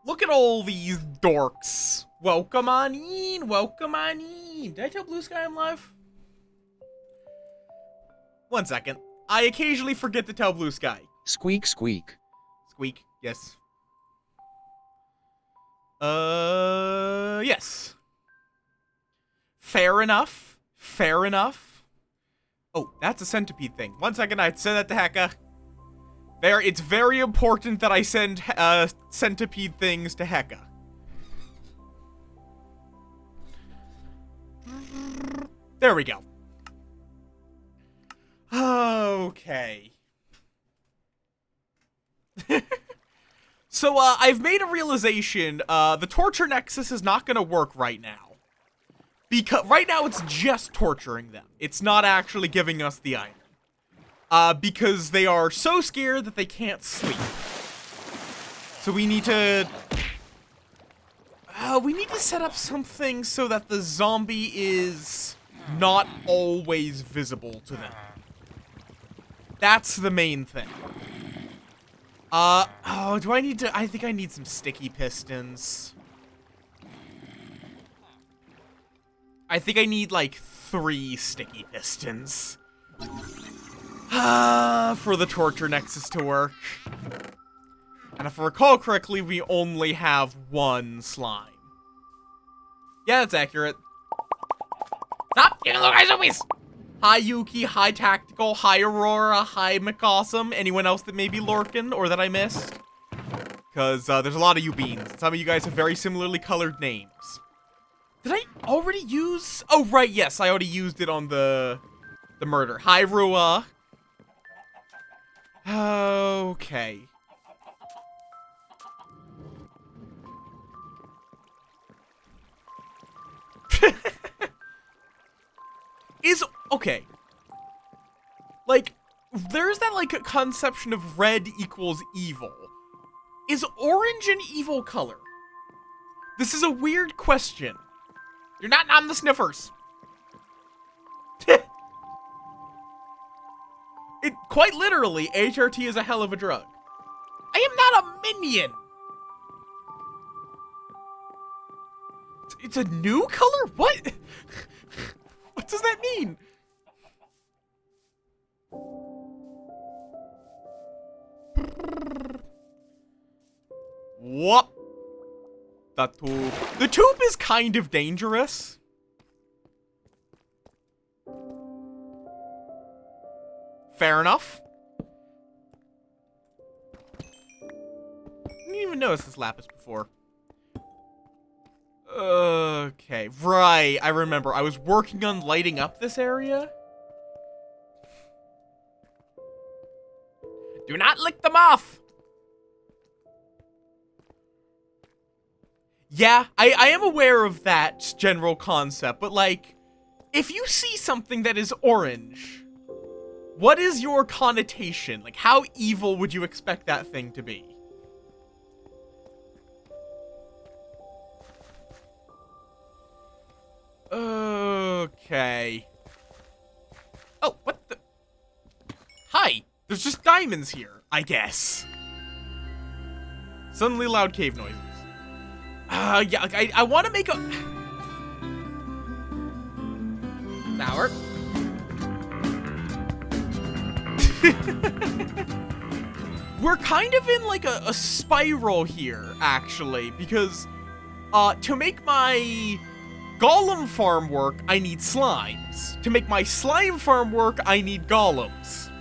Look at all these dorks. Welcome on in. Welcome on in. Did I tell Blue Sky I'm live? 1 second. I occasionally forget to tell Blue Sky. Squeak, squeak. Squeak. Yes. Yes. Fair enough. Fair enough. Oh, that's a centipede thing. 1 second, I'd send that to Hecka. It's very important that I send, centipede things to Hecka. There we go. Okay. So, I've made a realization, the torture nexus is not gonna work right now. Because, right now it's just torturing them. It's not actually giving us the item. Because they are so scared that they can't sleep. So we need to set up something so that the zombie is not always visible to them. That's the main thing. Oh, do I need to? I think I need some sticky pistons. I think I need, like, 3 sticky pistons. For the torture nexus to work. And if I recall correctly, we only have 1 slime. Yeah, that's accurate. Stop! You're gonna look at zombies! Hi Yuki, hi Tactical, hi Aurora, hi McAwesome. Anyone else that may be lurking or that I missed? Because there's a lot of you beans. Some of you guys have very similarly colored names. Did I already use? Oh, right, yes, I already used it on the murder. Hi Rua. Okay. Okay. Like, there's that, like, conception of red equals evil. Is orange an evil color? This is a weird question. You're not on the sniffers. It, quite literally, HRT is a hell of a drug. I am not a minion. It's a new color? What? What does that mean? What? The tube. The tube is kind of dangerous. Fair enough. I didn't even notice this lapis before. Okay, right, I remember. I was working on lighting up this area. Do not lick them off! Yeah, I am aware of that general concept, but like, if you see something that is orange, what is your connotation? Like, how evil would you expect that thing to be? Okay. Oh, what the? Hi! There's just diamonds here, I guess. Suddenly loud cave noises. Yeah, I want to make a... Sour. We're kind of in, like, a spiral here, actually, because, to make my golem farm work, I need slimes. To make my slime farm work, I need golems.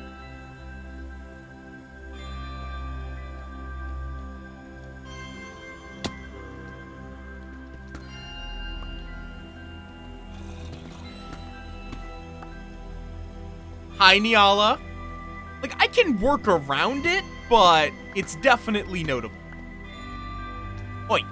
Hi, Niala. Like, I can work around it, but it's definitely notable. Oi.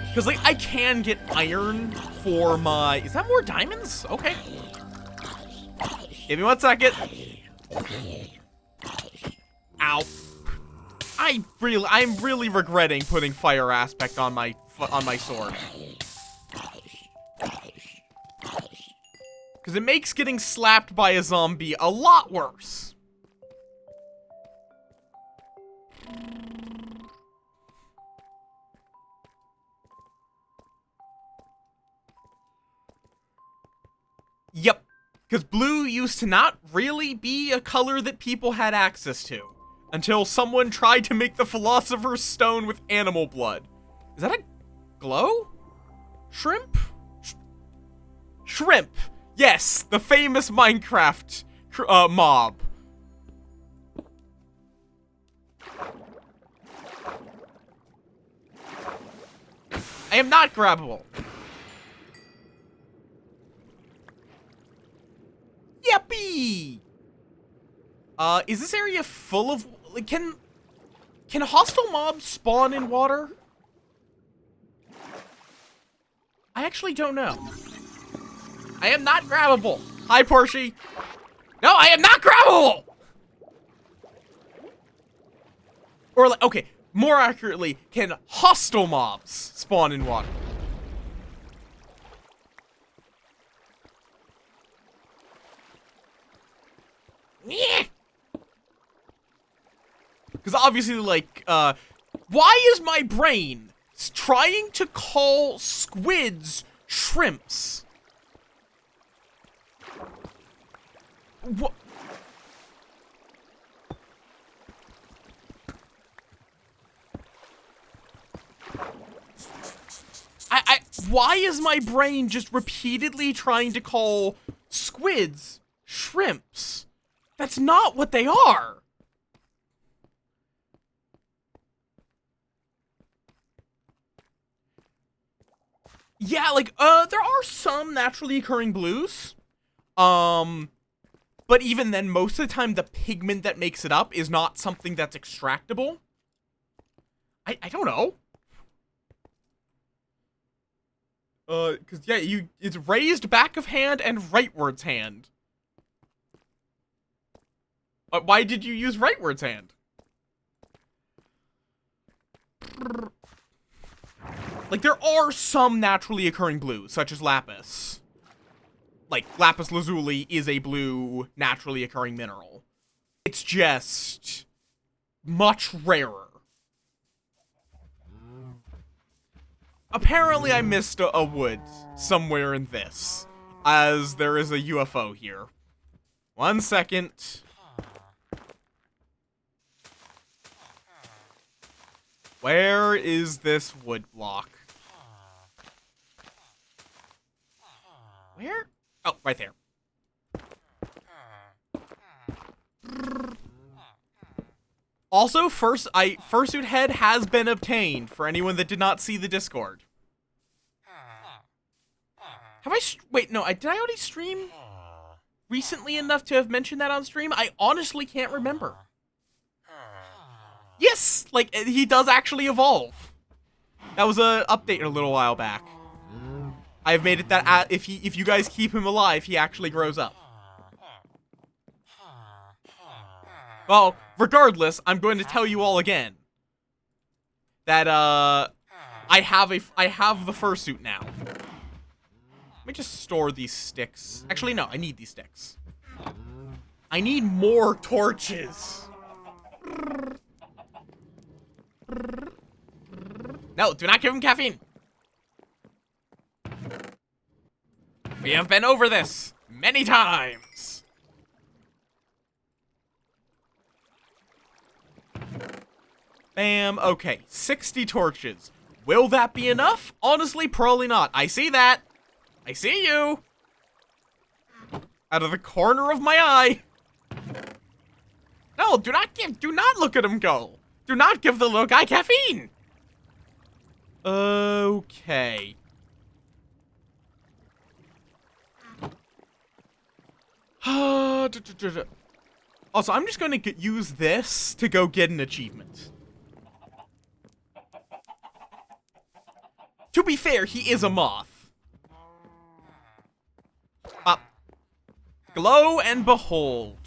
Because, like, I can get iron for my... Is that more diamonds? Okay. Give me 1 second. Ow. I'm really regretting putting fire aspect on my sword. Because it makes getting slapped by a zombie a lot worse. Yep. Because blue used to not really be a color that people had access to. Until someone tried to make the Philosopher's Stone with animal blood. Is that a glow? Shrimp? Shrimp! Yes, the famous Minecraft mob. I am not grabbable. Yippee! Is this area full of... Like, can hostile mobs spawn in water? I actually don't know. I am not grabbable. Hi, Portia. No, I am not grabbable! Or, like, okay, more accurately, can hostile mobs spawn in water? Yeah. Because obviously, like, why is my brain trying to call squids shrimps? What? Why is my brain just repeatedly trying to call squids shrimps? That's not what they are. Yeah, like, there are some naturally occurring blues. But even then, most of the time, the pigment that makes it up is not something that's extractable. I don't know. Cause yeah, it's raised back of hand and rightwards hand. Why did you use rightwards hand? Like, there are some naturally occurring blues, such as lapis. Like, lapis lazuli is a blue, naturally occurring mineral. It's just much rarer. Apparently, I missed a wood somewhere in this, as there is a UFO here. 1 second. Where is this wood block? Where? Oh, right there. Also, fursuit head has been obtained for anyone that did not see the Discord. Have I wait, no, did I already stream recently enough to have mentioned that on stream? I honestly can't remember. Yes, like, he does actually evolve. That was a update a little while back. I've made it that if you guys keep him alive, he actually grows up. Well, regardless, I'm going to tell you all again that I have the fursuit now. Let me just store these sticks. Actually, no, I need these sticks. I need more torches. No, do not give him caffeine. We have been over this many times. Bam. Okay, 60 torches. Will that be enough? Honestly, probably not. I see that. I see you. Out of the corner of my eye. No, do not look at him go. Do not give the little guy caffeine. Okay. Also, I'm just going to use this to go get an achievement. To be fair, he is a moth. Glow and behold.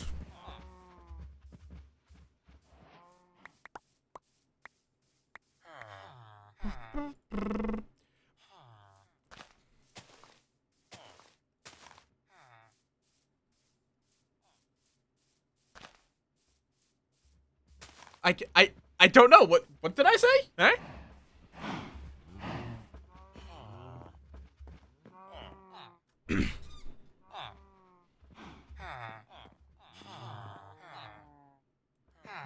I don't know. What did I say? Eh?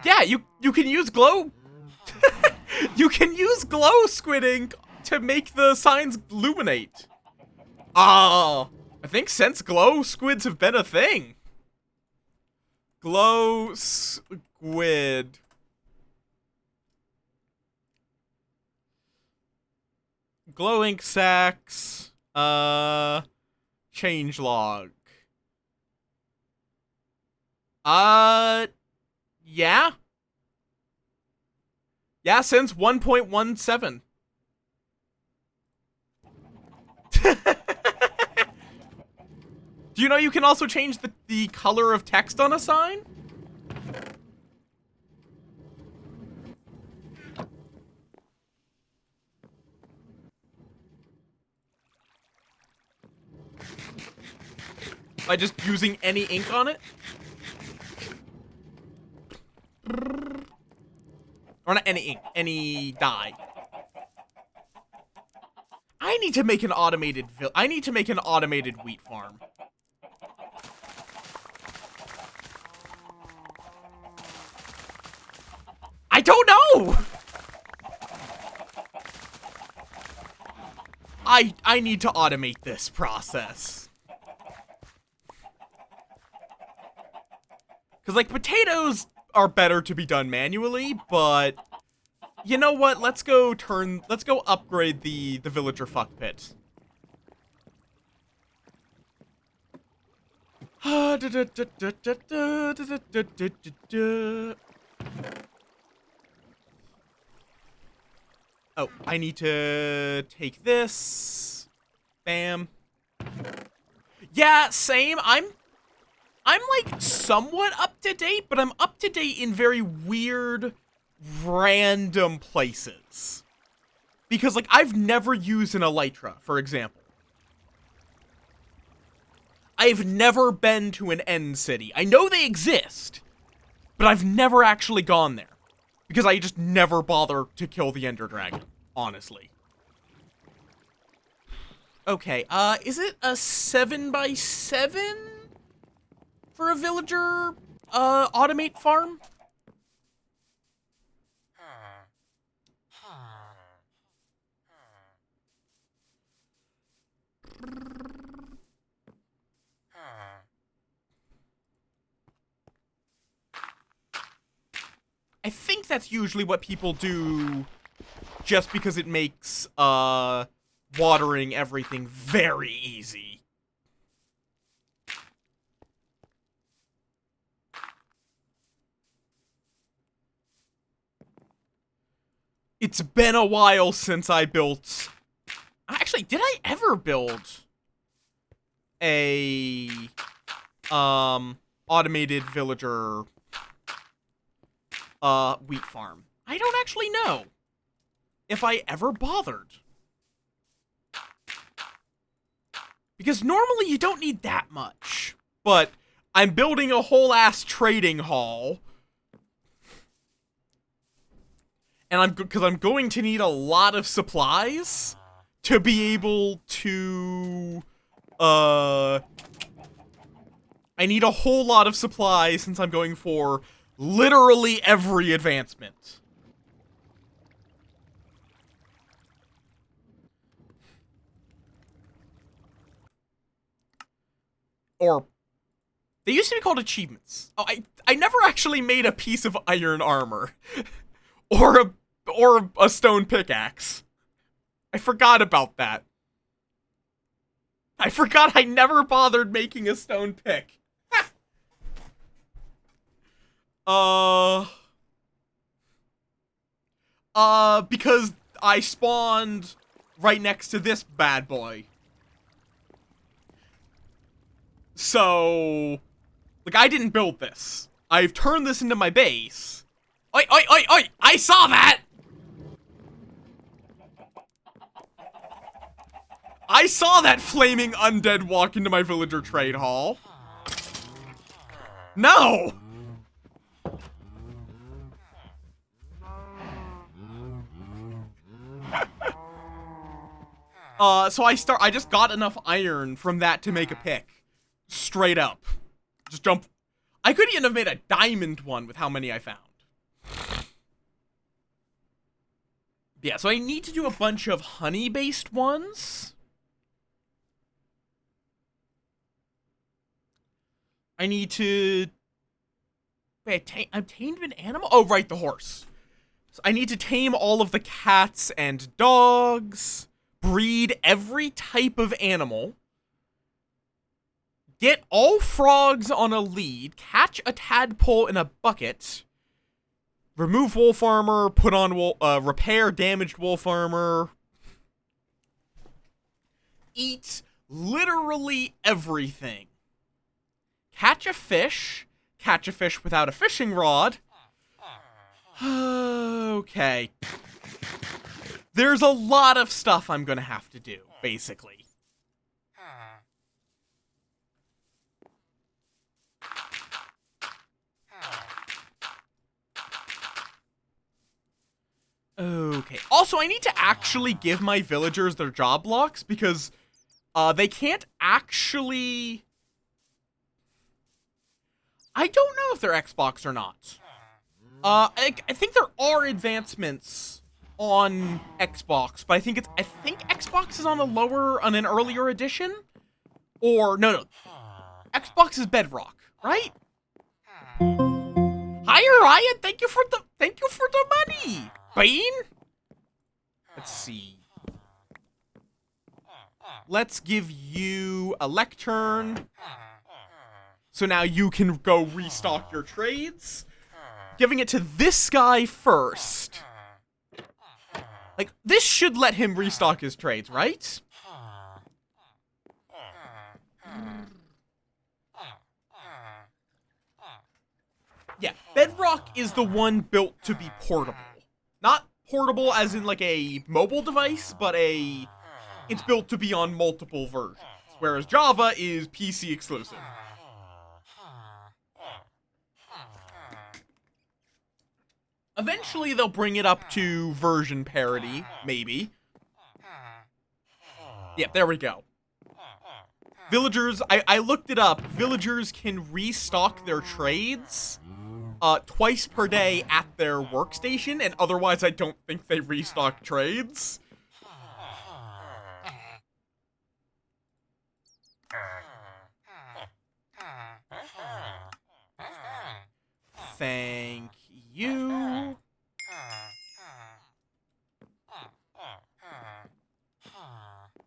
Yeah, you can use glow. You can use glow squid ink to make the signs illuminate. Oh, I think since glow squids have been a thing. Glow squid. Glow ink sacks. Change log. Yeah. Yeah, since 1.17. Do you know you can also change the color of text on a sign? By just using any ink on it? Or not any ink, any dye. I need to make an automated wheat farm. I don't know! I need to automate this process. Cause like potatoes are better to be done manually, but you know what? Let's go upgrade the villager fuck pit. Oh, I need to take this. Bam. Yeah, same. I'm like somewhat up to date, but I'm up to date in very weird, random places. Because like I've never used an elytra, for example. I've never been to an end city. I know they exist, but I've never actually gone there. Because I just never bother to kill the Ender Dragon, honestly. Okay, is it a 7x7 for a villager, automate farm? I think that's usually what people do just because it makes, watering everything very easy. It's been a while since I built... Actually, did I ever build a, automated villager, wheat farm? I don't actually know if I ever bothered. Because normally you don't need that much. But I'm building a whole ass trading hall. And because I'm going to need a lot of supplies to be able to, I need a whole lot of supplies since I'm going for literally every advancement. Or, they used to be called achievements. Oh, I never actually made a piece of iron armor. or a stone pickaxe. I forgot about that. I forgot I never bothered making a stone pick. Because I spawned right next to this bad boy. So, like, I didn't build this. I've turned this into my base. Oi, oi, oi, oi! I saw that! I saw that flaming undead walk into my villager trade hall. No! So I just got enough iron from that to make a pick. Straight up. Just jump. I could even have made a diamond one with how many I found. Yeah, so I need to do a bunch of honey-based ones. I need to... Wait, I tamed an animal? Oh, right, the horse. So I need to tame all of the cats and dogs, breed every type of animal, get all frogs on a lead, catch a tadpole in a bucket, remove wolf armor, put on repair damaged wolf armor, eat literally everything. Catch a fish without a fishing rod. Okay. There's a lot of stuff I'm gonna have to do, basically. Okay. Also, I need to actually give my villagers their job blocks because they can't actually... I don't know if they're Xbox or not. I think there are advancements on Xbox, but I think Xbox is on an earlier edition, or no, Xbox is Bedrock, right? Hi, Ryan. Thank you for the money, Bean. Let's see. Let's give you a lectern, so now you can go restock your trades. Giving it to this guy first. Like, this should let him restock his trades, right? Yeah, Bedrock is the one built to be portable. Not portable as in, like, a mobile device, but it's built to be on multiple versions. Whereas Java is PC exclusive. Eventually, they'll bring it up to version parity, maybe. Yep, there we go. Villagers, I looked it up. Villagers can restock their trades twice per day at their workstation, and otherwise I don't think they restock trades. Thank you.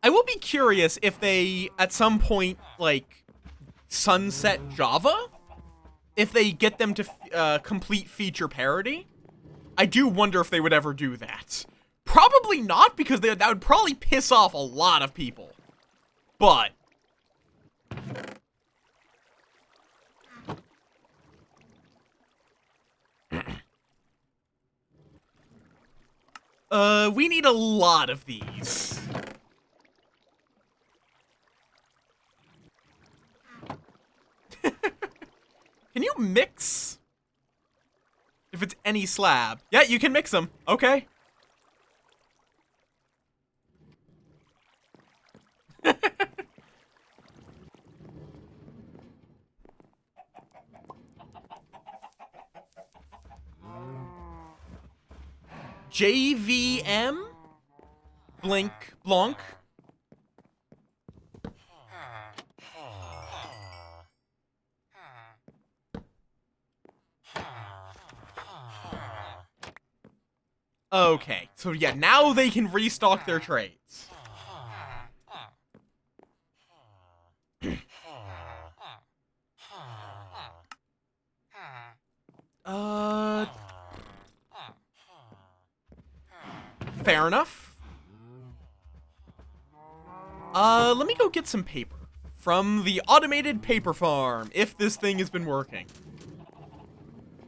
I will be curious if they, at some point, like, sunset Java? If they get them to complete feature parity? I do wonder if they would ever do that. Probably not, because that would probably piss off a lot of people. But... we need a lot of these. Can you mix? If it's any slab. Yeah, you can mix them. Okay. JVM? Blink. Blanc. Okay, so yeah, now they can restock their trades. Fair enough. Let me go get some paper from the automated paper farm, if this thing has been working.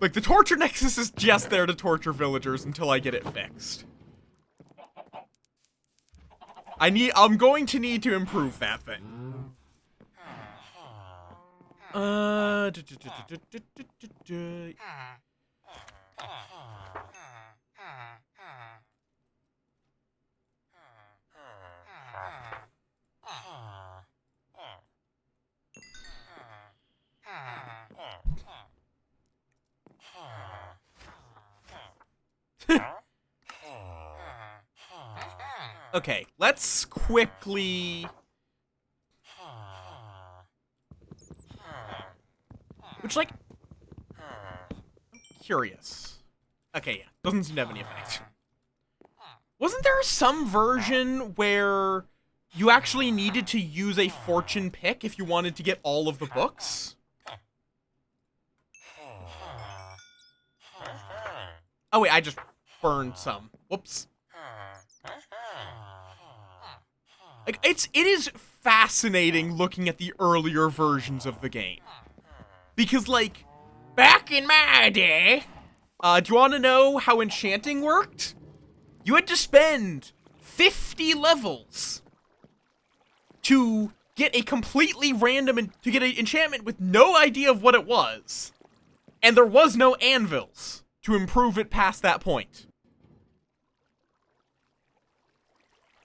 Like, the torture nexus is just there to torture villagers until I get it fixed. I'm going to need to improve that thing. Okay, let's quickly... Which, like... I'm curious. Okay, yeah. Doesn't seem to have any effect. Wasn't there some version where you actually needed to use a fortune pick if you wanted to get all of the books? Oh wait, I just burned some. Whoops. Like, it is fascinating looking at the earlier versions of the game. Because, like, back in my day, do you want to know how enchanting worked? You had to spend 50 levels to get a completely random, to get an enchantment with no idea of what it was. And there was no anvils to improve it past that point.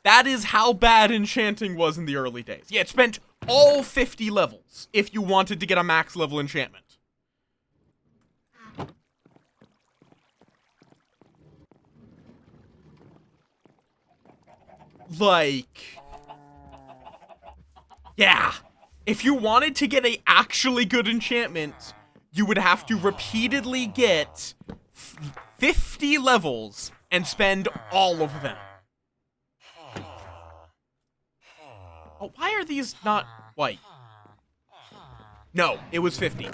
That is how bad enchanting was in the early days. Yeah, it spent all 50 levels if you wanted to get a max level enchantment. Like... yeah. If you wanted to get a actually good enchantment, you would have to repeatedly get 50 levels and spend all of them. Oh, why are these not white? No, it was 50.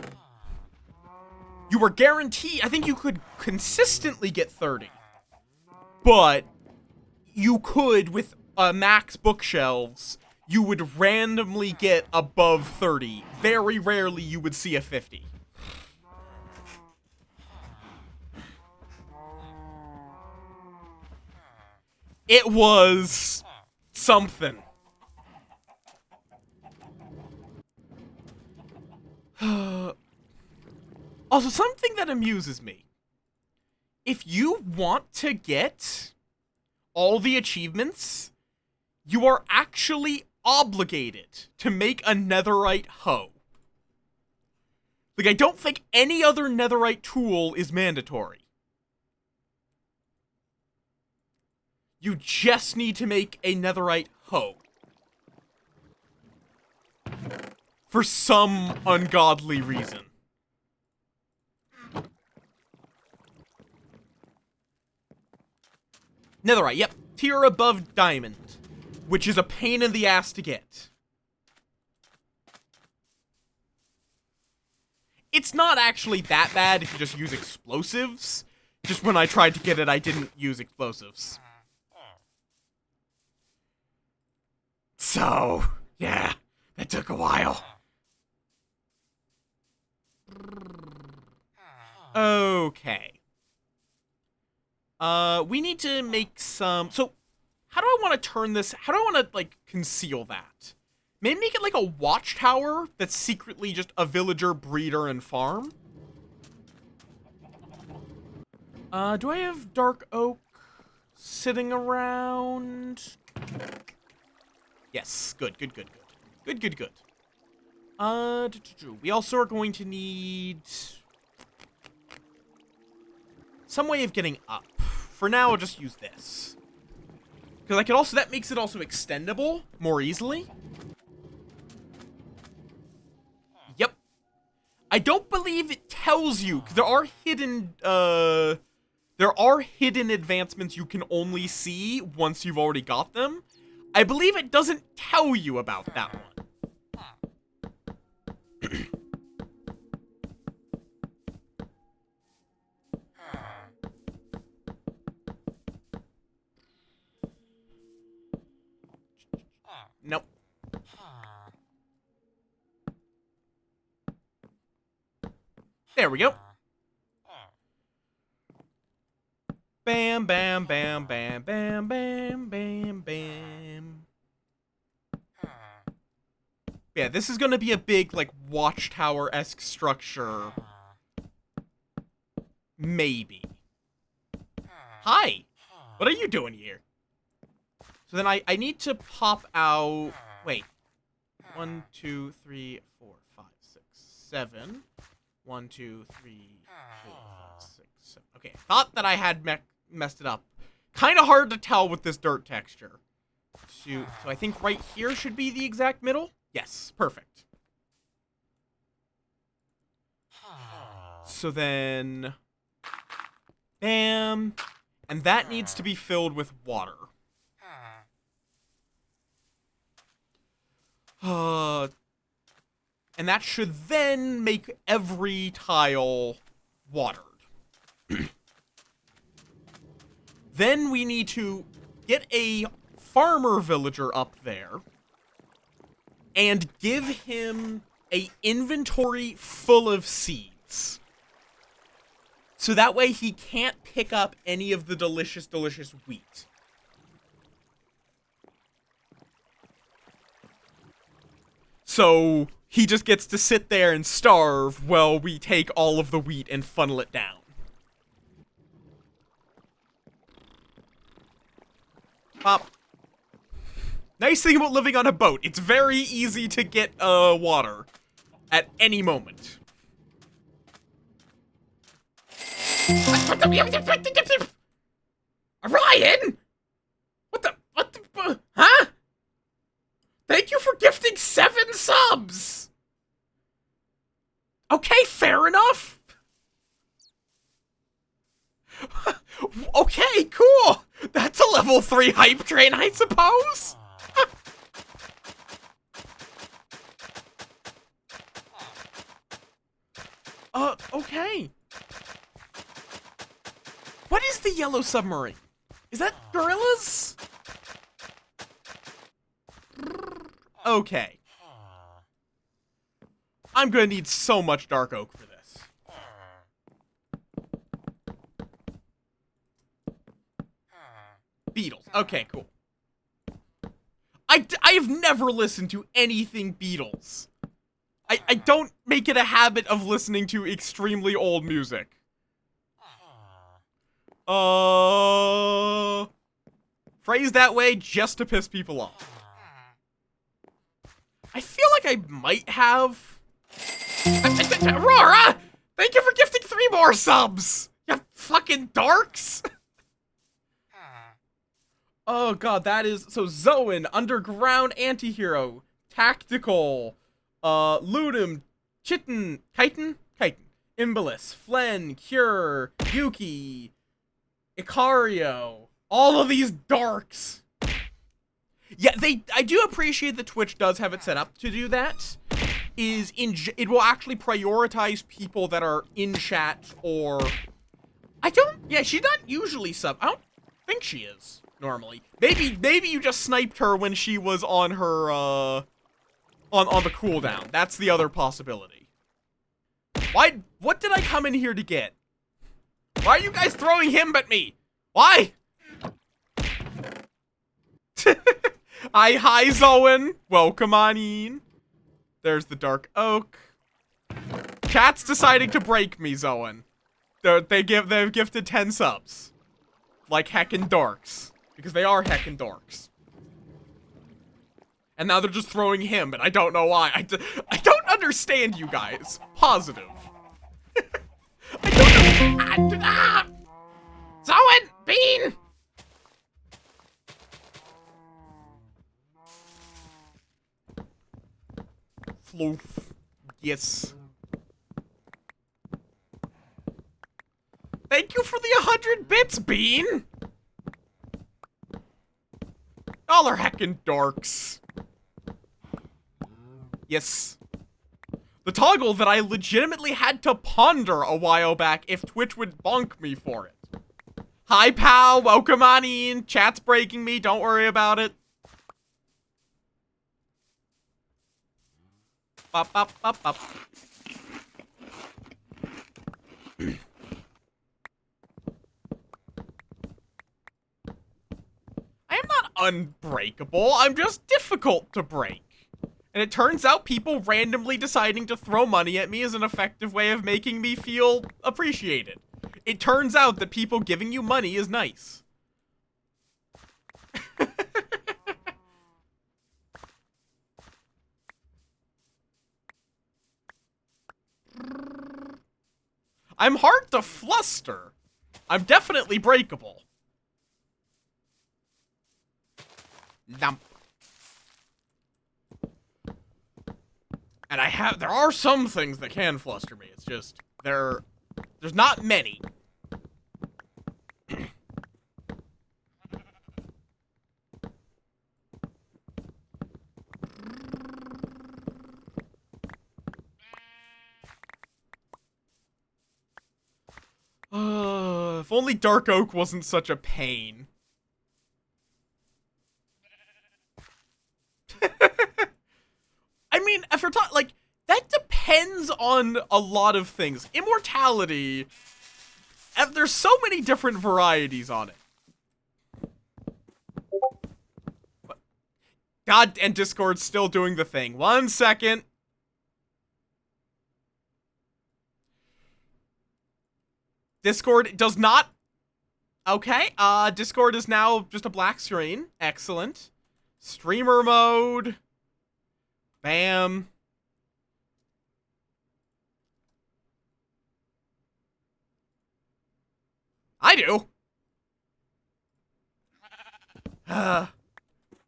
You were guaranteed, I think you could consistently get 30. But you could, with max bookshelves, you would randomly get above 30. Very rarely you would see a 50. It was something. Also, something that amuses me. If you want to get all the achievements, you are actually obligated to make a netherite hoe. Like, I don't think any other netherite tool is mandatory. You just need to make a netherite hoe. For some ungodly reason. Netherite, yep. Tier above diamond. Which is a pain in the ass to get. It's not actually that bad if you just use explosives. Just when I tried to get it, I didn't use explosives. So, yeah, that took a while. Okay. We need to make some... So, how do I want to turn this... How do I want to, like, conceal that? Maybe make it like a watchtower that's secretly just a villager, breeder, and farm? Do I have dark oak sitting around? Yes, good. Good. We also are going to need some way of getting up. For now, I'll just use this. Because I can also, that makes it also extendable more easily. Yep. I don't believe it tells you, because there are hidden advancements you can only see once you've already got them. I believe it doesn't tell you about that one. Nope. There we go. Bam, bam, bam, bam, bam, bam, bam, bam. Yeah, this is gonna be a big, like, watchtower-esque structure. Maybe. Hi! What are you doing here? So then I need to pop out... Wait. 1, 2, 3, 4, 5, 6, 7. 1, 2, 3, 4, 5, 6, 7. Okay, I thought that I had messed it up. Kind of hard to tell with this dirt texture. So I think right here should be the exact middle. Yes, perfect. So then, bam, and that needs to be filled with water. And that should then make every tile watered. Then we need to get a farmer villager up there and give him a inventory full of seeds. So that way he can't pick up any of the delicious, delicious wheat. So he just gets to sit there and starve while we take all of the wheat and funnel it down. Pop. Nice thing about living on a boat, it's very easy to get water at any moment. Ryan? Huh? Thank you for gifting 7 subs! Okay, fair enough. Okay, cool. That's a level 3 hype train, I suppose? Okay. What is the yellow submarine? Is that gorillas? Okay. I'm gonna need so much dark oak for this. Beatles. Okay, cool. I have never listened to anything Beatles. I don't make it a habit of listening to extremely old music. Phrased that way just to piss people off. I feel like I might have... Aurora! Thank you for gifting 3 more subs! You fucking darks! Oh god, that is... So, Zoan, Underground Antihero, Tactical, Ludum, Chitin, Chitin, Imbalus, Flen, Cure, Yuki, Icario, all of these darks. Yeah, I do appreciate that Twitch does have it set up to do that. It will actually prioritize people that are in chat or... Yeah, she's not usually sub. I don't think she is, normally. Maybe you just sniped her when she was on her, on the cooldown. That's the other possibility. What did I come in here to get? Why are you guys throwing him at me? Why? Hi, Zoan. Welcome on in. There's the dark oak. Chat's deciding to break me, Zoan. They've gifted 10 subs. Like heckin' dorks. Because they are heckin' dorks. And now they're just throwing him, and I don't know why. I don't understand you guys. Positive. I don't know. Zoan! Bean! Floof. Yes. Thank you for the 100 bits, Bean! Y'all are heckin' dorks. Yes. The toggle that I legitimately had to ponder a while back if Twitch would bonk me for it. Hi, pal. Welcome on in. Chat's breaking me. Don't worry about it. Bop, bop, bop, bop. I am not unbreakable. I'm just difficult to break. And it turns out people randomly deciding to throw money at me is an effective way of making me feel appreciated. It turns out that people giving you money is nice. I'm hard to fluster. I'm definitely breakable. Lump. And there are some things that can fluster me. It's just, there's not many. If only Dark Oak wasn't such a pain. I mean, if you're talking, like, that depends on a lot of things. Immortality, and there's so many different varieties on it. God, and Discord's still doing the thing. 1 second. Discord does not... Okay, Discord is now just a black screen. Excellent. Streamer mode. Bam. I do.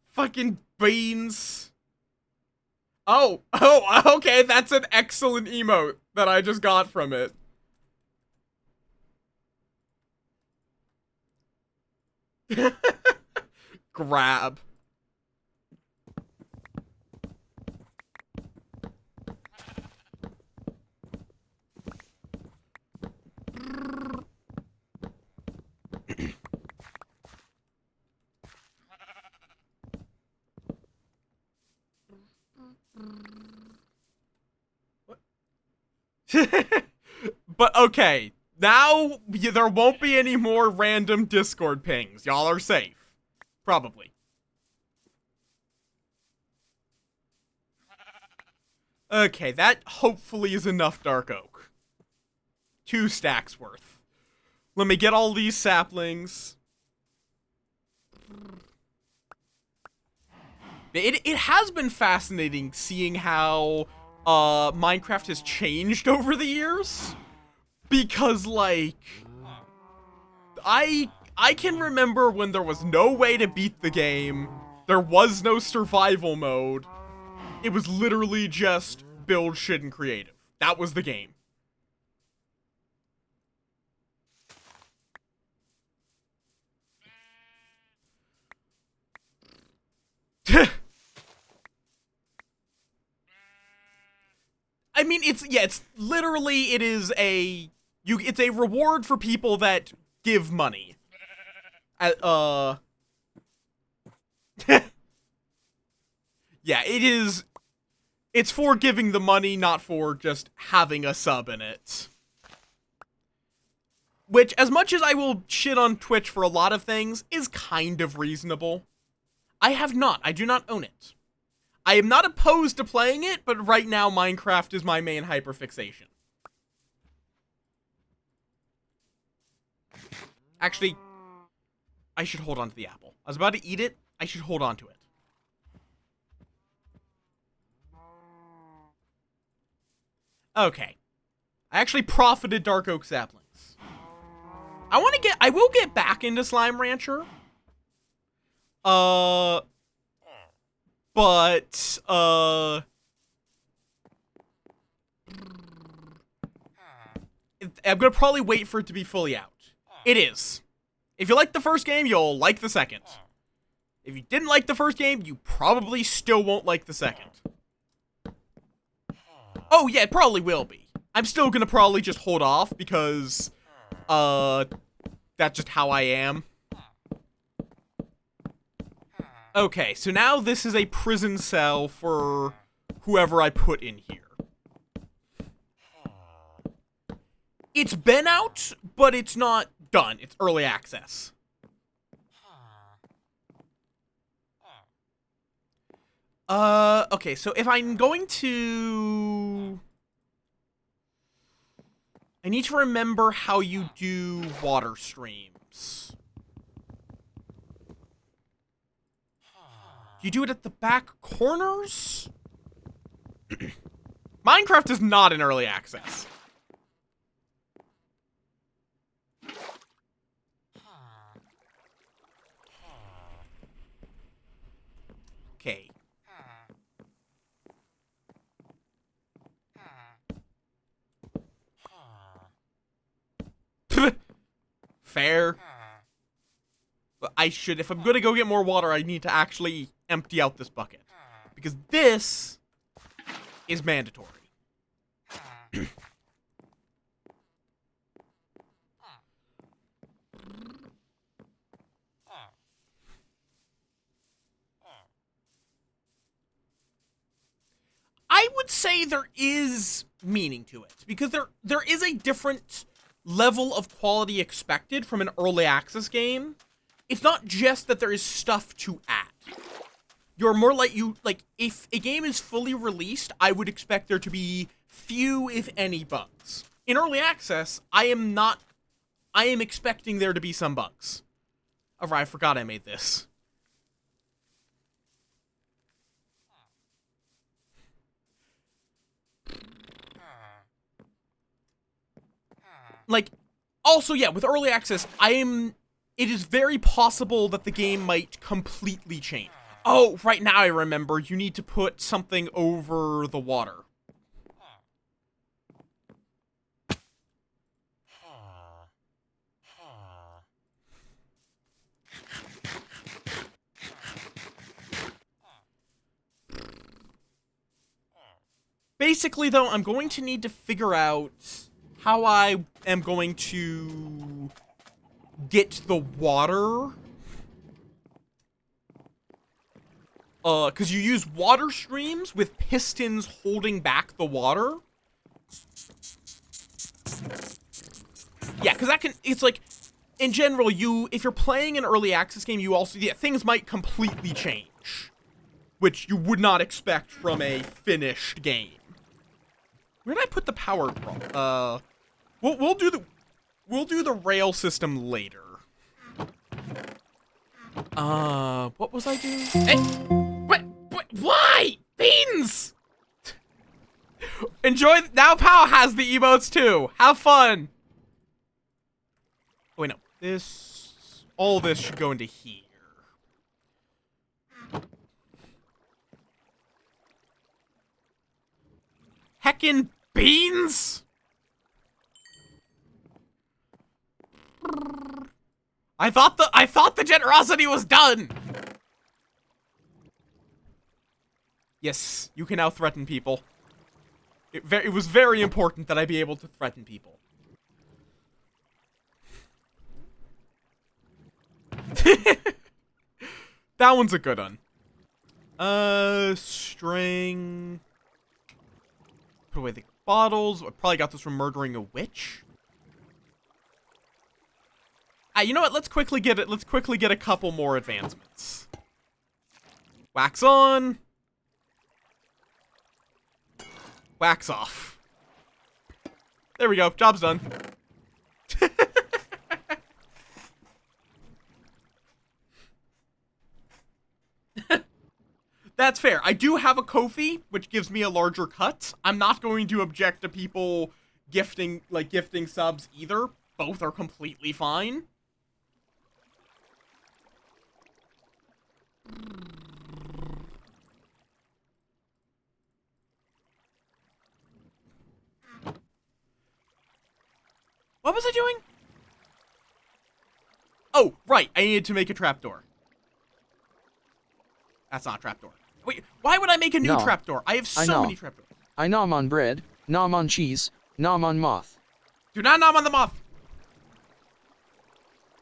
Fucking beans. Oh, okay, that's an excellent emote that I just got from it. Grab. But okay, now there won't be any more random Discord pings. Y'all are safe. Probably. Okay, that hopefully is enough Dark Oak. 2 stacks worth. Let me get all these saplings. It has been fascinating seeing how Minecraft has changed over the years. Because, like, I can remember when there was no way to beat the game. There was no survival mode. It was literally just build shit and creative. That was the game. I mean, it's literally, it's a reward for people that give money. Yeah, it is. It's for giving the money, not for just having a sub in it. Which, as much as I will shit on Twitch for a lot of things, is kind of reasonable. I do not own it. I am not opposed to playing it, but right now Minecraft is my main hyperfixation. Actually, I should hold on to the apple. I was about to eat it. I should hold on to it. Okay. I actually profited Dark Oak saplings. I will get back into Slime Rancher. But, I'm gonna probably wait for it to be fully out. It is. If you like the first game, you'll like the second. If you didn't like the first game, you probably still won't like the second. Oh yeah, it probably will be. I'm still gonna probably just hold off because, that's just how I am. Okay, so now this is a prison cell for whoever I put in here. It's been out, but it's not done. It's early access. Okay, so if I'm going to... I need to remember how you do water streams. Do you do it at the back corners? Minecraft is not in early access. Okay. Fair. But I should, if I'm gonna go get more water, I need to actually empty out this bucket. Because this is mandatory. I would say there is meaning to it, because there is a different level of quality expected from an early access game. It's not just that there is stuff to add. You're more like if a game is fully released, I would expect there to be few, if any, bugs. In early access, I am expecting there to be some bugs. Oh, right, I forgot I made this. Like, also, yeah, with early access, it is very possible that the game might completely change. Oh, right now I remember, you need to put something over the water. Basically, though, I'm going to need to figure out how I am going to get the water. Because you use water streams with pistons holding back the water. Yeah, because it's like, in general, if you're playing an early access game, you also, yeah, things might completely change. Which you would not expect from a finished game. Where did I put the power from? We'll do the rail system later. What was I doing? Hey, why? Beans! Enjoy, now Pow has the emotes too. Have fun. Oh, wait, no. All this should go into here. Heckin' beans? I thought the generosity was done. Yes, you can now threaten people. It was very important that I be able to threaten people. That one's a good one. String. Put away the bottles. I probably got this from murdering a witch. You know what? Let's quickly get a couple more advancements. Wax on. Wax off. There we go. Job's done. That's fair. I do have a Ko-fi, which gives me a larger cut. I'm not going to object to people gifting subs either. Both are completely fine. What was I doing? Oh, right. I needed to make a trapdoor. That's not a trapdoor. Wait, why would I make a new trapdoor? I have so many trapdoors. I nom on bread, nom on cheese, nom on moth. Do not nom on the moth.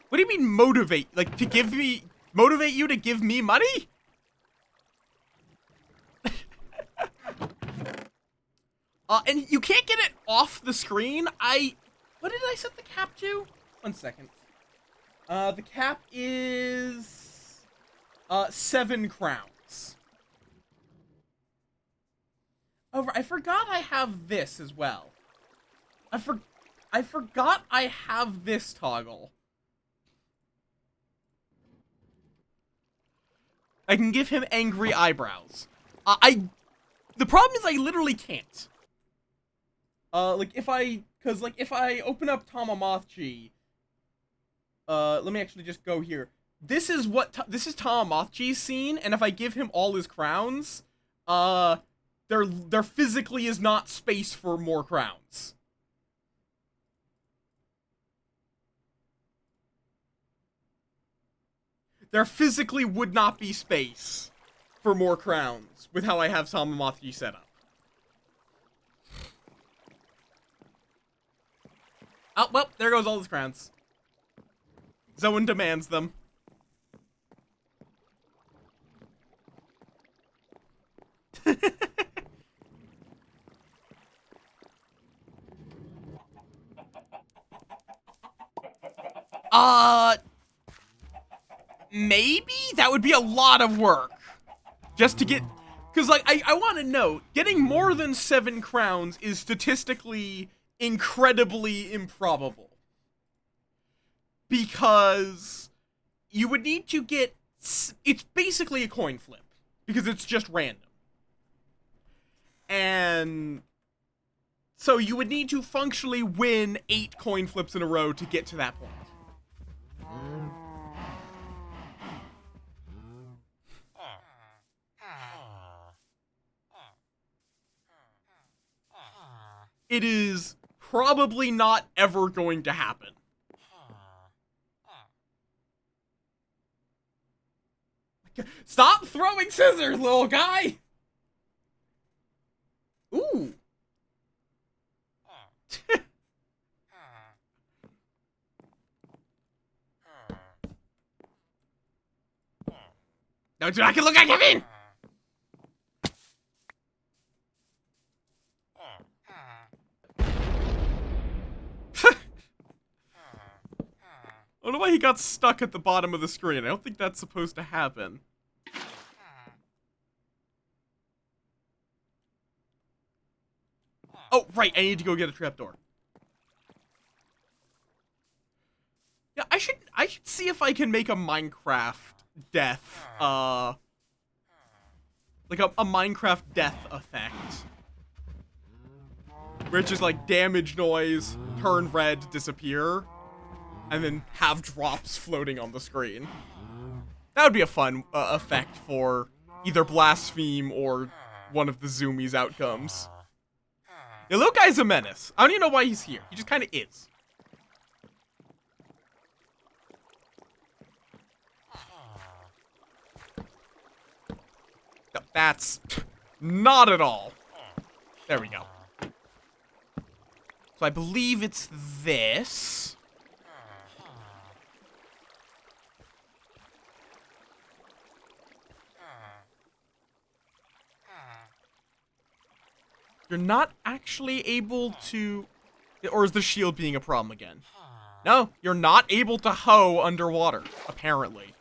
What do you mean motivate? Like, motivate you to give me money? And you can't get it off the screen. What did I set the cap to? 1 second. The cap is 7 crowns. Oh, I forgot I have this as well. I forgot I have this toggle. I can give him angry eyebrows. The problem is I literally can't. If I open up Tamagotchi, let me actually just go here. this is this is Tamagotchi's scene, and if I give him all his crowns, there physically is not space for more crowns. There physically would not be space for more crowns with how I have Tamagotchi set up. Oh, well, there goes all his crowns. Zoan demands them. Maybe? That would be a lot of work. Just to get... Because, like, I want to note, getting more than 7 crowns is statistically incredibly improbable. Because you would need to get... It's basically a coin flip. Because it's just random. And... So you would need to functionally win 8 coin flips in a row to get to that point. It is probably not ever going to happen. Stop throwing scissors, little guy! Ooh. Don't you not look at Kevin? I don't know why he got stuck at the bottom of the screen. I don't think that's supposed to happen. Oh, right, I need to go get a trapdoor. Yeah, I should see if I can make a Minecraft death, like a Minecraft death effect. Where it's just like damage noise, turn red, disappear, and then have drops floating on the screen. That would be a fun effect for either Blaspheme or one of the Zoomies outcomes. Yeah, little guy's a menace. I don't even know why he's here. He just kind of is. No, that's not at all. There we go. So I believe it's this. You're not actually able to... Or is the shield being a problem again? No, you're not able to hoe underwater, apparently.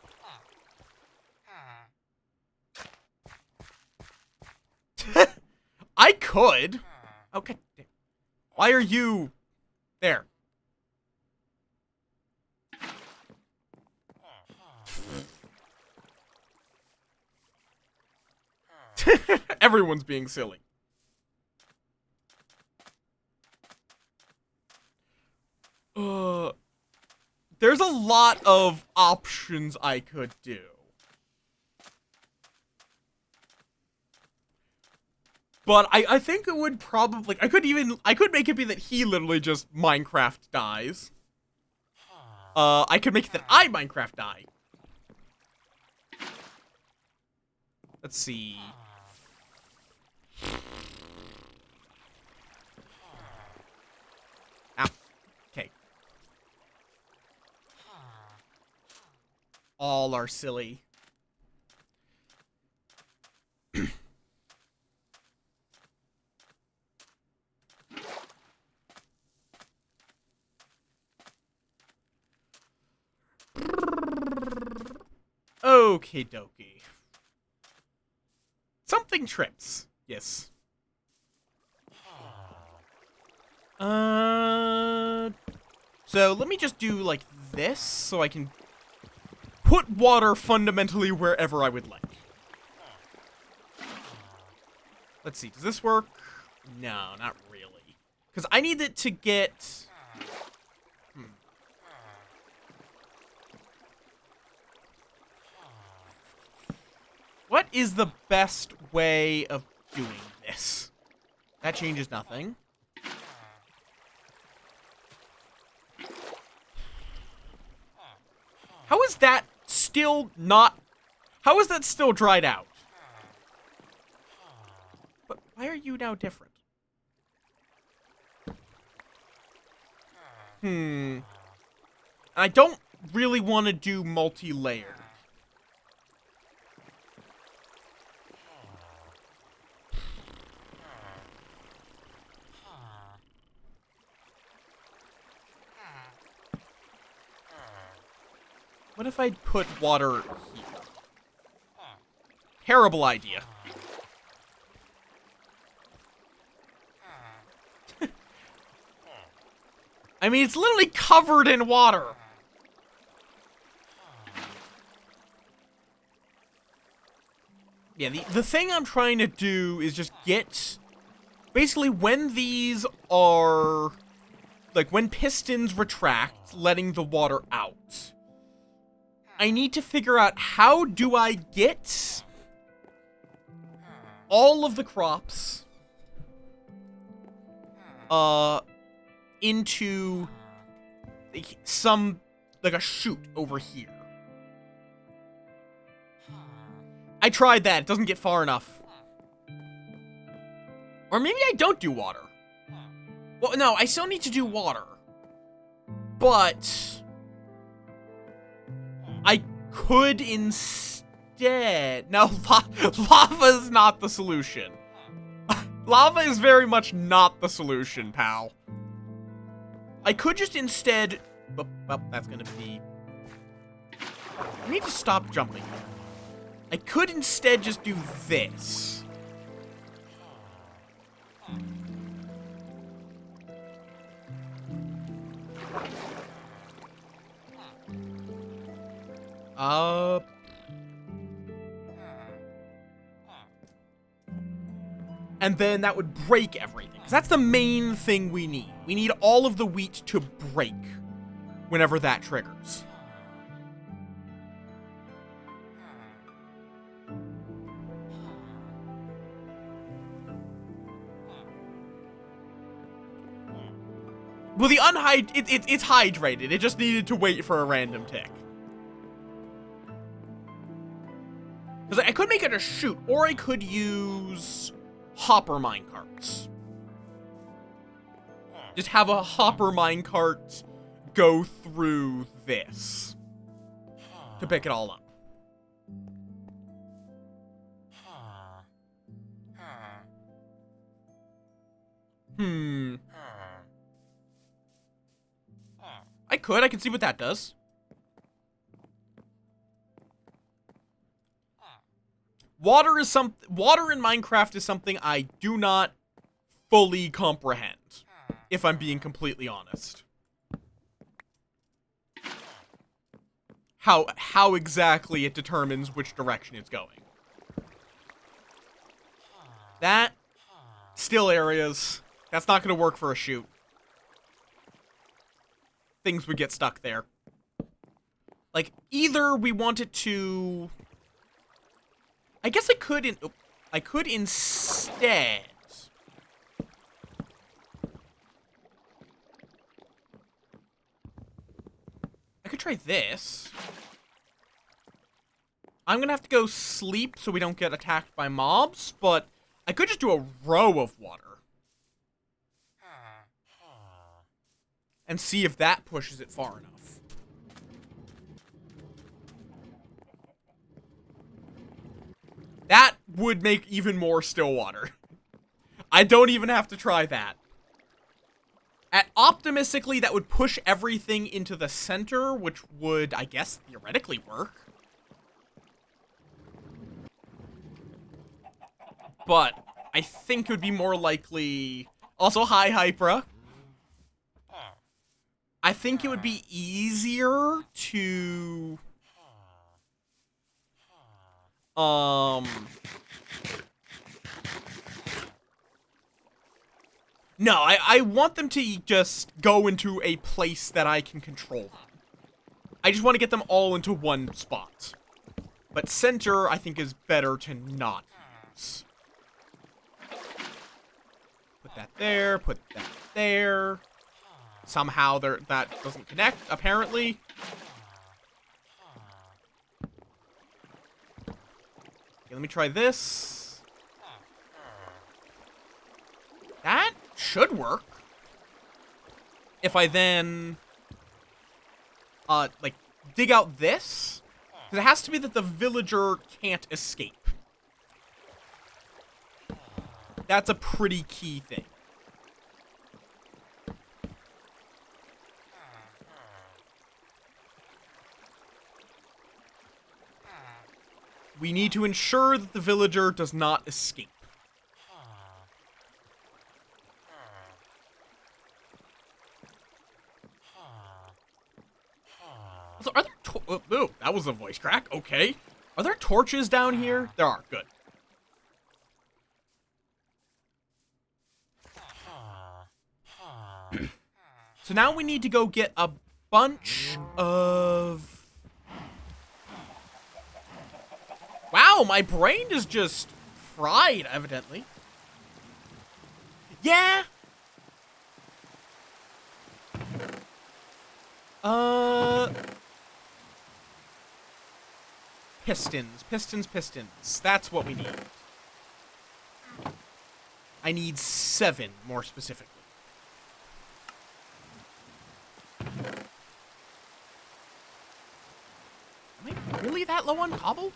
I could. Okay. Why are you... There. Everyone's being silly. There's a lot of options I could do. But I think it would probably, I could make it be that he literally just Minecraft dies. I could make it that I Minecraft die. Let's see. Ow. Okay. All are silly. Okie dokie. Something trips. Yes. So let me just do like this so I can put water fundamentally wherever I would like. Let's see, does this work? No, not really. Because I need it to get... What is the best way of doing this? That changes nothing. How is that still not... How is that still dried out? But why are you now different? I don't really want to do multi-layered. What if I put water here? Terrible idea. I mean, it's literally covered in water. Yeah, the thing I'm trying to do is just get... Basically, when these are... Like, when pistons retract, letting the water out, I need to figure out how do I get all of the crops into like, a chute over here. I tried that. It doesn't get far enough. Or maybe I don't do water. Well, no, I still need to do water. But I could instead... No, lava is not the solution. Lava is very much not the solution, pal. I could just instead... Well, that's gonna be... I need to stop jumping. I could instead just do this. And then that would break everything. Because that's the main thing we need. We need all of the wheat to break whenever that triggers. Well, the it's hydrated. It just needed to wait for a random tick. Because I could make it a chute, or I could use hopper minecarts. Just have a hopper minecart go through this to pick it all up. I can see what that does. Water in Minecraft is something I do not fully comprehend, if I'm being completely honest. How exactly it determines which direction it's going. That, still areas, that's not going to work for a chute. Things would get stuck there. Like, either we want it to... I guess I could instead... I could try this. I'm gonna have to go sleep so we don't get attacked by mobs, but I could just do a row of water. And see if that pushes it far enough. That would make even more still water. I don't even have to try that. Optimistically, that would push everything into the center, which would, I guess, theoretically work. But I think it would be more likely... Also, hi, Hypra. I think it would be easier to... No, I want them to just go into a place that I can control them. I just want to get them all into one spot. But center, I think, is better to not use. Put that there, put that there. Somehow that doesn't connect, apparently. Okay, let me try this. That should work. If I then, like, dig out this. Because it has to be that the villager can't escape. That's a pretty key thing. We need to ensure that the villager does not escape. So are there oh, that was a voice crack. Okay. Are there torches down here? There are. Good. So now we need to go get a bunch of... Wow, my brain is just fried, evidently. Yeah. Pistons. That's what we need. I need 7, more specifically. Am I really that low on cobble?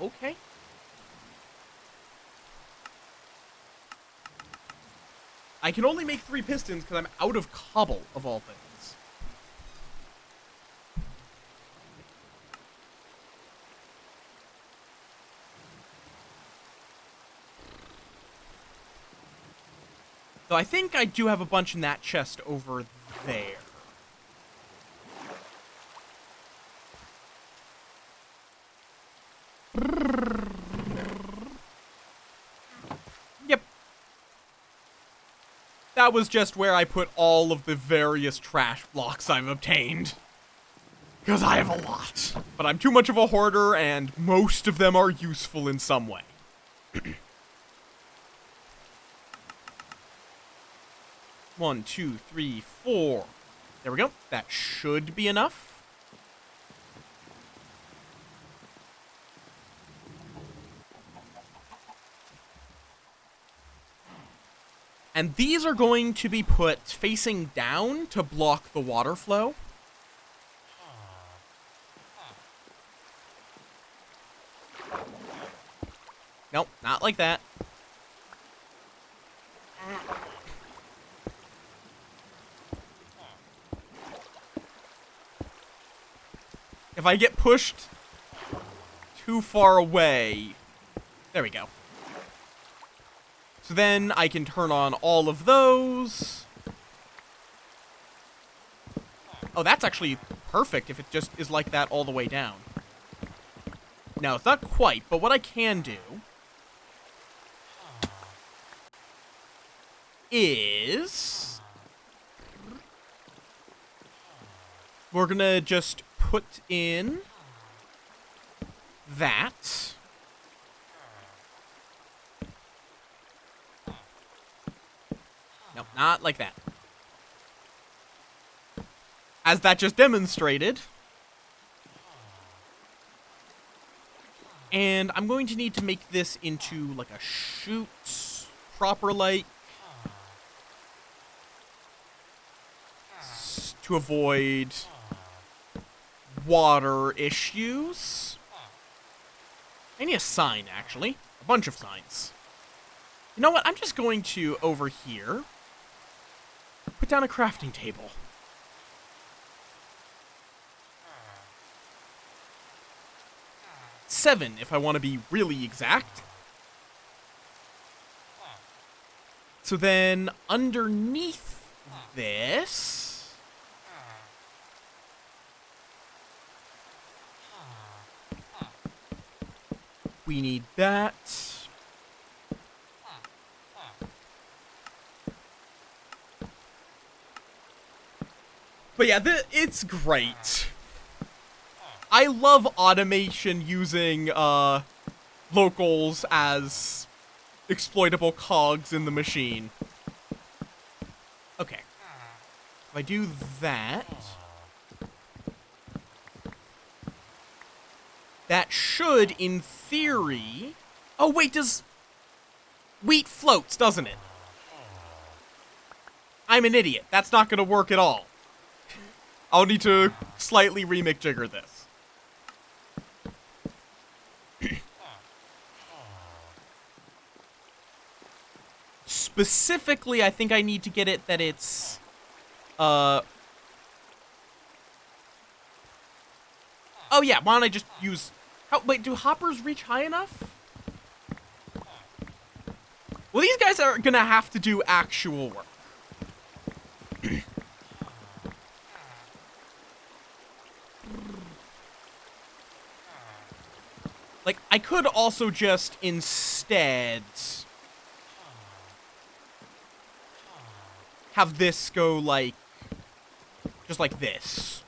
Okay. I can only make 3 pistons because I'm out of cobble, of all things. So I think I do have a bunch in that chest over there. Yep. That was just where I put all of the various trash blocks I've obtained. Because I have a lot. But I'm too much of a hoarder, and most of them are useful in some way. 1, 2, 3, 4. There we go. That should be enough. And these are going to be put facing down to block the water flow. Nope, not like that. If I get pushed too far away... There we go. So then I can turn on all of those. Oh, that's actually perfect if it just is like that all the way down. No, it's not quite, but what I can do is... we're gonna just put in that. Nope, not like that. As that just demonstrated. And I'm going to need to make this into like a chute, proper like, to avoid water issues. I need a sign, actually. A bunch of signs. You know what? I'm just going to, over here, put down a crafting table. Seven, if I want to be really exact. So then, underneath this... we need that. But yeah, it's great. I love automation using, locals as exploitable cogs in the machine. Okay. If I do that... that should, in theory... Oh, wait, does... wheat floats, doesn't it? I'm an idiot. That's not gonna work at all. I'll need to slightly remake-jigger this. Specifically, I think I need to get it that it's... Oh yeah, why don't I just use... Oh, wait, do hoppers reach high enough? Well, these guys are gonna have to do actual work. Like, I could also just instead have this go like, just like this.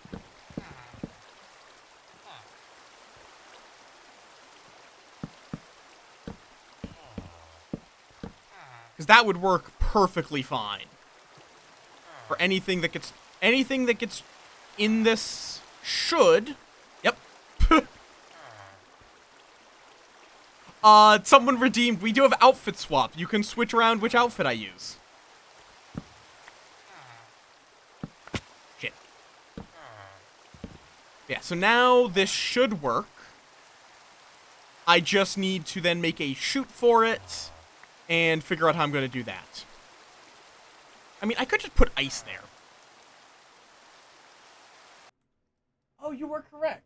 Because that would work perfectly fine. For anything that gets in this should, yep. Someone redeemed, we do have outfit swap. You can switch around which outfit I use. Shit. Yeah, so now this should work. I just need to then make a chute for it and figure out how I'm going to do that. I mean, I could just put ice there. Oh, you were correct.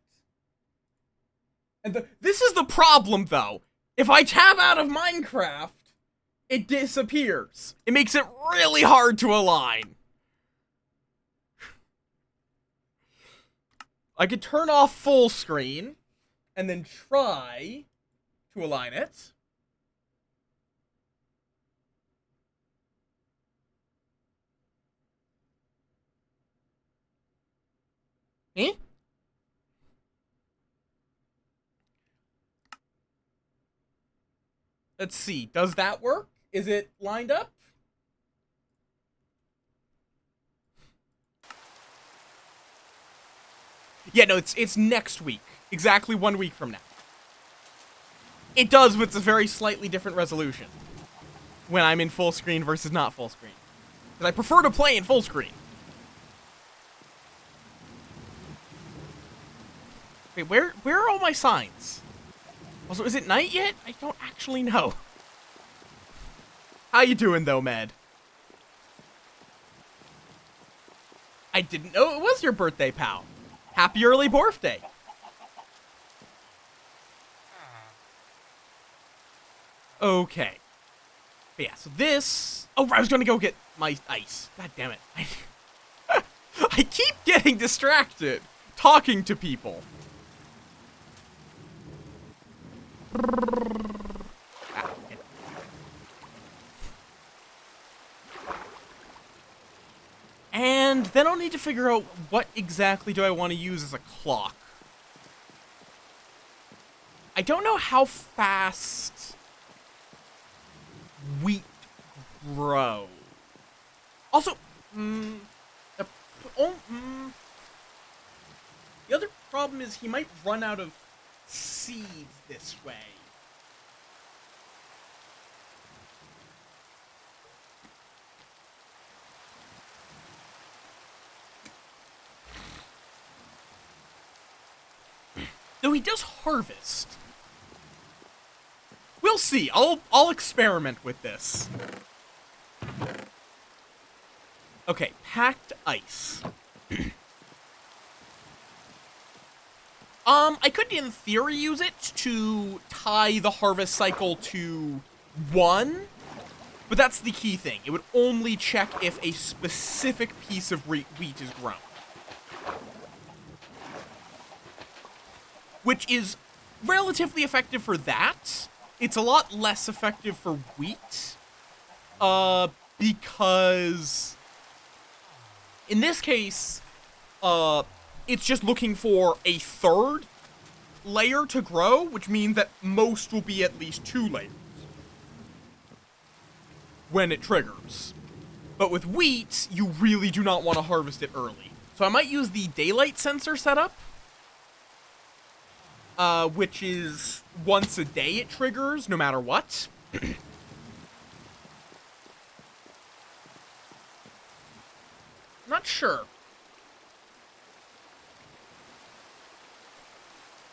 And this is the problem, though. If I tab out of Minecraft, it disappears. It makes it really hard to align. I could turn off full screen and then try to align it. Eh? Let's see. Does that work? Is it lined up? Yeah, no, it's next week. Exactly 1 week from now. It does, but it's a very slightly different resolution. When I'm in full screen versus not full screen. Because I prefer to play in full screen. Wait, where are all my signs? Also, is it night yet? I don't actually know. How you doing, though, Med? I didn't know it was your birthday, pal. Happy early birthday. Okay. But yeah, so this... Oh, I was gonna go get my ice. God damn it. I keep getting distracted talking to people. And then I'll need to figure out what exactly do I want to use as a clock. I don't know how fast wheat grow. Also, the other problem is he might run out of seeds this way. Though he does harvest. We'll see. I'll experiment with this. Okay, packed ice. I could in theory use it to tie the harvest cycle to 1, but that's the key thing. It would only check if a specific piece of wheat is grown. Which is relatively effective for that. It's a lot less effective for wheat. Because in this case, it's just looking for a third layer to grow, which means that most will be at least 2 layers when it triggers. But with wheat, you really do not want to harvest it early. So I might use the daylight sensor setup, which is once a day it triggers, no matter what. Not sure.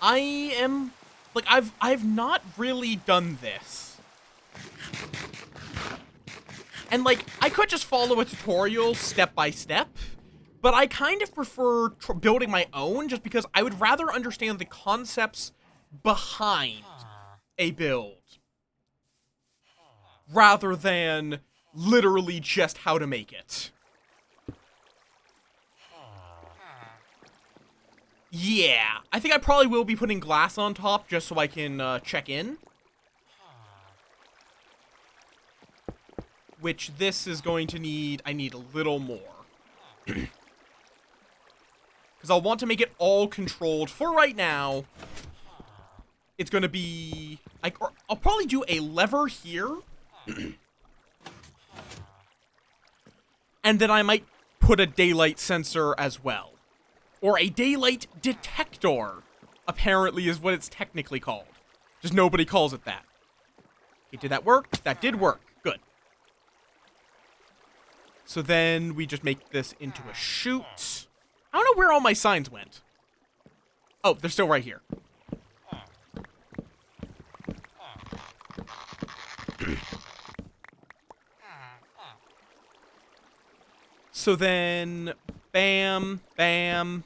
I am, like, I've not really done this. And, like, I could just follow a tutorial step by step, but I kind of prefer building my own just because I would rather understand the concepts behind a build rather than literally just how to make it. Yeah, I think I probably will be putting glass on top just so I can check in. Which this is going to need, I need a little more. Because I'll want to make it all controlled. For right now, it's going to be, I'll probably do a lever here. And then I might put a daylight sensor as well. Or a daylight detector, apparently is what it's technically called. Just nobody calls it that. Okay, did that work? That did work. Good. So then we just make this into a chute. I don't know where all my signs went. Oh, they're still right here. So then, bam, bam.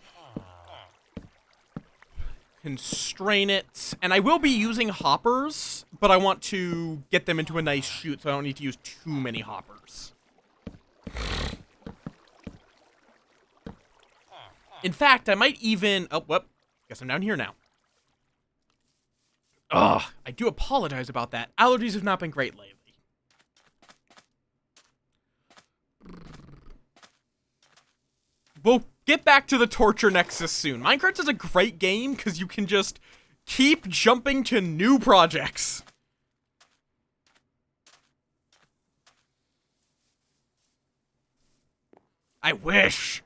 Constrain it. And I will be using hoppers, but I want to get them into a nice chute, so I don't need to use too many hoppers. In fact, I might even... Oh, whoop. Guess I'm down here now. Ugh, I do apologize about that. Allergies have not been great lately. We'll get back to the Torture Nexus soon. Minecraft is a great game because you can just keep jumping to new projects. I wish.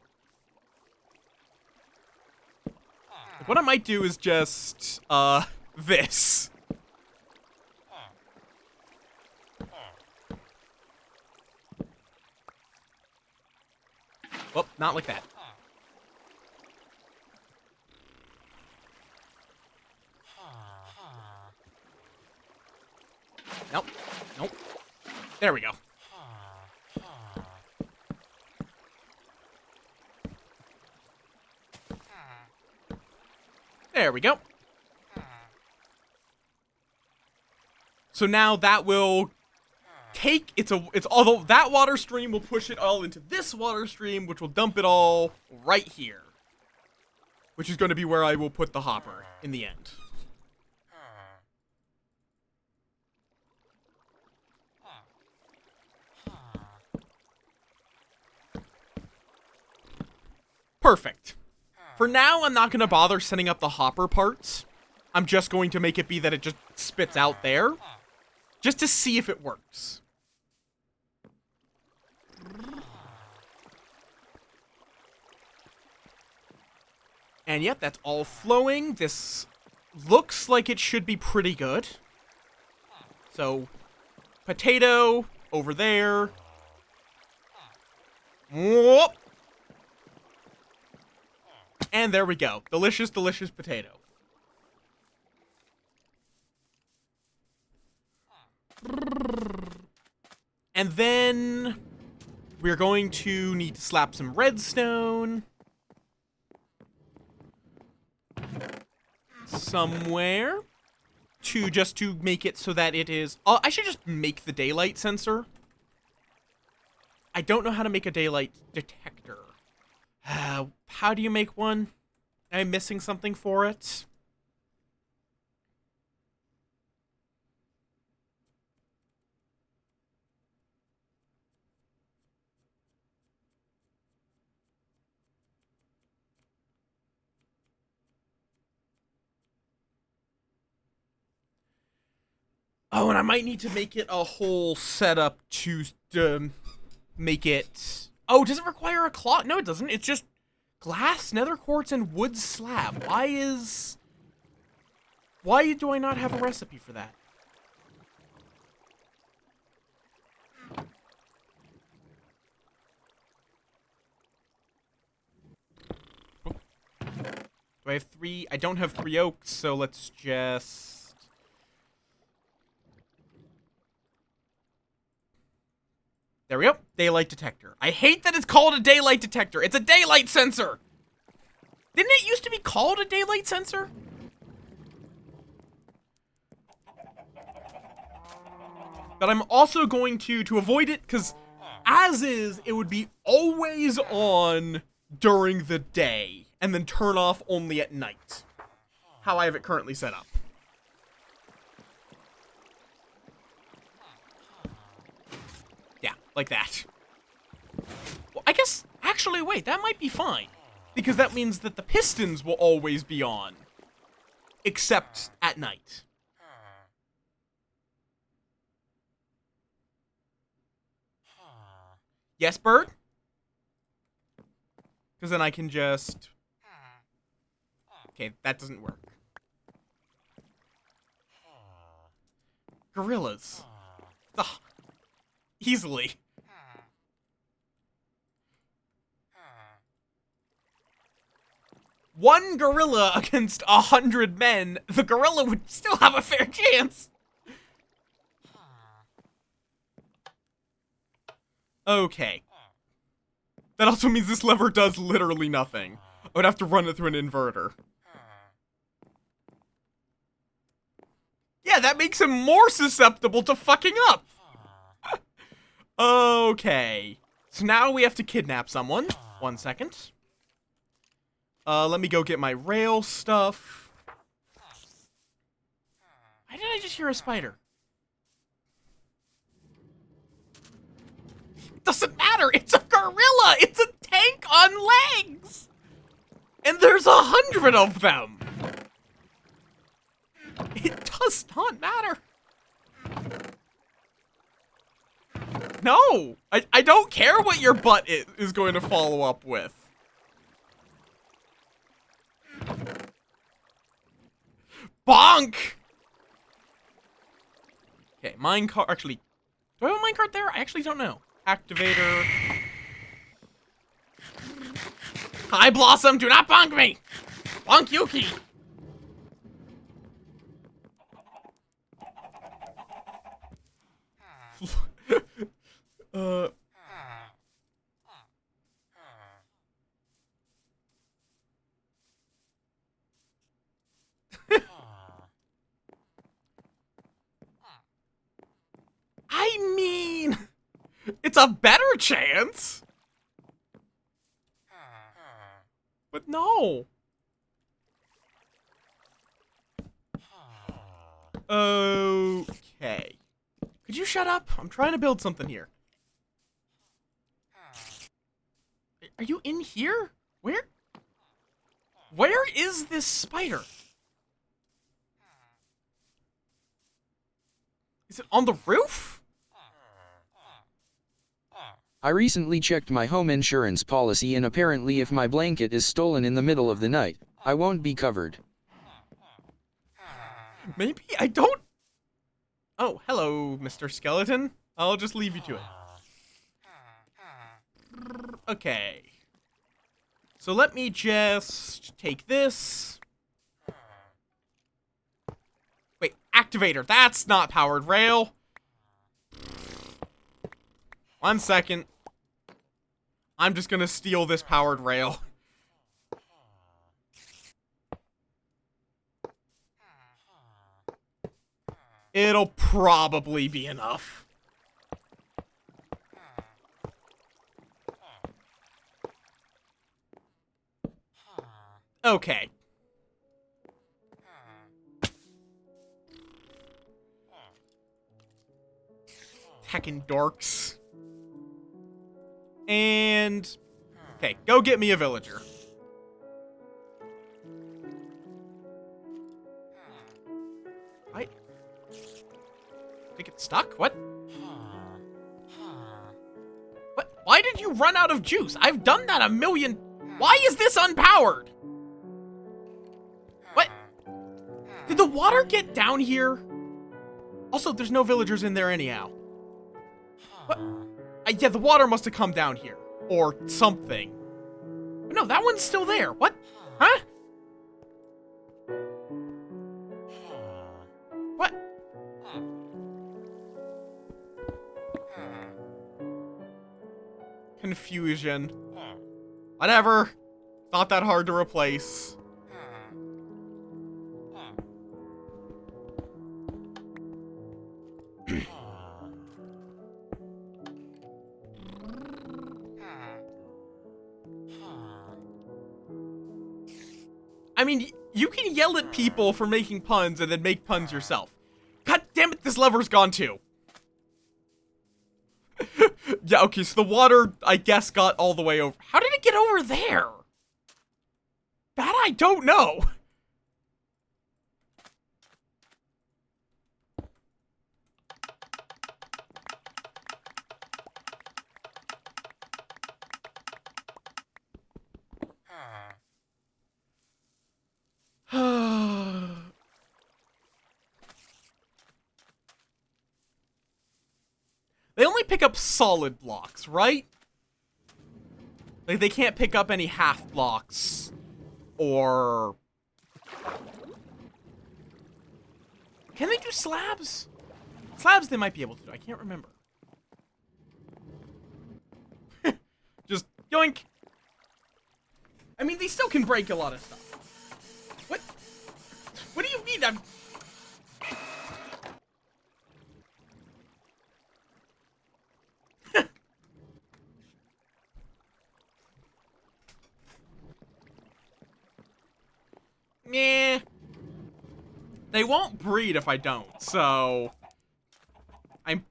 Like, what I might do is just, this. Well, not like that. Nope. Nope. There we go. There we go. So now that will take, although that water stream will push it all into this water stream, which will dump it all right here. Which is going to be where I will put the hopper in the end. Perfect. For now, I'm not going to bother setting up the hopper parts. I'm just going to make it be that it just spits out there. Just to see if it works. And yep, that's all flowing. This looks like it should be pretty good. So, potato over there. Whoop. And there we go. Delicious, delicious potato. And then we're going to need to slap some redstone somewhere to make it so that it is... I should just make the daylight sensor. I don't know how to make a daylight detector. How do you make one? Am I missing something for it? Oh, and I might need to make it a whole setup to make it... Oh, does it require a clock? No, it doesn't. It's just glass, nether quartz, and wood slab. Why do I not have a recipe for that? Do I have 3? I don't have 3 oaks, so let's just... There we go. Daylight detector. I hate that it's called a daylight detector. It's a daylight sensor. Didn't it used to be called a daylight sensor? But I'm also going to avoid it, because as is, it would be always on during the day, and then turn off only at night. How I have it currently set up. Yeah, like that. Well, I guess, actually, wait, that might be fine. Because that means that the pistons will always be on. Except at night. Yes, bird? Because then I can just... Okay, that doesn't work. Gorillas. Ugh. Easily. One gorilla against 100 men, the gorilla would still have a fair chance. Okay. That also means this lever does literally nothing. I would have to run it through an inverter. Yeah, that makes him more susceptible to fucking up. Okay. So now we have to kidnap someone. 1 second. Let me go get my rail stuff. Why did I just hear a spider? Doesn't matter, it's a gorilla! It's a tank on legs! And there's 100 of them! It does not matter. No! I don't care what your butt is going to follow up with. Bonk! Okay, minecart. Actually, do I have a minecart there? I actually don't know. Activator. Hi, Blossom! Do not bonk me! Bonk Yuki! I mean, it's a better chance. But no. Okay. Could you shut up? I'm trying to build something here. Are you in here? Where? Where is this spider? Is it on the roof? I recently checked my home insurance policy, and apparently if my blanket is stolen in the middle of the night, I won't be covered. Maybe I don't... Oh, hello, Mr. Skeleton. I'll just leave you to it. Okay. So let me just take this. Wait, activator. That's not powered rail. 1 second. I'm just gonna steal this powered rail. It'll probably be enough. Okay. Heckin' dorks. And... Okay, go get me a villager. Did it get stuck? What? What? Why did you run out of juice? I've done that a million... Why is this unpowered? What? Did the water get down here? Also, there's no villagers in there anyhow. What? Yeah, the water must have come down here. Or something. But no, that one's still there. What? Huh? What? Confusion. Whatever. Not that hard to replace. I mean, you can yell at people for making puns and then make puns yourself. God damn it, this lever's gone too. Yeah, okay, so the water, I guess, got all the way over. How did it get over there? That I don't know. They only pick up solid blocks, right? Like, they can't pick up any half blocks. Or... Can they do slabs? Slabs they might be able to do. I can't remember. Just yoink. I mean, they still can break a lot of stuff. What? What do you mean I'm... Meh. They won't breed if I don't, so... I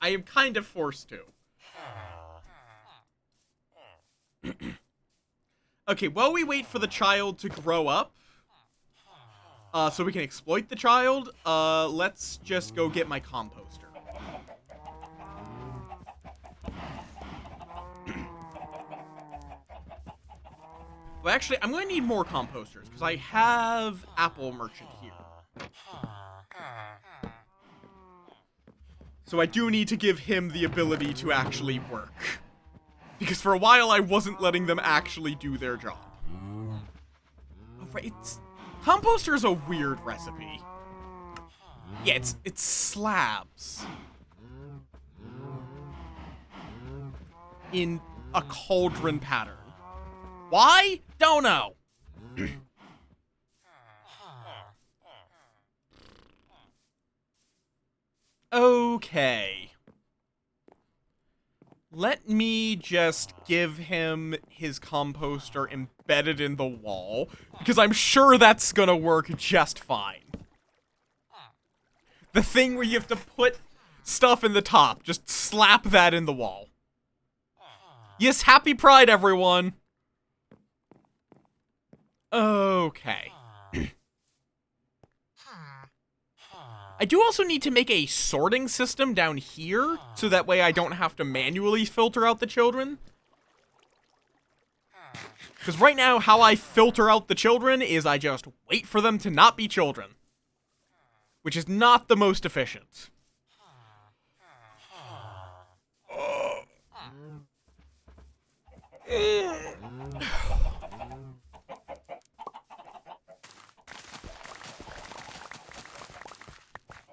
am kind of forced to. Okay, while we wait for the child to grow up, so we can exploit the child, let's just go get my composter. Well, actually, I'm going to need more composters, because I have Apple Merchant here. So I do need to give him the ability to actually work. Because for a while, I wasn't letting them actually do their job. Oh, right, composter is a weird recipe. Yeah, it's slabs. In a cauldron pattern. Why? Don't know. Okay. Let me just give him his composter embedded in the wall, because I'm sure that's gonna work just fine. The thing where you have to put stuff in the top, just slap that in the wall. Yes, happy Pride, everyone! Okay. I do also need to make a sorting system down here, so that way I don't have to manually filter out the children. Because right now, how I filter out the children is I just wait for them to not be children. Which is not the most efficient.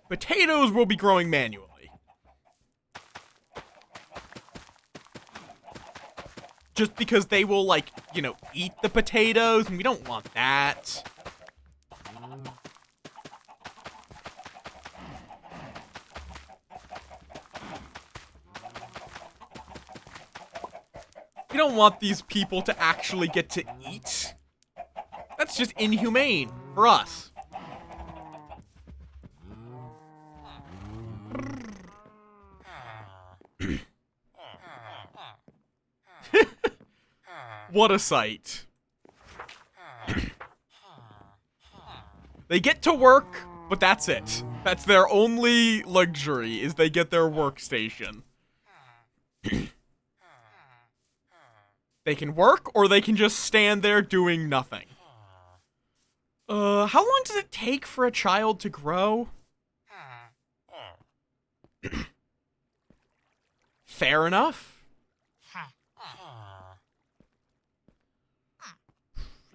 Potatoes will be growing manually. Just because they will, like, you know, eat the potatoes, and we don't want that. We don't want these people to actually get to eat. That's just inhumane for us. What a sight. They get to work, but that's it. That's their only luxury, is they get their workstation. They can work, or they can just stand there doing nothing. How long does it take for a child to grow? Fair enough.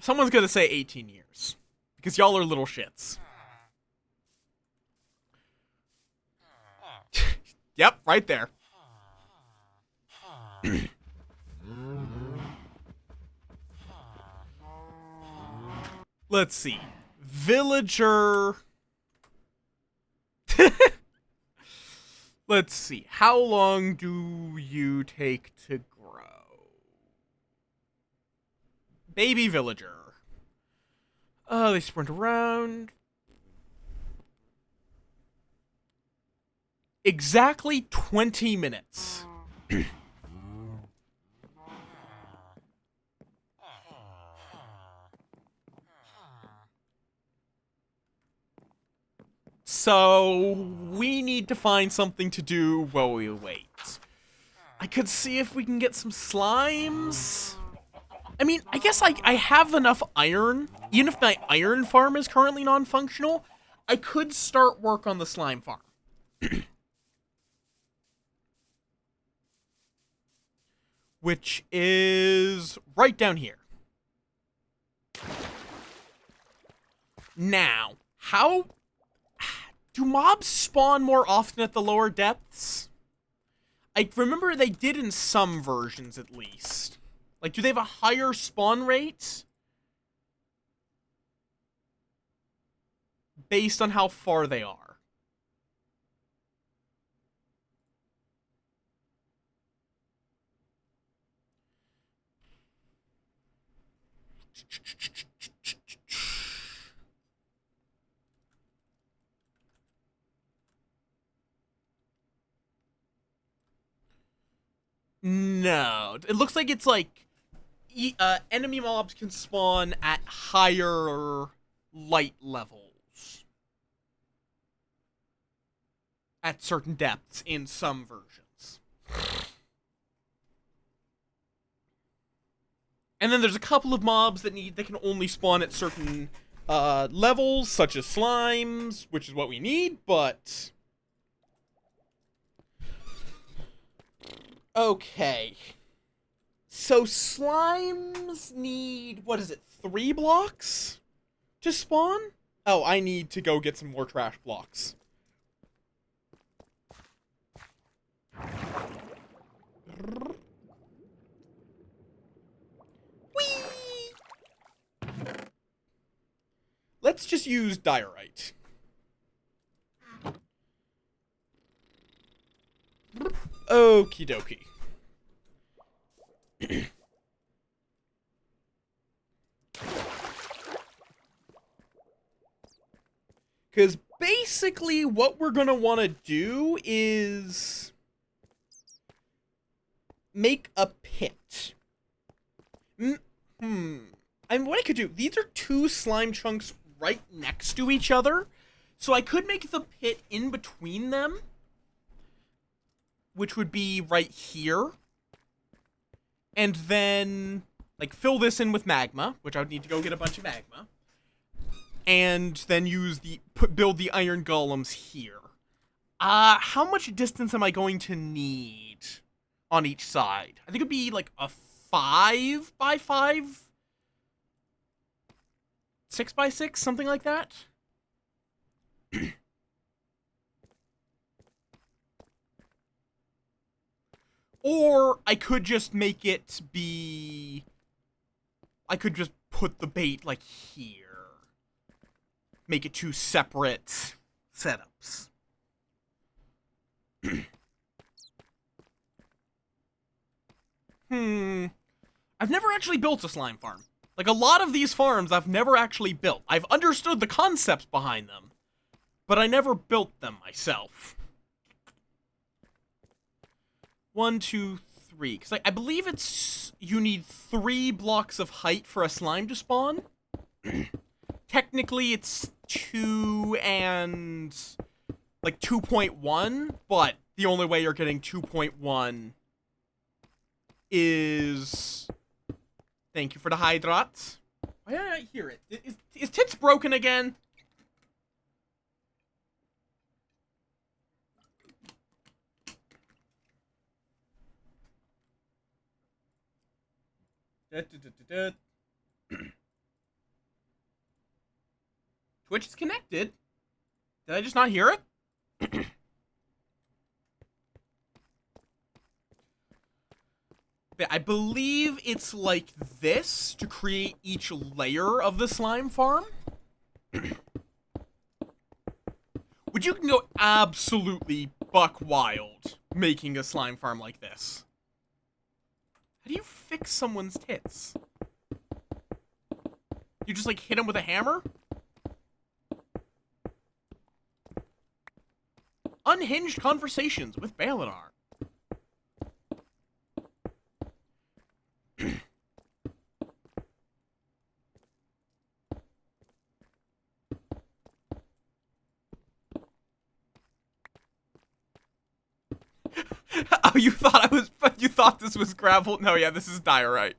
Someone's gonna say 18 years. Because y'all are little shits. Yep, right there. Let's see. Villager. Let's see. How long do you take to grow? Baby villager. They sprint around. Exactly 20 minutes. So, we need to find something to do while we wait. I could see if we can get some slimes. I mean, I guess I have enough iron. Even if my iron farm is currently non-functional, I could start work on the slime farm. Which is right down here. Now, how... do mobs spawn more often at the lower depths? I remember they did in some versions, at least. Like, do they have a higher spawn rate? Based on how far they are. No. It looks like it's like enemy mobs can spawn at higher light levels. At certain depths in some versions. And then there's a couple of mobs that can only spawn at certain levels, such as slimes, which is what we need, but... Okay. So slimes need, what is it, 3 blocks to spawn? Oh, I need to go get some more trash blocks. Whee! Let's just use diorite. Okie dokie. Because basically what we're going to want to do is make a pit. I mean, what I could do, these are 2 slime chunks right next to each other, so I could make the pit in between them, which would be right here, and then, like, fill this in with magma, which I would need to go get a bunch of magma, and then use build the iron golems here. How much distance am I going to need on each side? I think it'd be like a 5 by 5, 6 by 6, something like that. Or I could just make it be... I could just put the bait, like, here. Make it 2 separate setups. I've never actually built a slime farm. Like, a lot of these farms I've never actually built. I've understood the concepts behind them, but I never built them myself. 1, 2, 3. Because I believe it's... you need 3 blocks of height for a slime to spawn. Technically, it's 2 and like 2.1, but the only way you're getting 2.1 is... Thank you for the hydrate. Why did I not hear it? Is Tits broken again? Twitch is connected. Did I just not hear it? I believe it's like this to create each layer of the slime farm. Which you can go absolutely buck wild making a slime farm like this. How do you fix someone's tits? You just like hit them with a hammer? Unhinged conversations with Balinar. Oh, you thought this was gravel? No, yeah, this is diorite.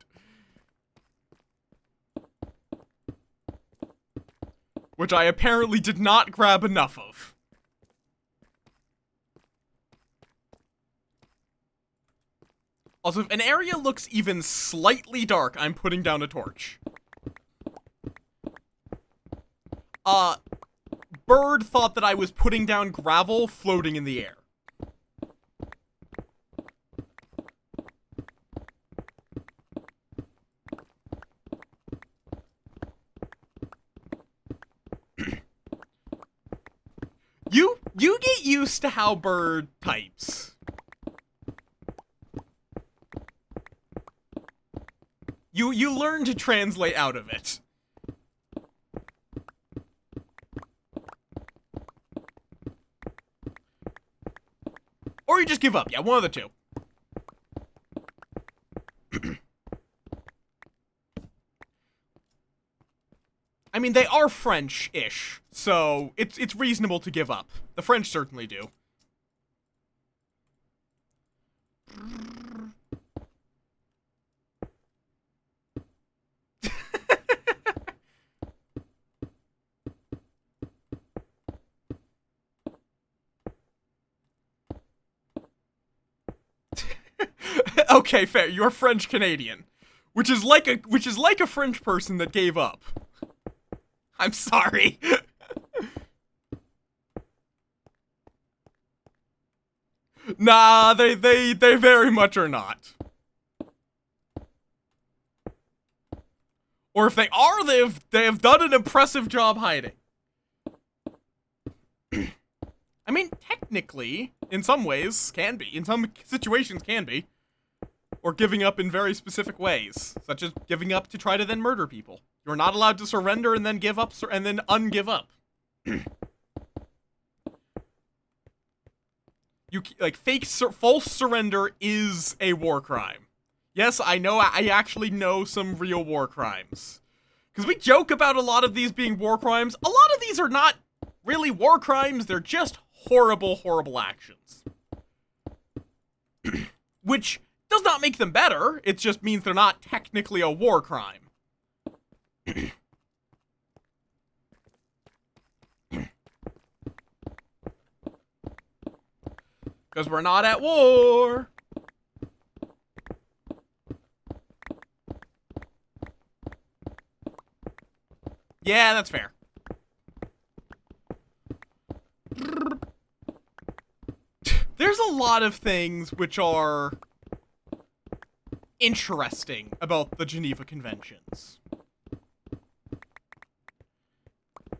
Which I apparently did not grab enough of. Also, if an area looks even slightly dark, I'm putting down a torch. Bird thought that I was putting down gravel floating in the air. You get used to how Bird types. You learn to translate out of it. Or you just give up. Yeah, one of the two. I mean, they are French-ish, so it's reasonable to give up. The French certainly do. Okay, fair. You're French-Canadian, which is like a French person that gave up. I'm sorry. Nah, they very much are not. Or if they are, they have done an impressive job hiding. I mean, technically, in some ways, can be. In some situations, can be. Or giving up in very specific ways, such as giving up to try to then murder people. You're not allowed to surrender and then give up, and then ungive up. False surrender is a war crime. Yes, I know, I actually know some real war crimes. Because we joke about a lot of these being war crimes. A lot of these are not really war crimes, they're just horrible, horrible actions. Which does not make them better, it just means they're not technically a war crime. Because we're not at war. Yeah, that's fair. There's a lot of things which are interesting about the Geneva Conventions.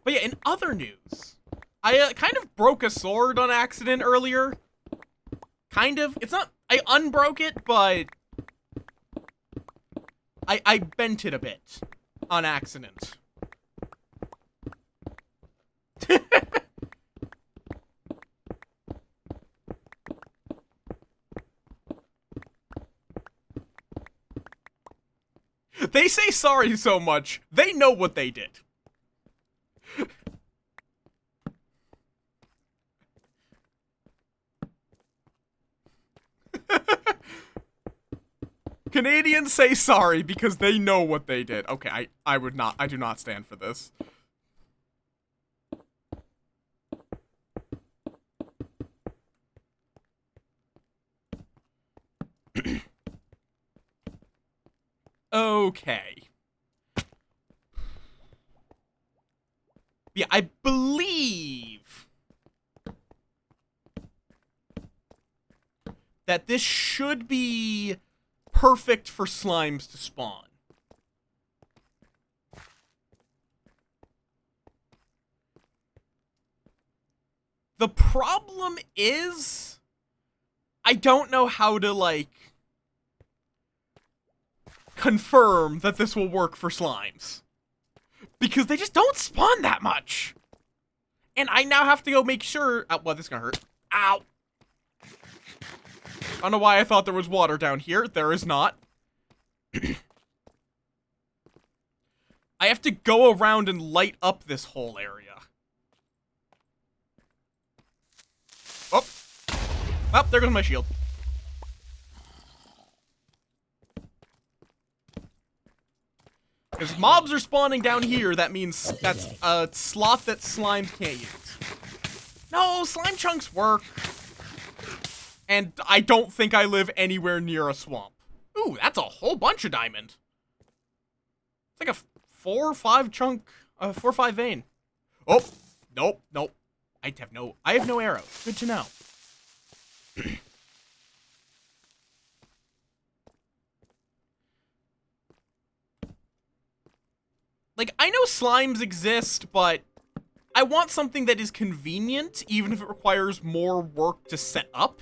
But yeah, in other news, I kind of broke a sword on accident earlier. Kind of. It's not... I unbroke it, but... I bent it a bit on accident. They say sorry so much, they know what they did. Canadians say sorry because they know what they did. Okay, I do not stand for this. Okay. Yeah, I believe that this should be perfect for slimes to spawn. The problem is, I don't know how to, like, confirm that this will work for slimes. Because they just don't spawn that much. And I now have to go make sure... Oh, well, this is gonna hurt. Ow! I don't know why I thought there was water down here. There is not. I have to go around and light up this whole area. Oh! Well, there goes my shield. Because mobs are spawning down here, that means that's a slot that slime can't use. No, slime chunks work. And I don't think I live anywhere near a swamp. Ooh, that's a whole bunch of diamond. It's like a 4 or 5 chunk, 4 or 5 vein. Oh, nope. I have no arrows. Good to know. Like, I know slimes exist, but I want something that is convenient, even if it requires more work to set up.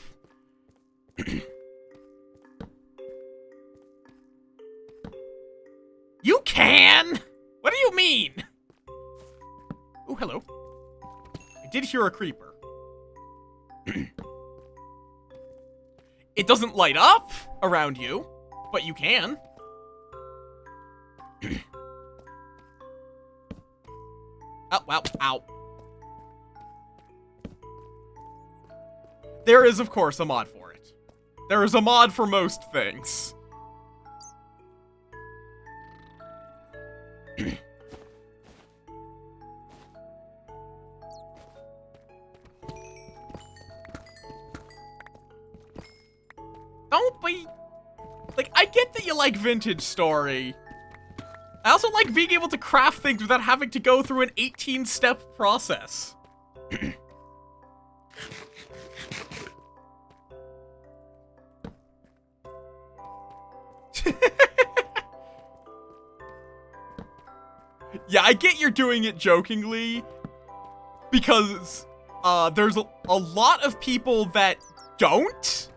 You can? What do you mean? Oh, hello. I did hear a creeper. It doesn't light up around you, but you can. Oh, wow, ow. There is, of course, a mod for it. There is a mod for most things. Don't be... Like, I get that you like Vintage Story. I also like being able to craft things without having to go through an 18-step process. Yeah, I get you're doing it jokingly, because there's a lot of people that don't,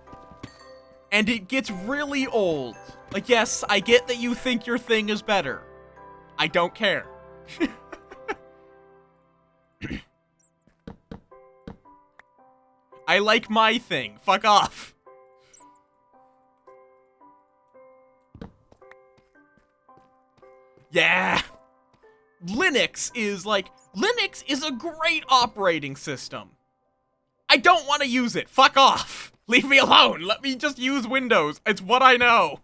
and it gets really old. Like, yes, I get that you think your thing is better. I don't care. I like my thing. Fuck off. Yeah. Linux is a great operating system. I don't want to use it. Fuck off. Leave me alone. Let me just use Windows. It's what I know.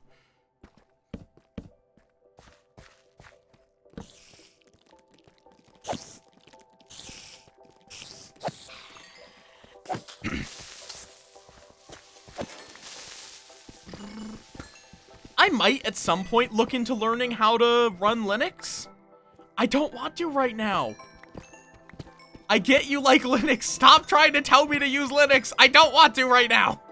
I might, at some point, look into learning how to run Linux. I don't want to right now. I get you like Linux. Stop trying to tell me to use Linux. I don't want to right now.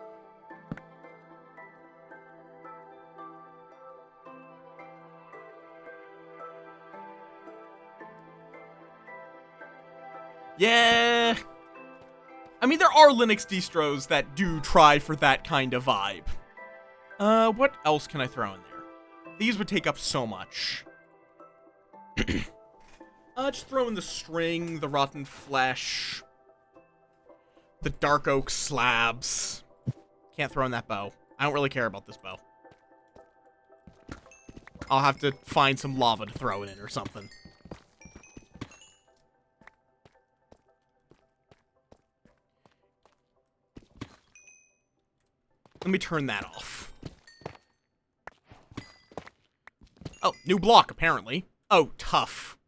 Yeah. I mean, there are Linux distros that do try for that kind of vibe. What else can I throw in there? These would take up so much. Just throw in the string, the rotten flesh, the dark oak slabs. Can't throw in that bow. I don't really care about this bow. I'll have to find some lava to throw it in or something. Let me turn that off. Oh, new block, apparently. Oh, tough.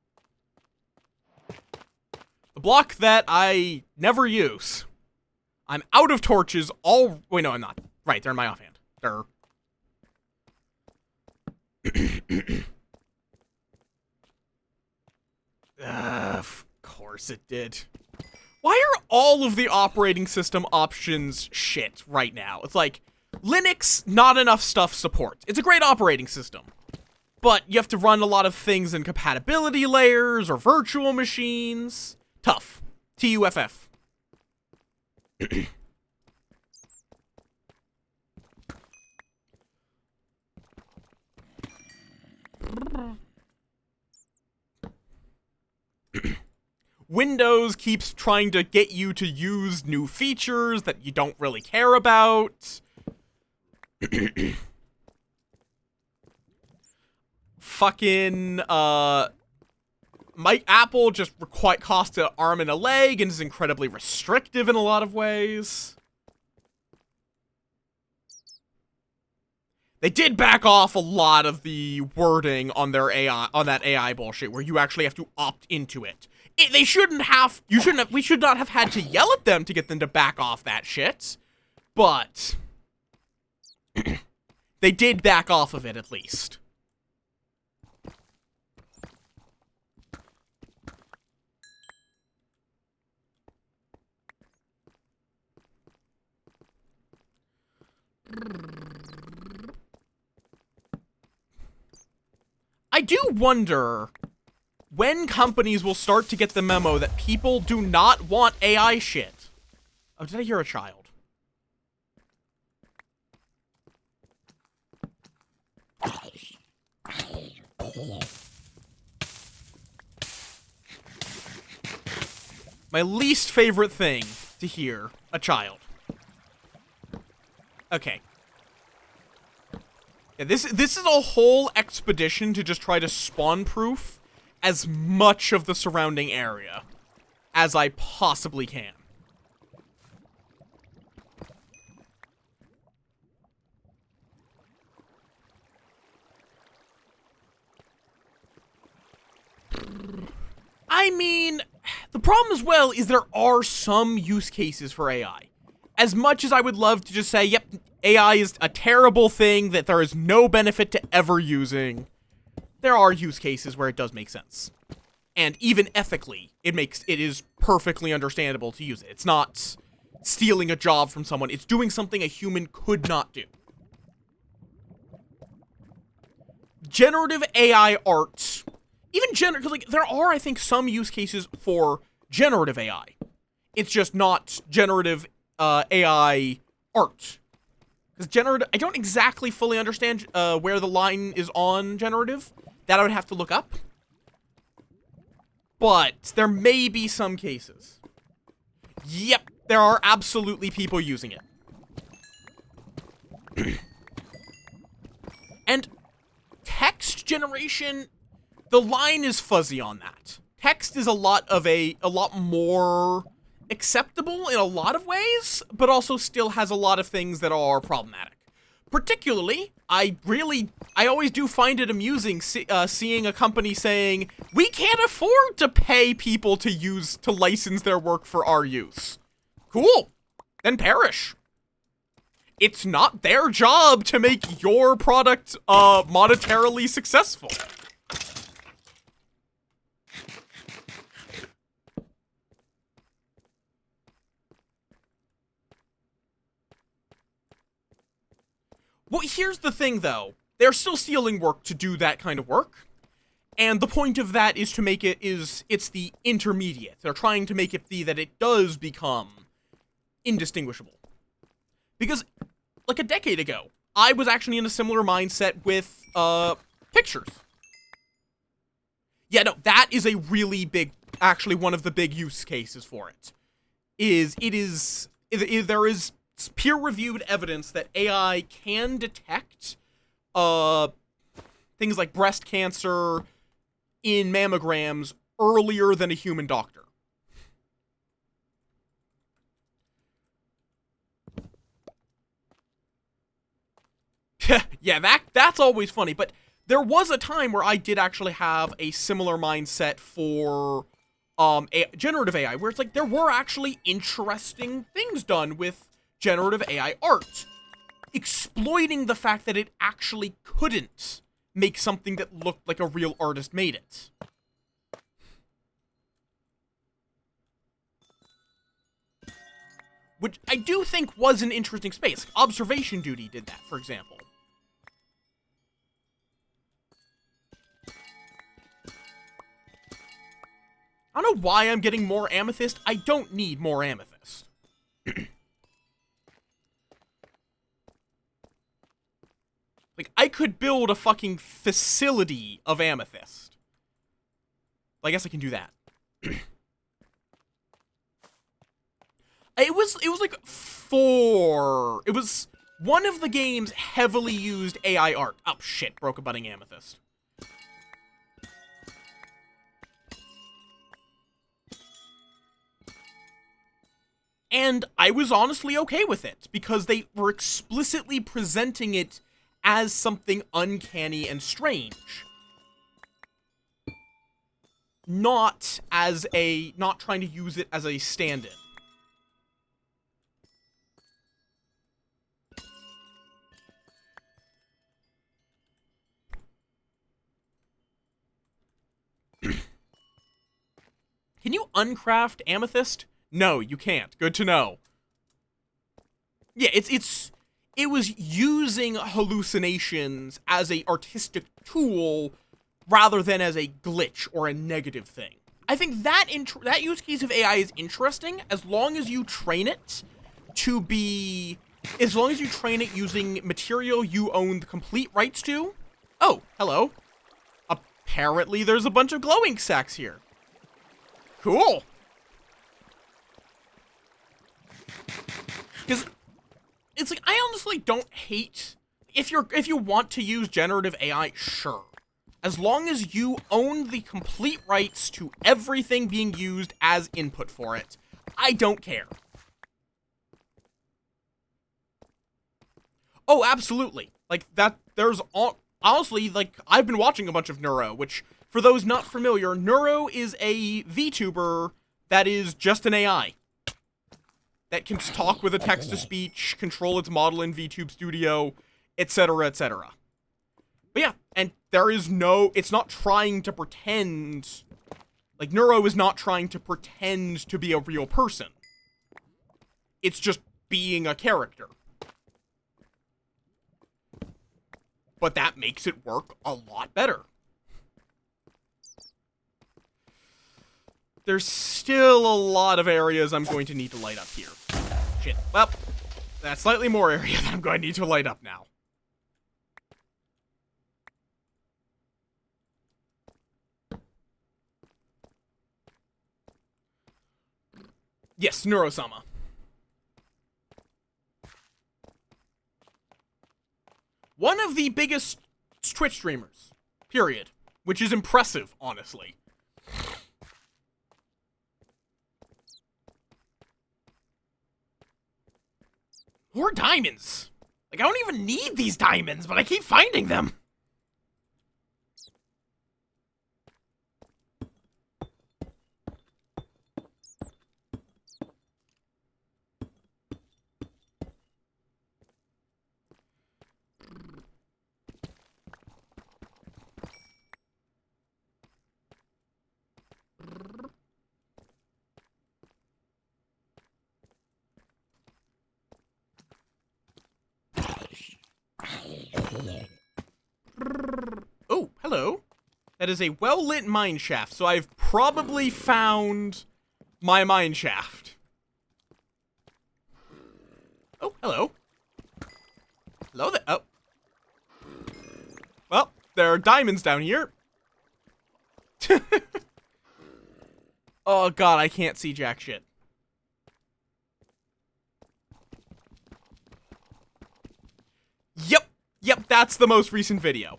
The block that I never use. I'm out of torches all... Wait, no, I'm not. Right, they're in my offhand. They're... Of course it did. Why are all of the operating system options shit right now? It's like, Linux, not enough stuff supports. It's a great operating system, but you have to run a lot of things in compatibility layers or virtual machines. Tough. TUFF. Windows keeps trying to get you to use new features that you don't really care about. Fucking, Apple just costs an arm and a leg and is incredibly restrictive in a lot of ways. They did back off a lot of the wording on their AI, on that AI bullshit, where you actually have to opt into it. We should not have had to yell at them to get them to back off that shit. But they did back off of it, at least. I do wonder when companies will start to get the memo that people do not want AI shit. Oh, did I hear a child? My least favorite thing to hear, a child. Okay. Yeah, this is a whole expedition to just try to spawn-proof as much of the surrounding area as I possibly can. I mean, the problem as well is there are some use cases for AI. As much as I would love to just say, yep, AI is a terrible thing that there is no benefit to ever using, there are use cases where it does make sense. And even ethically, it is perfectly understandable to use it. It's not stealing a job from someone. It's doing something a human could not do. Generative AI art, like, there are, I think, some use cases for generative AI. It's just not generative AI art. Because generative, I don't exactly fully understand where the line is on generative. That I would have to look up. But there may be some cases. Yep, there are absolutely people using it. And text generation, the line is fuzzy on that. Text is a lot more acceptable in a lot of ways, but also still has a lot of things that are problematic. Particularly, I always do find it amusing seeing a company saying, we can't afford to pay people to license their work for our use. Cool. Then perish. It's not their job to make your product, monetarily successful. Well, here's the thing, though. They're still stealing work to do that kind of work. And the point of that is to make it's the intermediate. They're trying to make it be that it does become indistinguishable. Because, like a decade ago, I was actually in a similar mindset with, pictures. Yeah, no, that is a really big, actually one of the big use cases for it. There is peer-reviewed evidence that AI can detect things like breast cancer in mammograms earlier than a human doctor. Yeah, that's always funny, but there was a time where I did actually have a similar mindset for generative AI, where it's like there were actually interesting things done with generative AI art, exploiting the fact that it actually couldn't make something that looked like a real artist made it. Which I do think was an interesting space. Observation Duty did that, for example. I don't know why I'm getting more amethyst. I don't need more amethyst. Like, I could build a fucking facility of amethyst. Well, I guess I can do that. It was like it was one of the game's heavily used AI art. Oh shit, broke a budding amethyst. And I was honestly okay with it, because they were explicitly presenting it as something uncanny and strange. Not trying to use it as a stand-in. Can you uncraft amethyst? No, you can't. Good to know. Yeah, it was using hallucinations as a artistic tool rather than as a glitch or a negative thing. I think that use case of AI is interesting as long as you train it using material you own the complete rights to. Oh, hello. Apparently there's a bunch of glowing sacks here. Cool. Because it's like, I honestly don't hate, if you want to use generative AI, sure. As long as you own the complete rights to everything being used as input for it, I don't care. Oh, absolutely. Like, honestly, like, I've been watching a bunch of Neuro, which, for those not familiar, Neuro is a VTuber that is just an AI. That can talk with a text-to-speech, control its model in VTube Studio, etc., etc. But yeah, and it's not trying to pretend, like, Neuro is not trying to pretend to be a real person. It's just being a character. But that makes it work a lot better. There's still a lot of areas I'm going to need to light up here. Shit. Well, that's slightly more area that I'm going to need to light up now. Yes, Neurosama. One of the biggest Twitch streamers, period. Which is impressive, honestly. More diamonds! Like, I don't even need these diamonds, but I keep finding them! Oh, hello. That is a well-lit mine shaft, so I've probably found my mine shaft. Oh, hello. Hello there. Oh. Well, there are diamonds down here. Oh god, I can't see jack shit. Yep, that's the most recent video.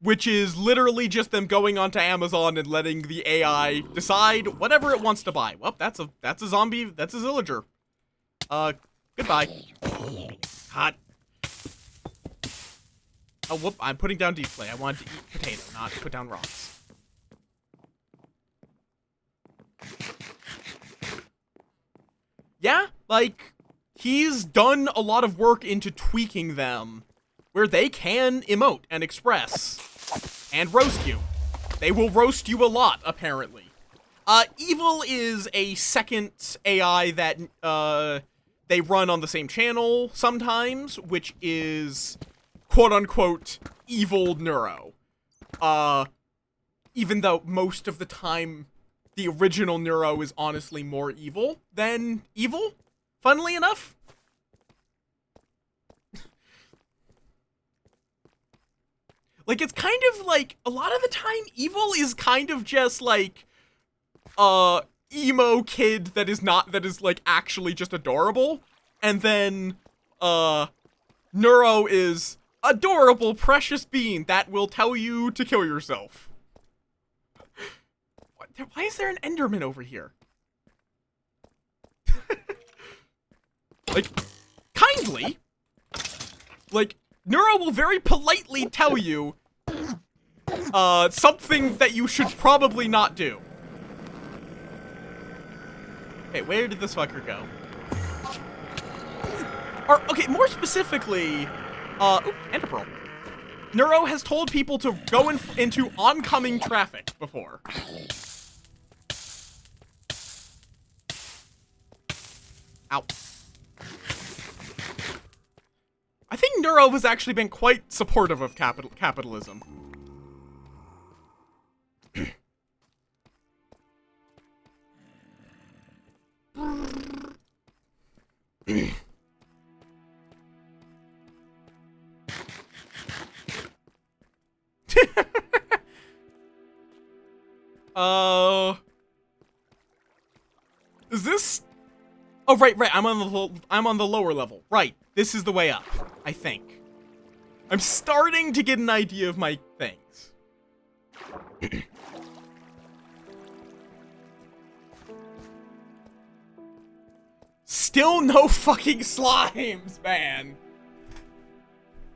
Which is literally just them going onto Amazon and letting the AI decide whatever it wants to buy. Well, that's a zombie, that's a villager. Goodbye. Hot. Oh, whoop, I'm putting down display. I wanted to eat potato, not put down rocks. Yeah, like, he's done a lot of work into tweaking them where they can emote and express and roast you. They will roast you a lot, apparently. Evil is a second AI that, they run on the same channel sometimes, which is quote-unquote evil Neuro. Even though most of the time the original Neuro is honestly more evil than evil, funnily enough. Like, it's kind of like, a lot of the time, evil is kind of just like, emo kid that is like actually just adorable. And then, Neuro is adorable, precious being that will tell you to kill yourself. Why is there an Enderman over here? Like, kindly, like, Neuro will very politely tell you, something that you should probably not do. Okay, where did this fucker go? Or, okay, more specifically, Ender Pearl. Neuro has told people to go into oncoming traffic before. Ow. I think Neuro has actually been quite supportive of capitalism. Is this? Oh, right. I'm on the lower level. Right. This is the way up, I think. I'm starting to get an idea of my things. Still no fucking slimes, man.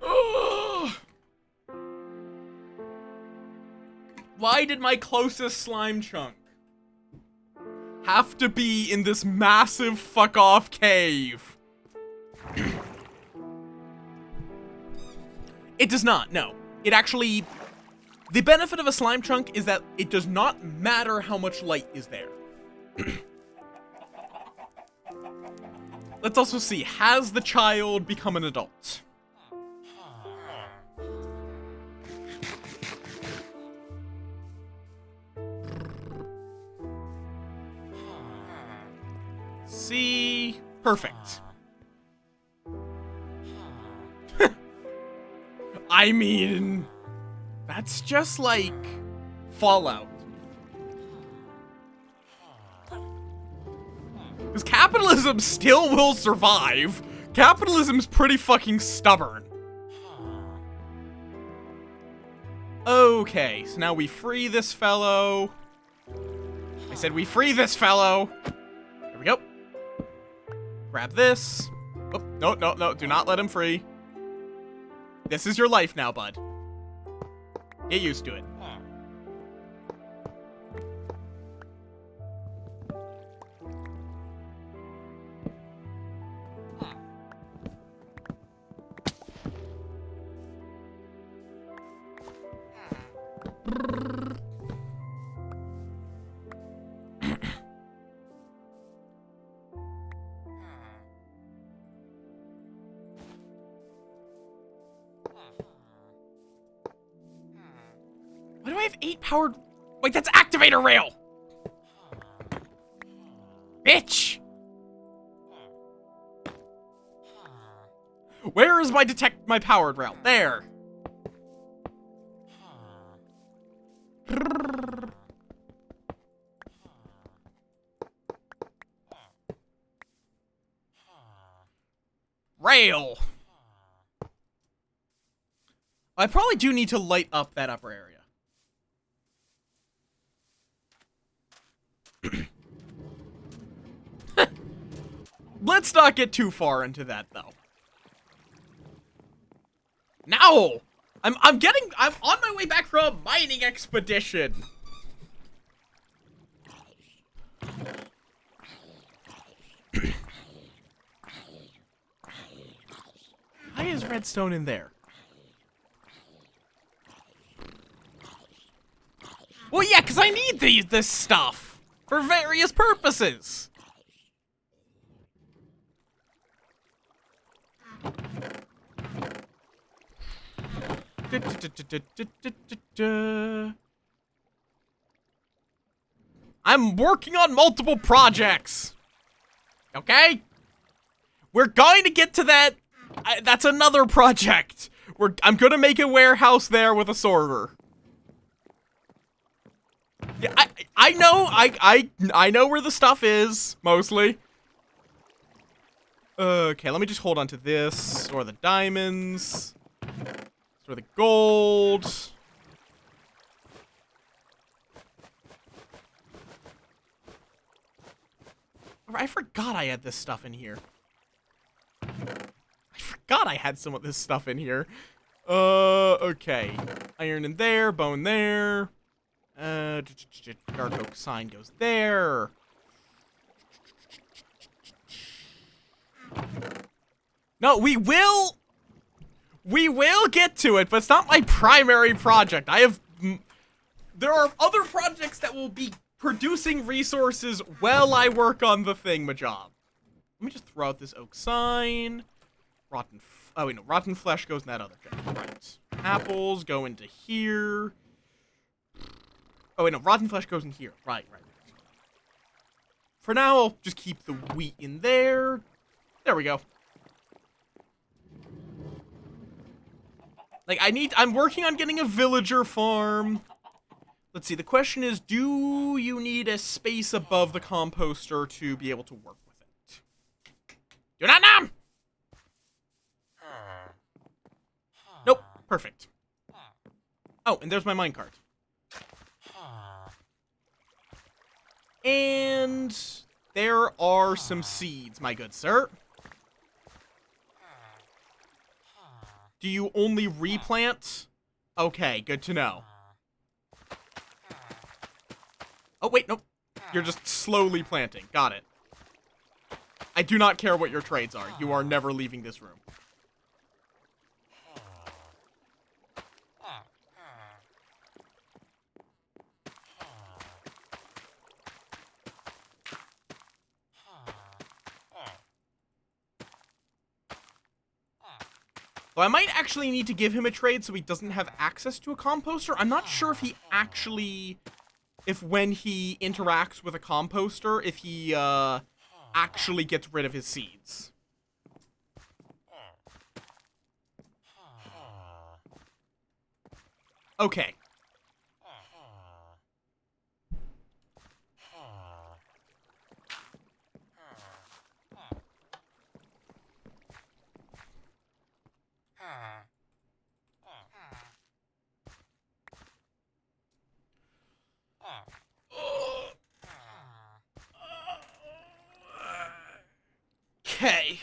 Ugh. Why did my closest slime chunk have to be in this massive fuck-off cave? It does not, no. It actually... The benefit of a slime chunk is that it does not matter how much light is there. Let's also see, has the child become an adult? See, perfect. I mean, that's just like Fallout. Because capitalism still will survive. Capitalism's pretty fucking stubborn. Okay, so now we free this fellow. I said we free this fellow. There we go. Grab this. Oh, no, do not let him free. This is your life now, bud. Get used to it. Why do I have 8 powered... Wait, that's activator rail! Bitch! Where is my powered rail? There! Rail! I probably do need to light up that upper area. Let's not get too far into that, though. No! I'm on my way back from a mining expedition. Why is redstone in there? Well, yeah, because I need this stuff for various purposes. I'm working on multiple projects. Okay? We're going to get to that. That's another project. I'm gonna make a warehouse there with a sorter. Yeah, I know. I know where the stuff is mostly. Okay, let me just hold on to this. Store the diamonds. Store the gold. I forgot I had this stuff in here. I forgot I had some of this stuff in here. Okay. Iron in there, bone there. Dark oak sign goes there. No, we will get to it, but it's not my primary project. There are other projects that will be producing resources while I work on the thingamajob. Let me just throw out this oak sign. Rotten flesh goes in that other chest. Right. Apples go into here. Oh, wait, no, rotten flesh goes in here. Right. For now, I'll just keep the wheat in there. There we go. Like, I'm working on getting a villager farm. Let's see, the question is, do you need a space above the composter to be able to work with it? Do not know! Nope, perfect. Oh, and there's my minecart. And there are some seeds, my good sir. Do you only replant? Okay, good to know. Oh, wait, nope. You're just slowly planting. Got it. I do not care what your trades are. You are never leaving this room. Though I might actually need to give him a trade so he doesn't have access to a composter. I'm not sure if he actually... If when he interacts with a composter, if he, actually gets rid of his seeds. Okay. Okay.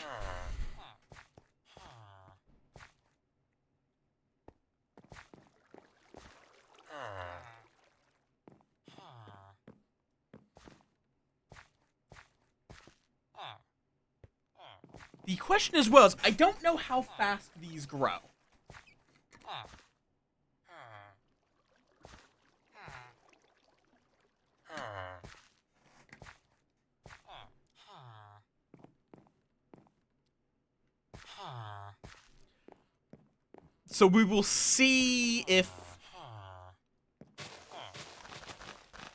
The question as well is, I don't know how fast these grow. So we will see if...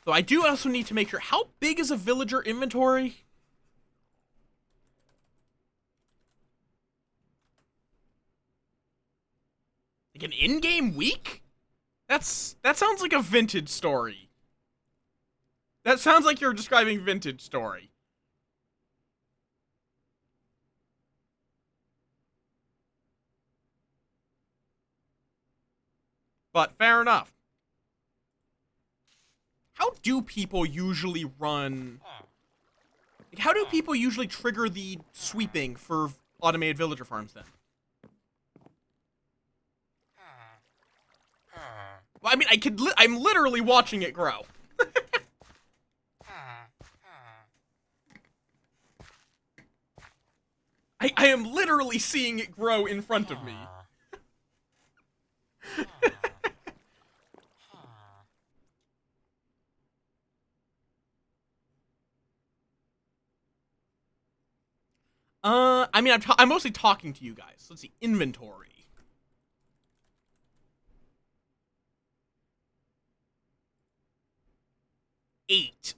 Though I do also need to make sure, how big is a villager inventory? Like an in-game week? That sounds like a vintage story. That sounds like you're describing vintage story. But fair enough. How do people usually run... Like, how do people usually trigger the sweeping for automated villager farms then? I mean, I'm literally watching it grow. I am literally seeing it grow in front of me. I mean, I'm mostly talking to you guys. Let's see, inventory. Eight.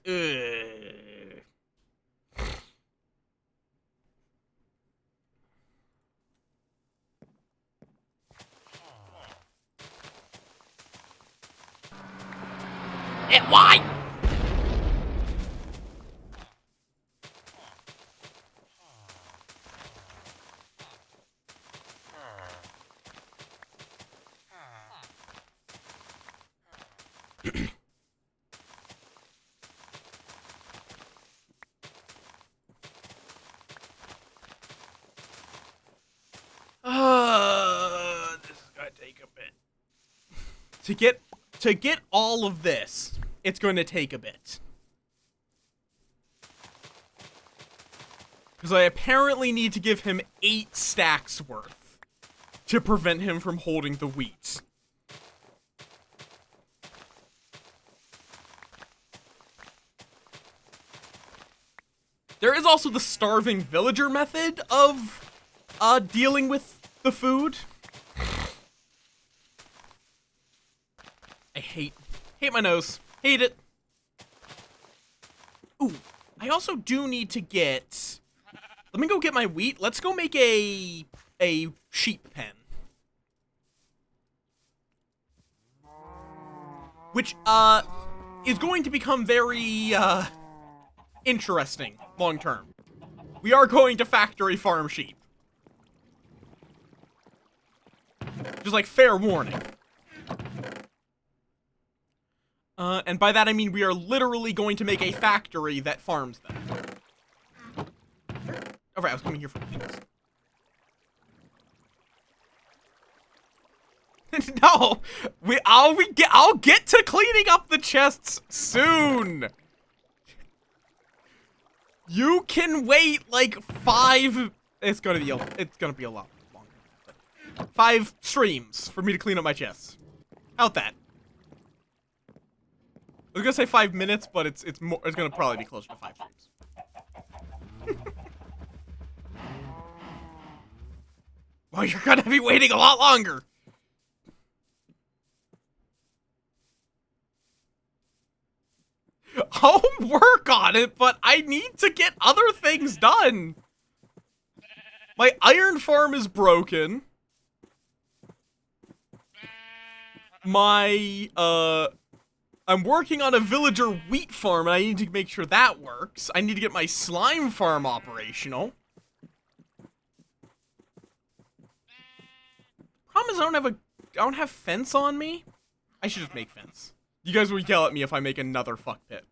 Why? This is gonna take a bit. To get all of this, it's going to take a bit. Because I apparently need to give him 8 stacks worth to prevent him from holding the wheat. There is also the starving villager method of dealing with the food. I hate my nose. Hate it. Ooh, I also do need to get... Let me go get my wheat. Let's go make a sheep pen. Which, is going to become very, interesting long term. We are going to factory farm sheep. Just like fair warning. And by that I mean we are literally going to make a factory that farms them. Alright, I was coming here for things. No! I'll get to cleaning up the chests soon! You can wait like 5... It's gonna be a lot longer. 5 streams for me to clean up my chests. How's that? I was gonna say 5 minutes, but it's gonna probably be closer to 5 streams. Well, you're gonna be waiting a lot longer. I'll work on it, but I need to get other things done. My iron farm is broken. My, I'm working on a villager wheat farm, and I need to make sure that works. I need to get my slime farm operational. Problem is I don't have fence on me. I should just make fence. You guys will yell at me if I make another fuck pit.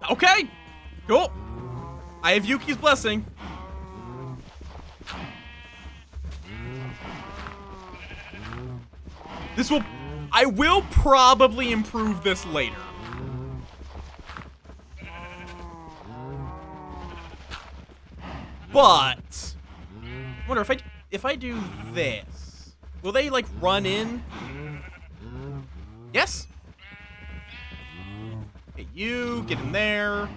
Okay, cool. I have Yuki's blessing. I will probably improve this later. But I wonder if I do this, will they like run in? Yes. Okay, you get in there.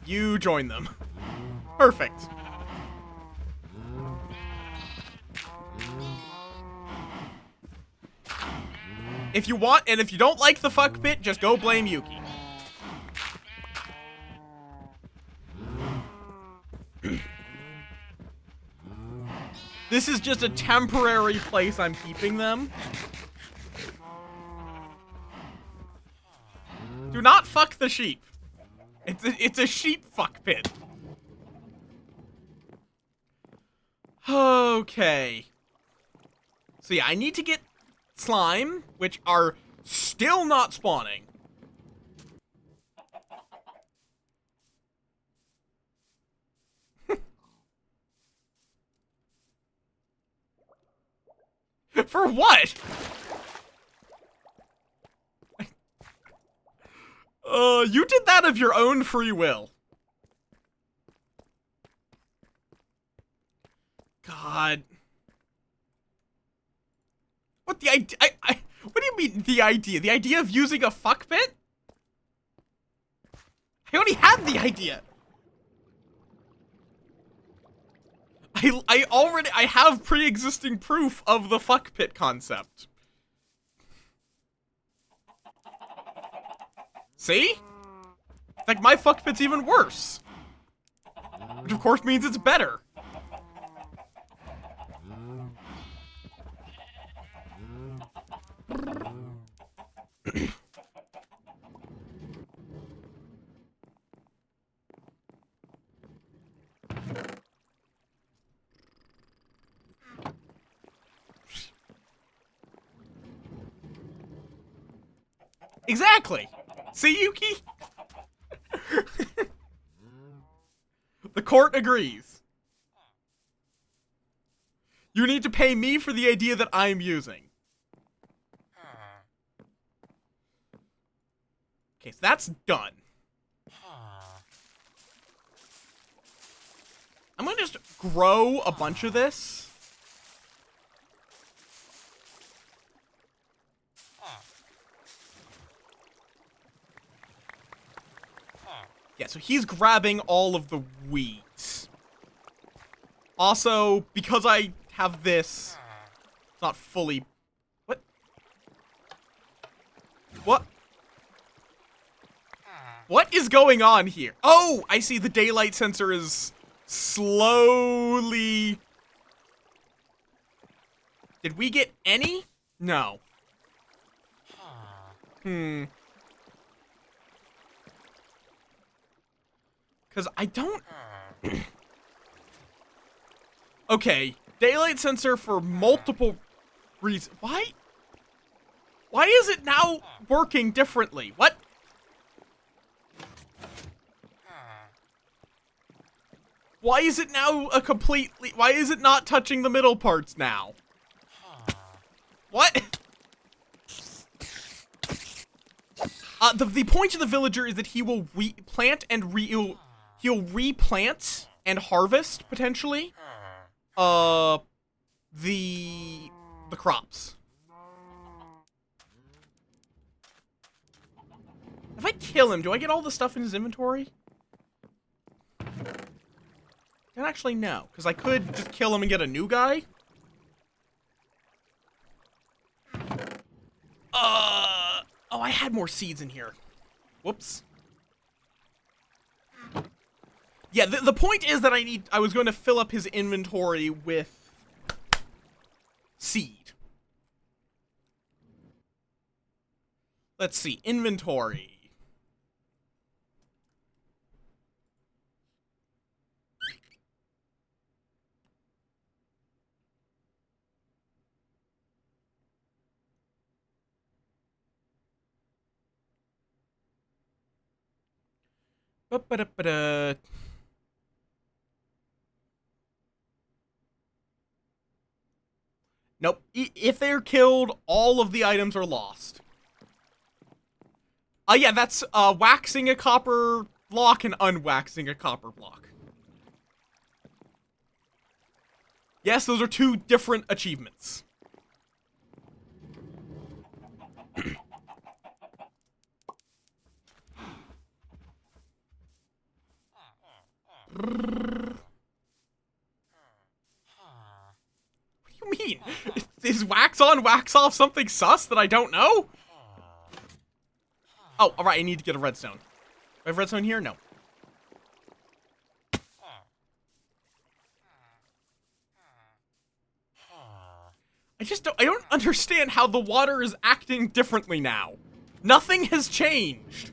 You join them. Perfect. If you want, and if you don't like the fuck pit, just go blame Yuki. This is just a temporary place I'm keeping them. Do not fuck the sheep. It's a sheep fuck pit. Okay. So yeah, I need to get slime, which are still not spawning. For what? You did that of your own free will. God. What the idea? What do you mean the idea? The idea of using a fuck pit? I already had the idea. I have pre-existing proof of the fuck pit concept. See? Like, my fuck pit's even worse. Which of course means it's better. Exactly. See, Yuki? The court agrees. You need to pay me for the idea that I'm using. Okay, so that's done. I'm gonna just grow a bunch of this. Yeah, so he's grabbing all of the wheat. Also, because I have this, it's not fully... What? What? What is going on here? Oh, I see the daylight sensor is slowly... Did we get any? No. Because I don't... Okay, daylight sensor for multiple reasons. Why? Why is it now working differently? What? Why is it now a completely... Why is it not touching the middle parts now? What? The point of the villager is that he will replant and he'll replant and harvest potentially the crops. If I kill him, do I get all the stuff in his inventory? I don't actually know, because I could just kill him and get a new guy. Oh, I had more seeds in here. Whoops. Yeah, the point is that I was going to fill up his inventory with seed. Let's see, inventory. Ba-ba-da-ba-da. Nope. If they're killed, all of the items are lost. Yeah, that's waxing a copper block and unwaxing a copper block. Yes, those are two different achievements. What do you mean? Is wax on, wax off something sus that I don't know? Oh, alright, I need to get a redstone. Do I have redstone here? No. I don't understand how the water is acting differently now. Nothing has changed.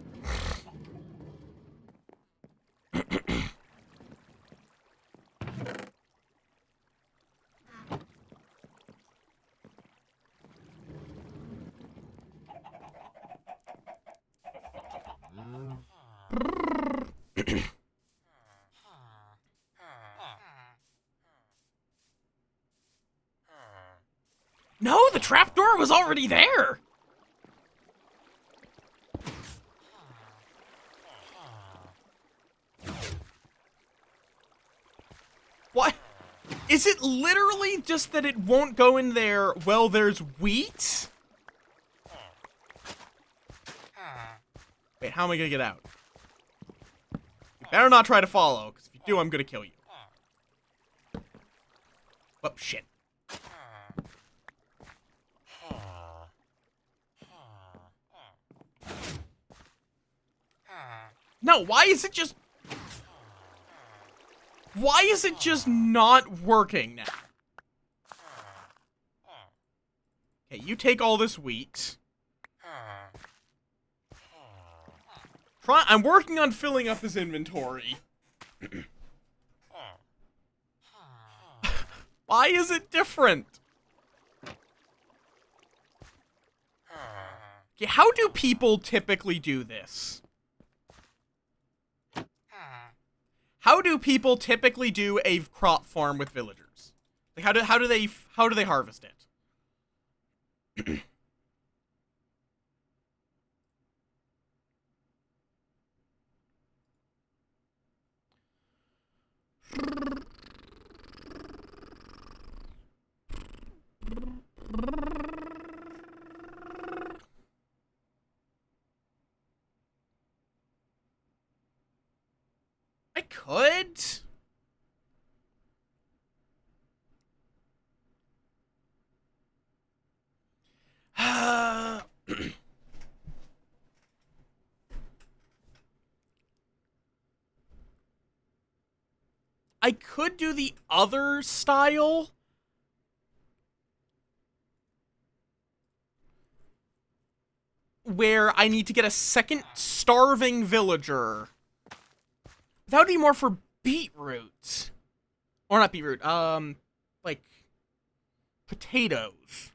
No! was already there! What? Is it literally just that it won't go in there while there's wheat? Wait, how am I gonna get out? You better not try to follow, because if you do, I'm gonna kill you. Oh, shit. No, why is it just... Why is it just not working now? Okay, you take all this wheat. I'm working on filling up his inventory. Why is it different? Okay, how do people typically do this? How do people typically do a crop farm with villagers? Like, how do they harvest it? I could. I could do the other style. Where I need to get a second starving villager. That would be more for beetroot. Or not beetroot, like, potatoes.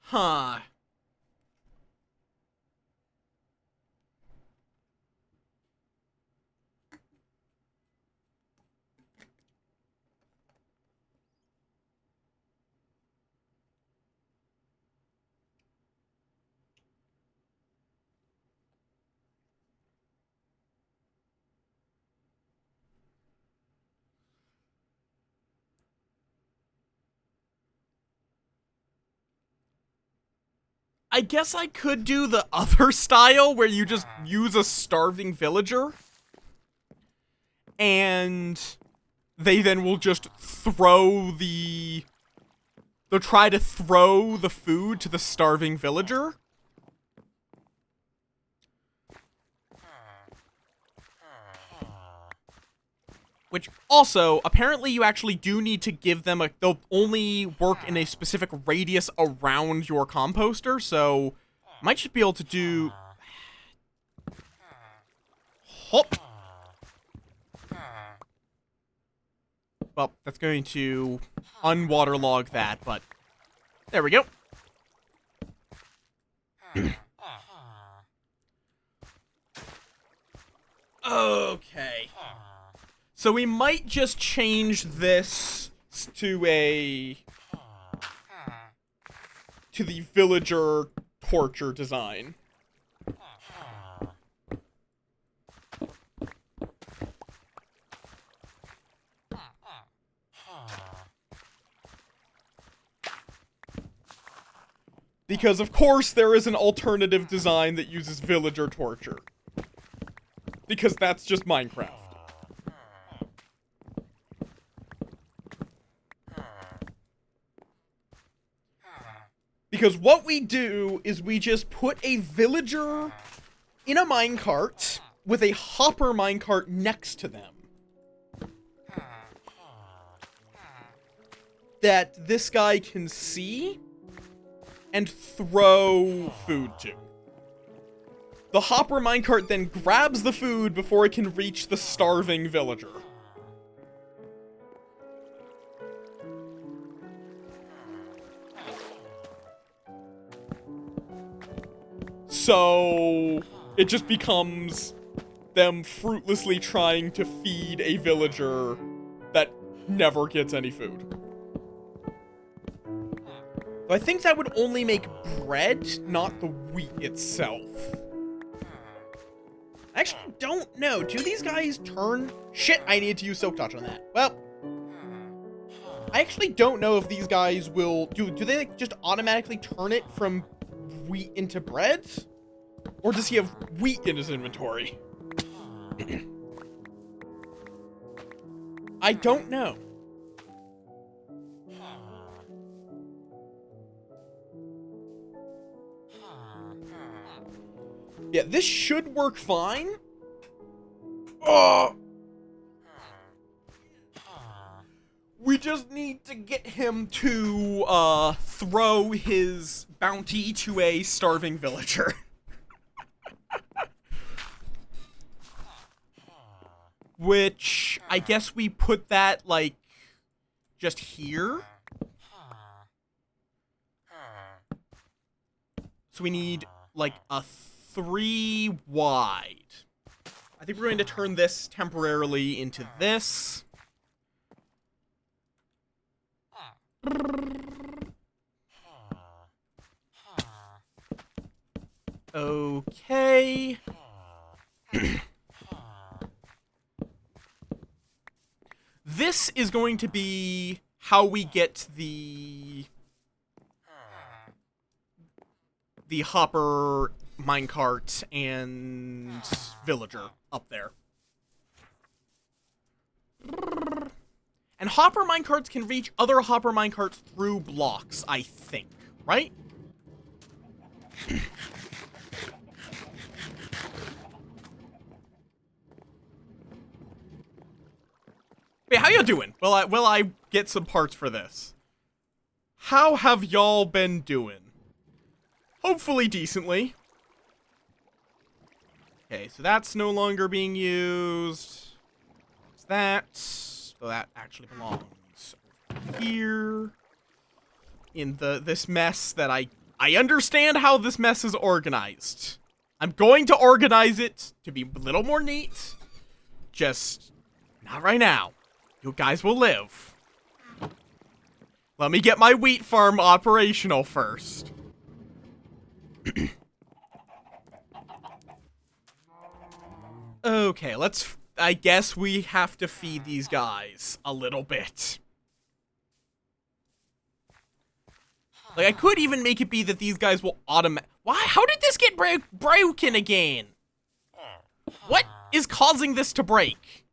Huh. I guess I could do the other style where you just use a starving villager. And they then will just throw the... They'll try to throw the food to the starving villager. Which also, apparently you actually do need to give them a... They'll only work in a specific radius around your composter, so... Might just be able to do... Hop! Well, that's going to unwaterlog that, but... There we go. Okay. So we might just change this to the villager torture design. Because of course there is an alternative design that uses villager torture. Because that's just Minecraft. Because what we do is we just put a villager in a minecart with a hopper minecart next to them. That this guy can see and throw food to. The hopper minecart then grabs the food before it can reach the starving villager. So it just becomes them fruitlessly trying to feed a villager that never gets any food. So I think that would only make bread, not the wheat itself. I actually don't know. Do these guys turn? Shit, I need to use Silk Touch on that. Well, I actually don't know if these guys will... Do they like, just automatically turn it from wheat into bread? Or does he have wheat in his inventory? I don't know. Yeah, this should work fine. Oh! We just need to get him to, throw his bounty to a starving villager. Which, I guess we put that, like, just here. So we need, like, a 3 wide. I think we're going to turn this temporarily into this. Okay. This is going to be how we get the hopper minecart and villager up there. And hopper minecarts can reach other hopper minecarts through blocks, I think, right? Wait, how y'all doing? Will I get some parts for this? How have y'all been doing? Hopefully decently. Okay, so that's no longer being used. What's that? So that actually belongs over here. In this mess that I understand how this mess is organized. I'm going to organize it to be a little more neat. Just not right now. You guys will live. Let me get my wheat farm operational first. Okay, I guess we have to feed these guys a little bit. Like, I could even make it be that these guys will Why? How did this get broken again? What is causing this to break?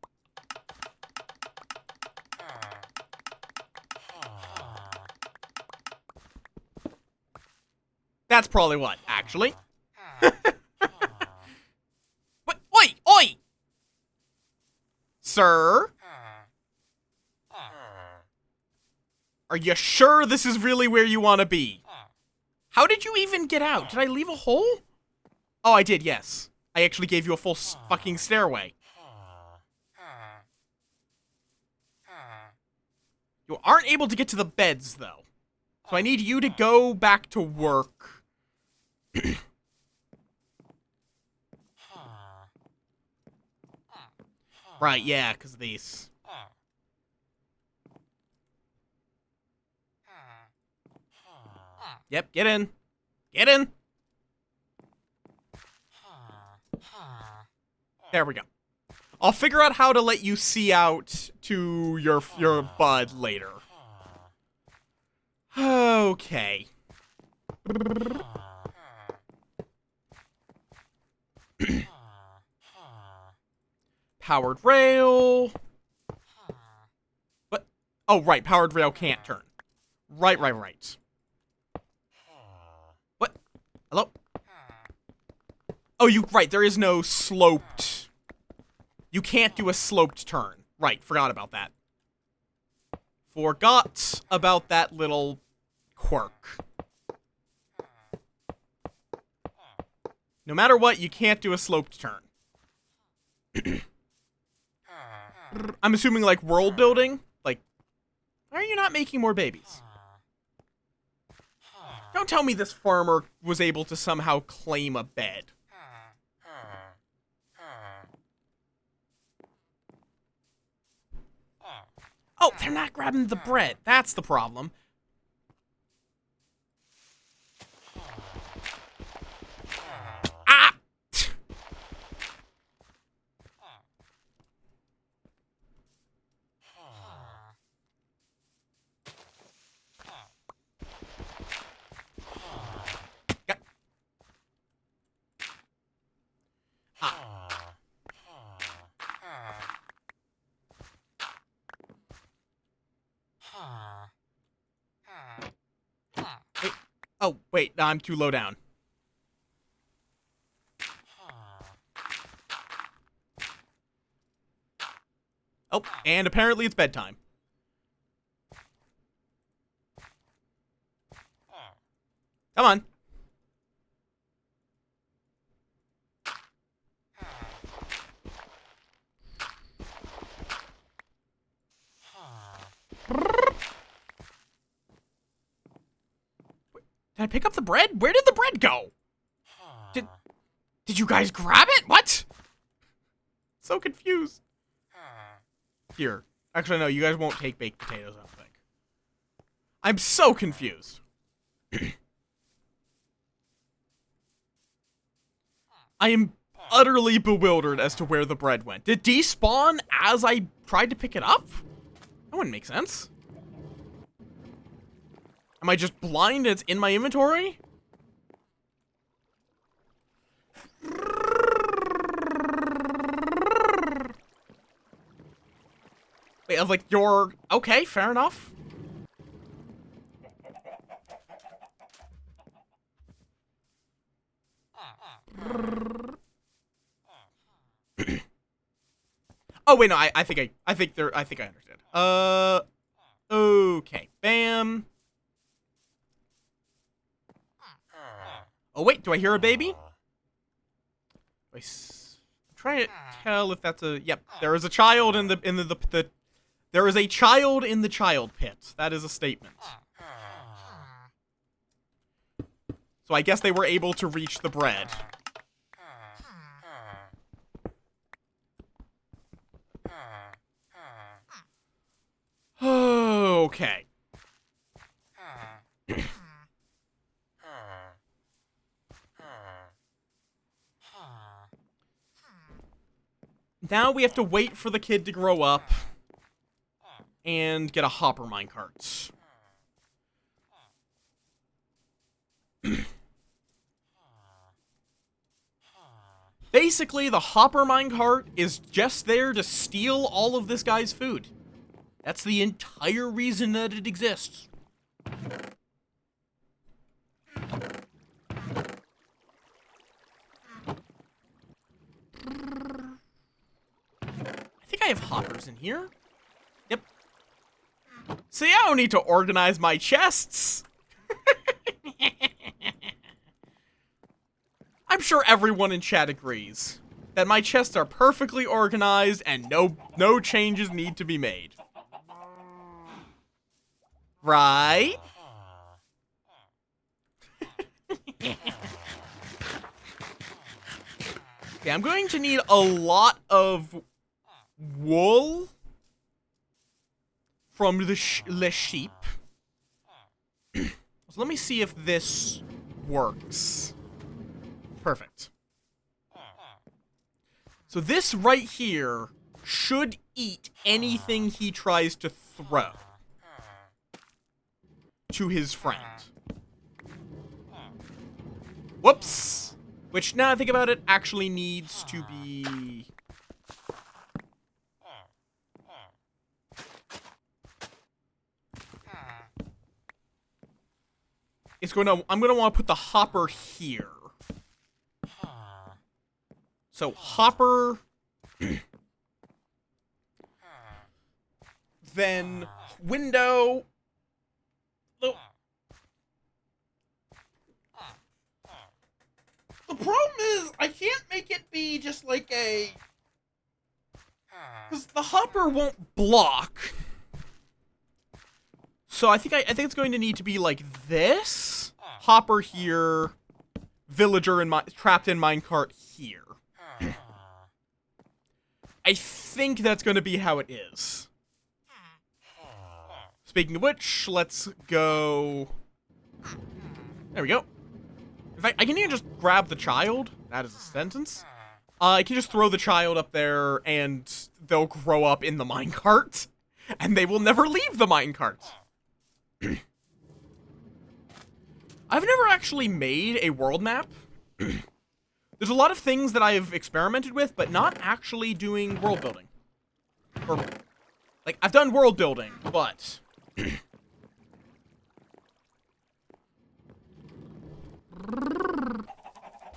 That's probably what, actually. What? Oi! Oi! Sir? Are you sure this is really where you want to be? How did you even get out? Did I leave a hole? Oh, I did, yes. I actually gave you a full fucking stairway. You aren't able to get to the beds, though. So I need you to go back to work. Right, yeah, because of these. Yep, get in. Get in. There we go. I'll figure out how to let you see out to your bud later. Okay. Powered rail. What? Oh, right. Powered rail can't turn. Right. What? Hello? Oh, right. There is no sloped. You can't do a sloped turn. Right. Forgot about that. Forgot about that little quirk. No matter what, you can't do a sloped turn. I'm assuming, like, world building? Like, why are you not making more babies? Don't tell me this farmer was able to somehow claim a bed. Oh, they're not grabbing the bread. That's the problem. Ah! Oh, wait, no, I'm too low down. Oh, and apparently it's bedtime. Come on. Did I pick up the bread? Where did the bread go? Did you guys grab it? What? So confused. Here. Actually, no, you guys won't take baked potatoes, I don't think. I'm so confused. I am utterly bewildered as to where the bread went. Did it despawn as I tried to pick it up? That wouldn't make sense. Am I just blind and it's in my inventory? Wait, I was like, you're... Okay, fair enough. Oh, wait, no, I think I understood. Okay, bam. Oh, wait, do I hear a baby? I'm trying to tell if that's a... Yep, there is a child in the there is a child in the child pit. That is a statement. So I guess they were able to reach the bread. Okay. Now we have to wait for the kid to grow up and get a hopper minecart. Basically, the hopper minecart is just there to steal all of this guy's food. That's the entire reason that it exists. I think I have hoppers in here. Yep. See, I don't need to organize my chests. I'm sure everyone in chat agrees that my chests are perfectly organized and no changes need to be made. Right? Yeah, I'm going to need a lot of wool from the sheep. So let me see if this works. Perfect. So this right here should eat anything he tries to throw to his friend. Whoops! Which, now I think about it, actually needs to be... I'm gonna want to put the hopper here. So, hopper... then, window... The problem is, I can't make it be just like a... Because the hopper won't block. So I think it's going to need to be like this hopper here, villager trapped in minecart here. I think that's going to be how it is. Speaking of which, let's go... There we go. In fact, I can even just grab the child. That is a sentence. I can just throw the child up there, and they'll grow up in the minecart. And they will never leave the minecart. I've never actually made a world map. There's a lot of things that I've experimented with, but not actually doing world building. Or, like, I've done world building, but...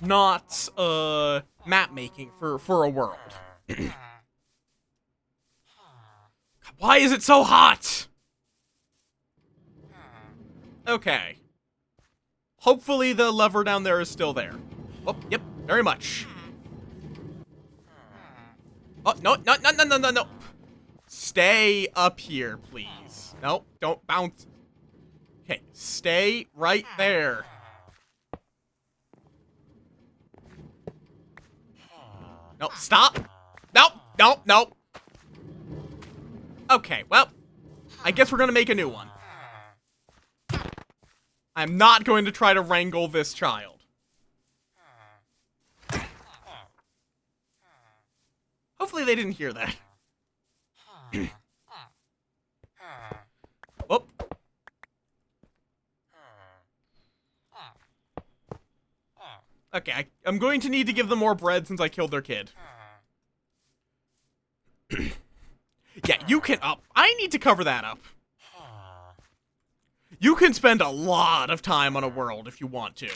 not, map making for a world. Why is it so hot? Okay. Hopefully the lever down there is still there. Oh, yep, very much. Oh, no. Stay up here, please. No, don't bounce. Okay, stay right there. No, stop. Nope. Okay, well, I guess we're gonna make a new one. I'm not going to try to wrangle this child. Hopefully they didn't hear that. Oh. Okay, I'm going to need to give them more bread since I killed their kid. Yeah, you can up. I need to cover that up. You can spend a lot of time on a world if you want to.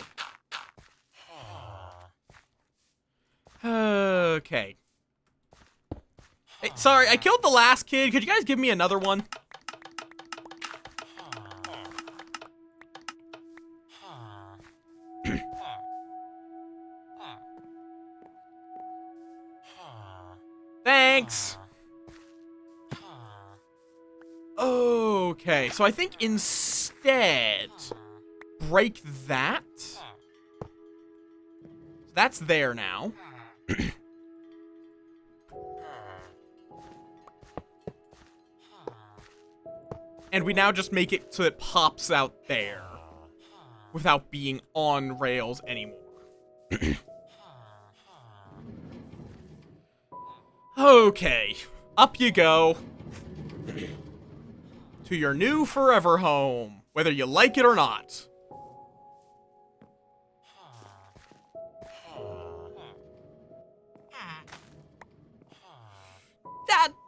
Okay. Hey, sorry, I killed the last kid. Could you guys give me another one? Thanks. Okay, so I think instead, break that. That's there now. And we now just make it so it pops out there without being on rails anymore. Okay, up you go. To your new forever home, whether you like it or not.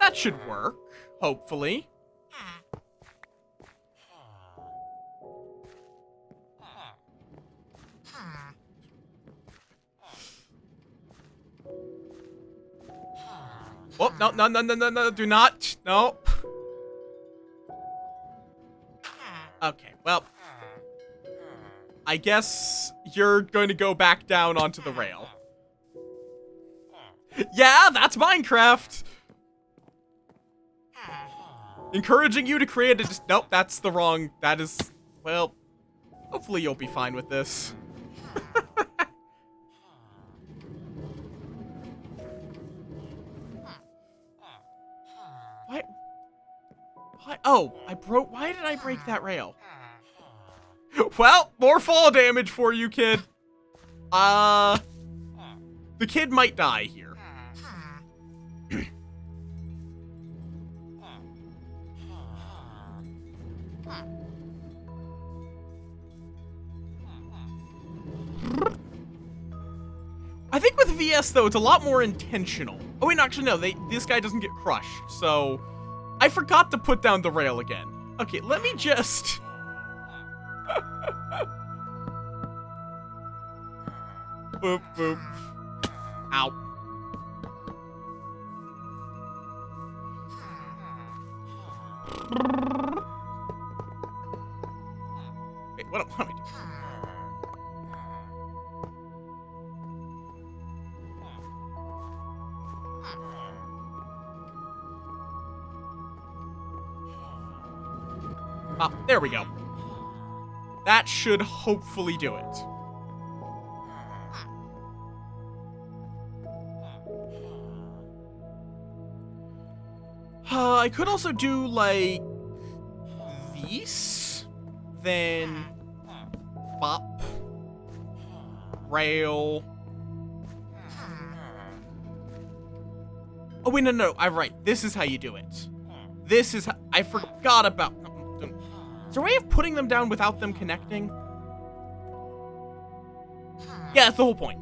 That should work, hopefully. Oh, no, do not. No. Okay, well. I guess you're going to go back down onto the rail. Yeah, that's Minecraft. Encouraging you to create a... Nope, that's the wrong... That is... Well, hopefully you'll be fine with this. What? Oh, Why did I break that rail? Well, more fall damage for you, kid. The kid might die here. I think with VS, though, it's a lot more intentional. Oh, wait, no, actually, no. This guy doesn't get crushed, so... I forgot to put down the rail again. Okay, let me just... Boop, boop. Ow. Wait, what am I doing? Ah, there we go. That should hopefully do it. I could also do, like, these. Then bop. Rail. Oh, wait, no. I'm right. This is how you do it. This is how... I forgot about... Is there a way of putting them down without them connecting? Yeah, that's the whole point.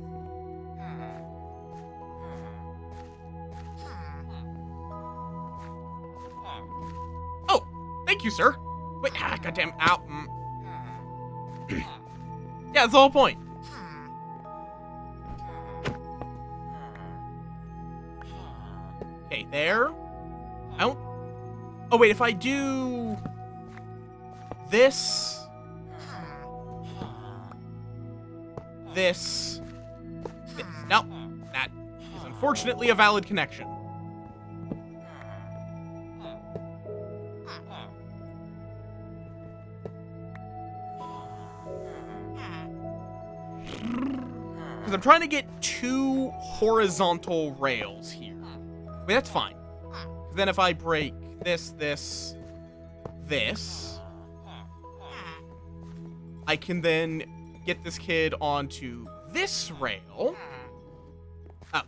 Oh, thank you, sir. Wait, goddamn, ow. Yeah, that's the whole point. Okay, there. I don't... Oh, wait, if I do... This... This... No, that is unfortunately a valid connection. Because I'm trying to get 2 horizontal rails here. Wait, that's fine. Then if I break this, I can then get this kid onto this rail.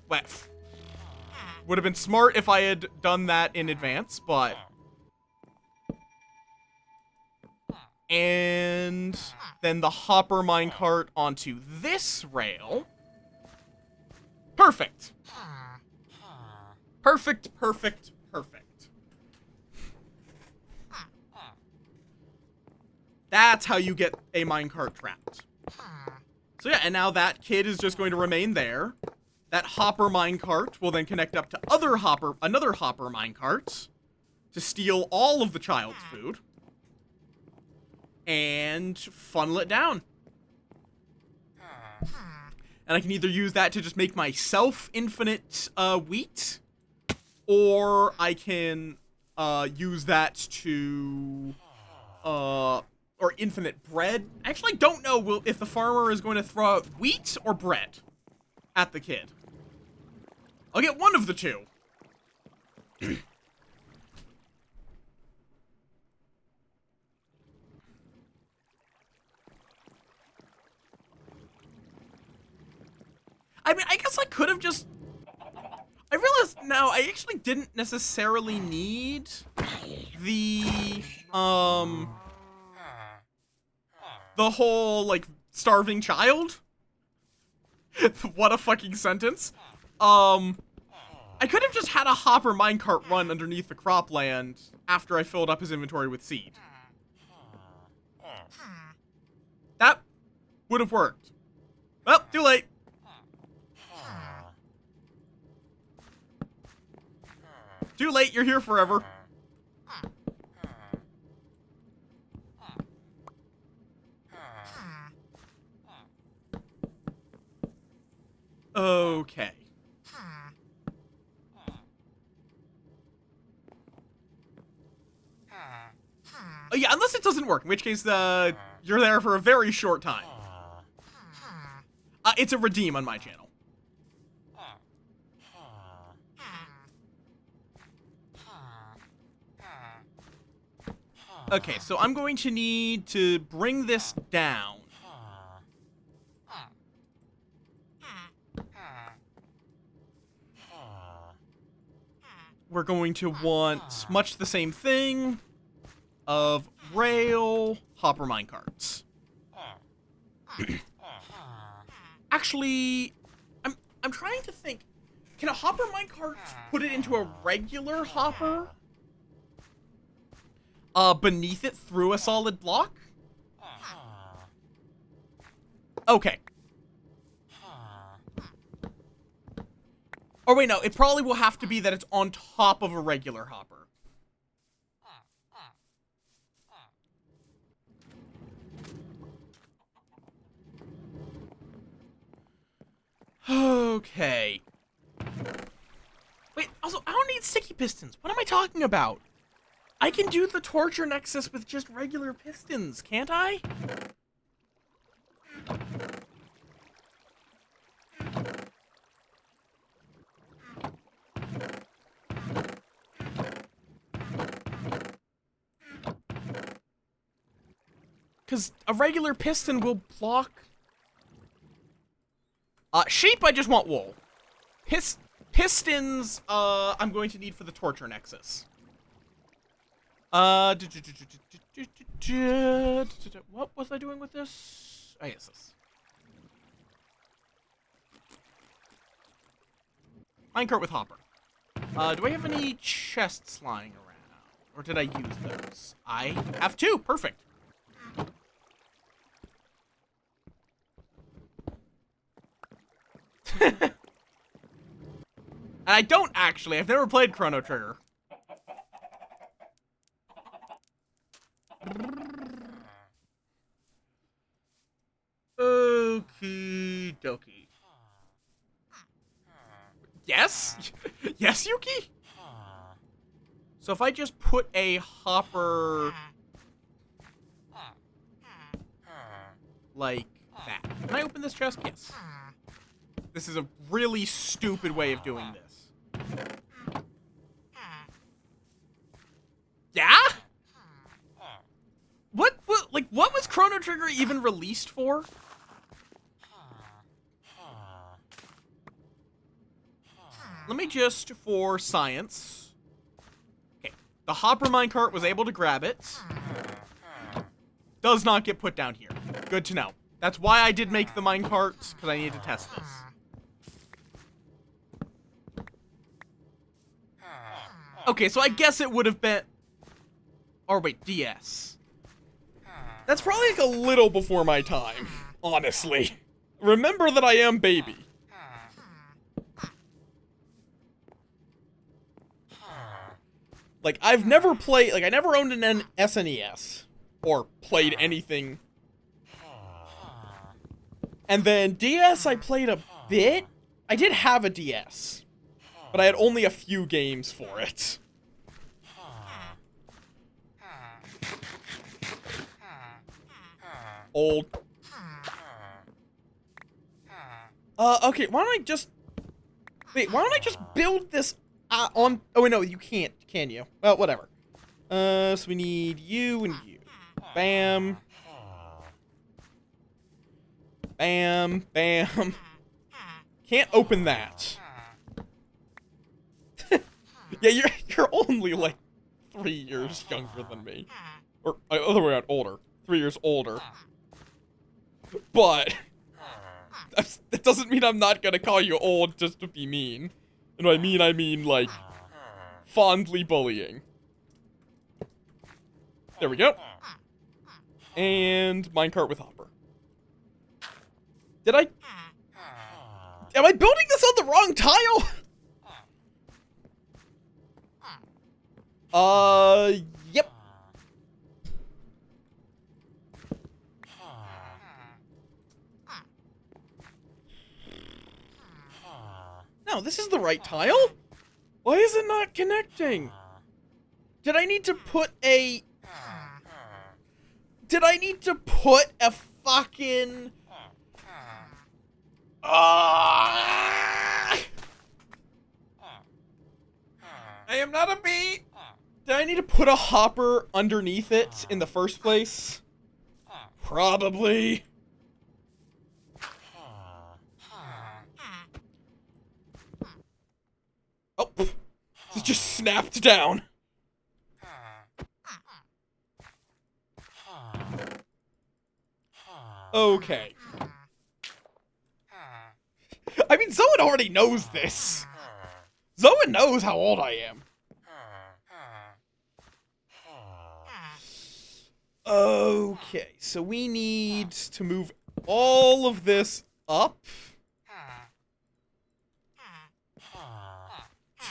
Well, would have been smart if I had done that in advance, but... And then the hopper minecart onto this rail. Perfect. Perfect. That's how you get a minecart trapped. So yeah, and now that kid is just going to remain there. That hopper minecart will then connect up to another hopper minecart to steal all of the child's food and funnel it down. And I can either use that to just make myself infinite wheat, or I can use that to or infinite bread. I actually don't know if the farmer is going to throw out wheat or bread at the kid. I'll get one of the two. I mean, I guess I could have just... I realized now I actually didn't necessarily need the whole, like, starving child. What a fucking sentence. I could have just had a hopper minecart run underneath the cropland after I filled up his inventory with seed. That would have worked. Well, too late. Too late, you're here forever. Okay. Oh, yeah, unless it doesn't work, in which case, you're there for a very short time. It's a redeem on my channel. Okay, so I'm going to need to bring this down. We're going to want much the same thing of rail hopper minecarts. Actually, I'm trying to think. Can a hopper minecart put it into a regular hopper? Beneath it through a solid block? Okay. Or wait, no, it probably will have to be that it's on top of a regular hopper. Okay. Wait, also, I don't need sticky pistons. What am I talking about? I can do the torture nexus with just regular pistons, can't I? because a regular piston will block. Sheep, I just want wool. Pistons, I'm going to need for the torture nexus. What was I doing with this? Oh, yes, this. Minecart with hopper. Do I have any chests lying around? Or did I use those? I have 2. Perfect. And I don't actually. I've never played Chrono Trigger. Okie dokie. Yes? Yes, Yuki? So if I just put a hopper like that. Can I open this chest? Yes. This is a really stupid way of doing this. Yeah? What was Chrono Trigger even released for? Let me just, for science. Okay, the hopper minecart was able to grab it. Does not get put down here. Good to know. That's why I did make the minecart, because I needed to test this. Okay, so I guess it would have been... Or wait, DS. That's probably like a little before my time, honestly. Remember that I am baby. Like, I've never played... Like, I never owned an SNES. Or played anything. And then DS, I played a bit. I did have a DS. But I had only a few games for it. Old. Okay, why don't I just... Wait, why don't I just build this on... Oh, wait, no, you can't, can you? Well, whatever. So we need you and you. Bam. Bam, bam. Can't open that. Yeah, you're only, like, 3 years younger than me. Or, other way around, older. 3 years older. But... that doesn't mean I'm not gonna call you old just to be mean. And by mean, I mean, like, fondly bullying. There we go. And minecart with hopper. Did I... Am I building this on the wrong tile? Yep. No, this is the right tile. Why is it not connecting? Did I need to put a... Did I need to put a fucking... I am not a bee. Did I need to put a hopper underneath it in the first place? Probably. Oh, it just snapped down. Okay. I mean, Zoan already knows this. Zoan knows how old I am. Okay, so we need to move all of this up.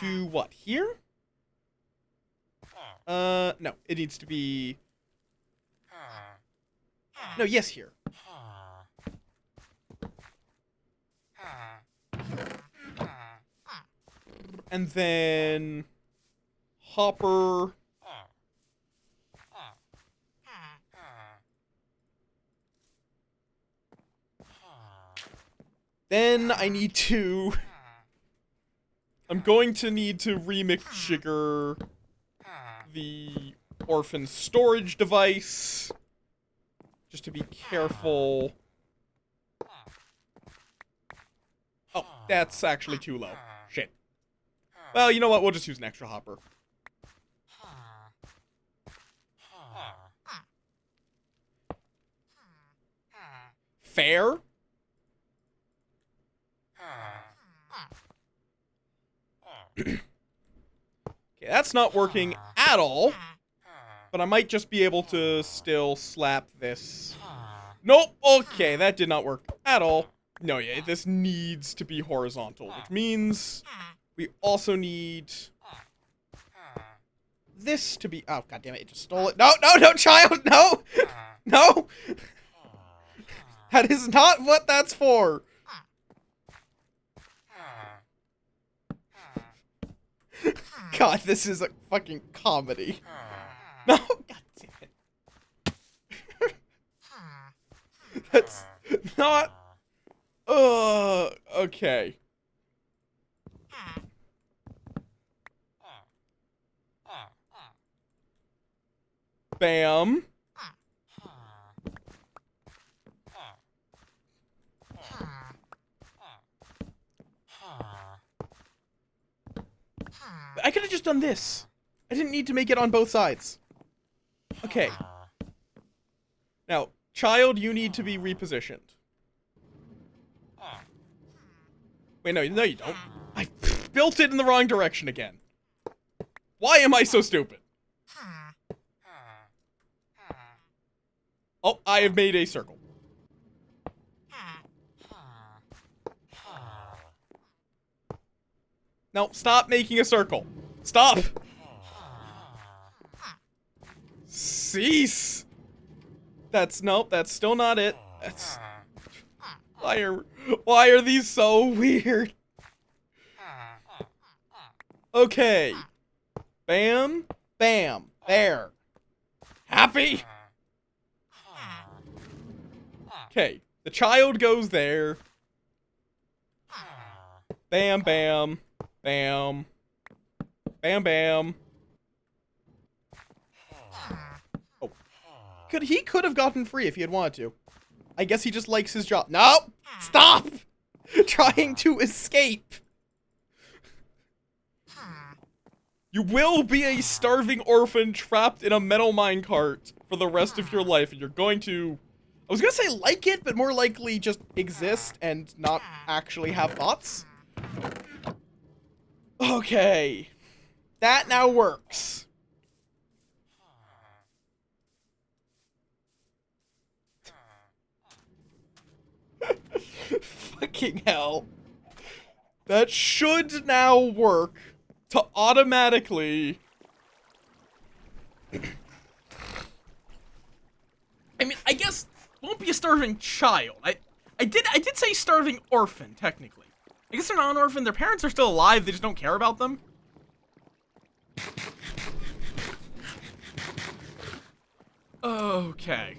To what, here? No, it needs to be... No, yes, here. And then... Hopper... Then I need to... I'm going to need to remixture the orphan storage device. Just to be careful. Oh, that's actually too low. Shit. Well, you know what? We'll just use an extra hopper. Fair? Okay, that's not working at all. But I might just be able to still slap this. Nope. Okay, that did not work at all. No, yeah, this needs to be horizontal, which means we also need this to be. Oh, goddammit, it just stole it. No, no, no, child, no, no. That is not what that's for. God, this is a fucking comedy. No, god damn it. That's not. Okay. Bam. I could have just done this. I didn't need to make it on both sides. Okay. Now, child, you need to be repositioned. Wait, no, no, you don't. I built it in the wrong direction again. Why am I so stupid? Oh, I have made a circle. No, stop making a circle. Stop. Cease. Nope, that's still not it. That's why are these so weird? Okay. Bam, bam, there. Happy? Okay, the child goes there. Bam, bam, bam, bam, bam. Oh, he could have gotten free if he had wanted to. I guess he just likes his job. No, stop trying to escape. You will be a starving orphan trapped in a metal minecart for the rest of your life, and you're going to, I was gonna say like it, but more likely just exist and not actually have thoughts. Okay. That now works. Fucking hell. That should now work to automatically... I mean, I guess won't be a starving child. I did say starving orphan, technically. I guess they're not an orphan, their parents are still alive, they just don't care about them. Okay.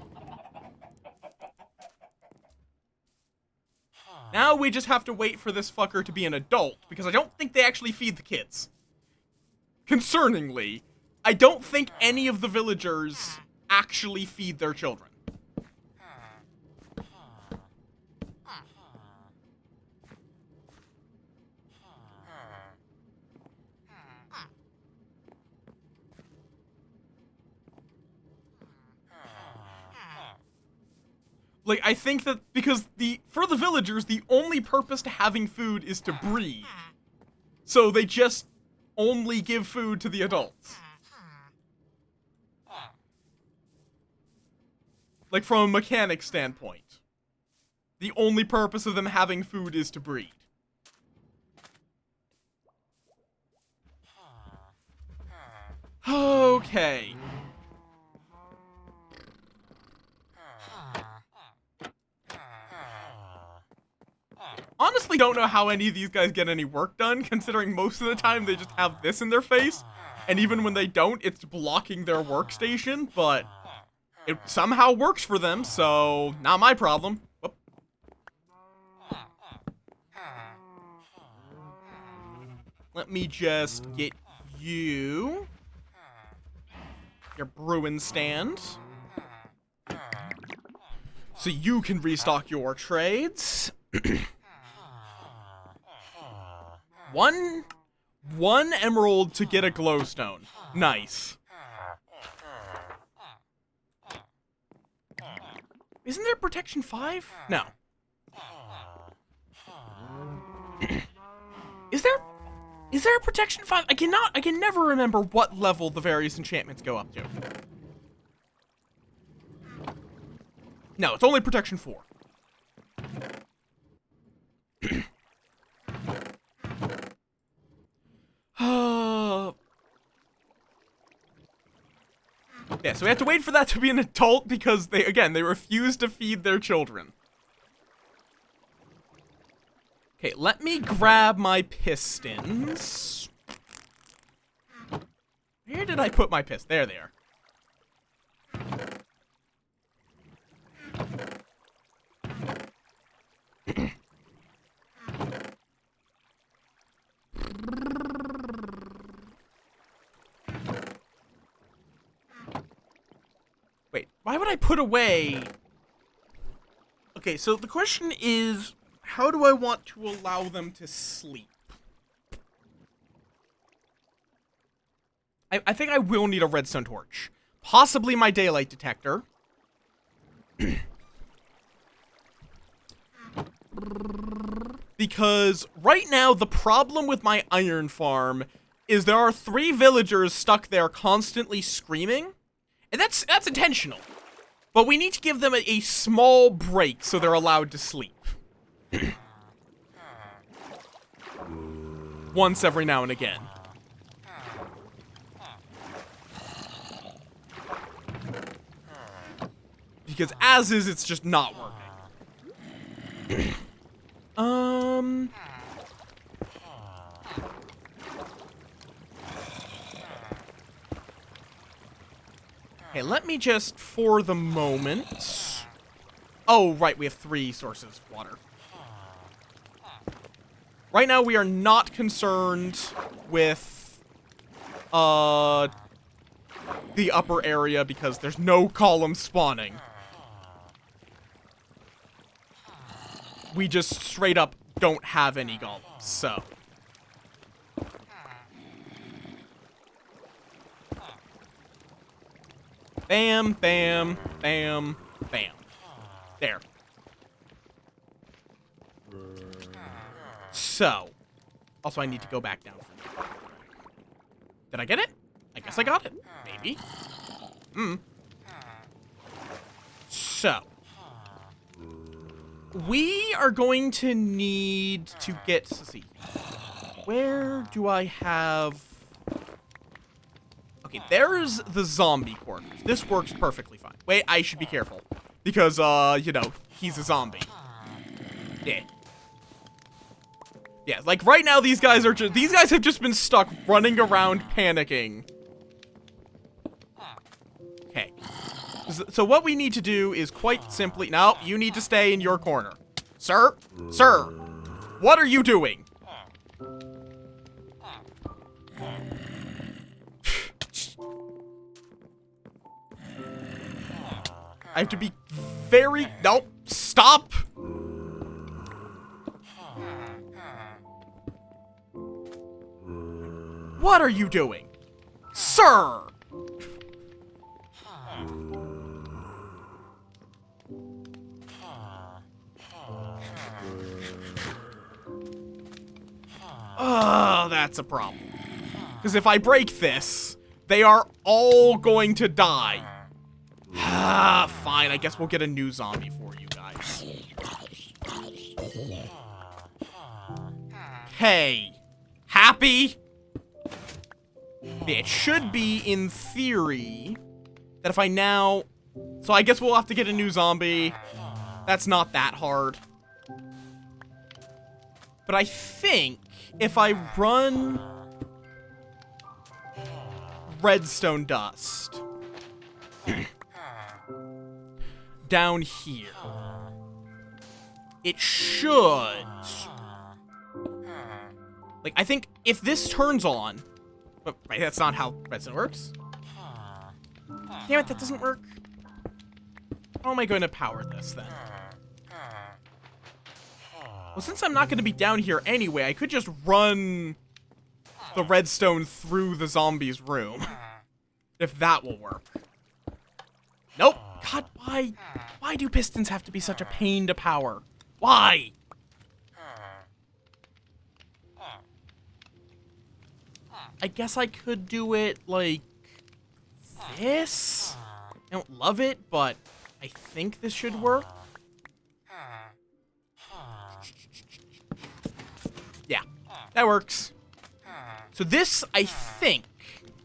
Now we just have to wait for this fucker to be an adult, because I don't think they actually feed the kids. Concerningly, I don't think any of the villagers actually feed their children. Like, I think that because for the villagers, the only purpose to having food is to breed. So they just only give food to the adults. Like, from a mechanic standpoint. The only purpose of them having food is to breed. Okay. Honestly, don't know how any of these guys get any work done, considering most of the time they just have this in their face, and even when they don't, it's blocking their workstation, but it somehow works for them, so not my problem. Whoop. Let me just get you your brewing stand. So you can restock your trades. One emerald to get a glowstone. Nice. Isn't there protection 5? No. Is there a protection 5? I can never remember what level the various enchantments go up to. No, it's only protection 4. Yeah, so we have to wait for that to be an adult because they refuse to feed their children. Okay, let me grab my pistons. Where did I put my pistons? There they are. Wait, why would I put away... Okay, so the question is, how do I want to allow them to sleep? I think I will need a redstone torch. Possibly my daylight detector. Because right now, the problem with my iron farm is there are 3 villagers stuck there constantly screaming. And that's intentional. But we need to give them a small break so they're allowed to sleep. Once every now and again. Because as is, it's just not working. Okay, let me just, for the moment... Oh, right, we have 3 sources of water. Right now, we are not concerned with, the upper area because there's no column spawning. We just straight up don't have any golems, so... Bam, bam, bam, bam. There. So. Also, I need to go back down. Did I get it? I guess I got it. Maybe. So. We are going to need to get... Let's see. Where do I have... Okay, there's the zombie quarters. This works perfectly fine. Wait, I should be careful. Because, you know, he's a zombie. Yeah. Yeah, like, right now, these guys have just been stuck running around panicking. Okay. So what we need to do is quite simply... No, you need to stay in your corner. Sir? Sir! What are you doing? I have to be very... Nope. Stop! What are you doing? Sir! Oh, that's a problem. Because if I break this, they are all going to die. Ah, fine. I guess we'll get a new zombie for you guys. Hey. Happy? It should be, in theory, that if I now... So I guess we'll have to get a new zombie. That's not that hard. But I think if I run redstone dust down here, it should... Like, I think if this turns on... But, right, that's not how redstone works. Damn it, that doesn't work. How am I going to power this, then? Well, since I'm not going to be down here anyway, I could just run the redstone through the zombie's room. If that will work. Nope. God, why? Why do pistons have to be such a pain to power? Why? I guess I could do it like this. I don't love it, but I think this should work. Yeah, that works. So this, I think,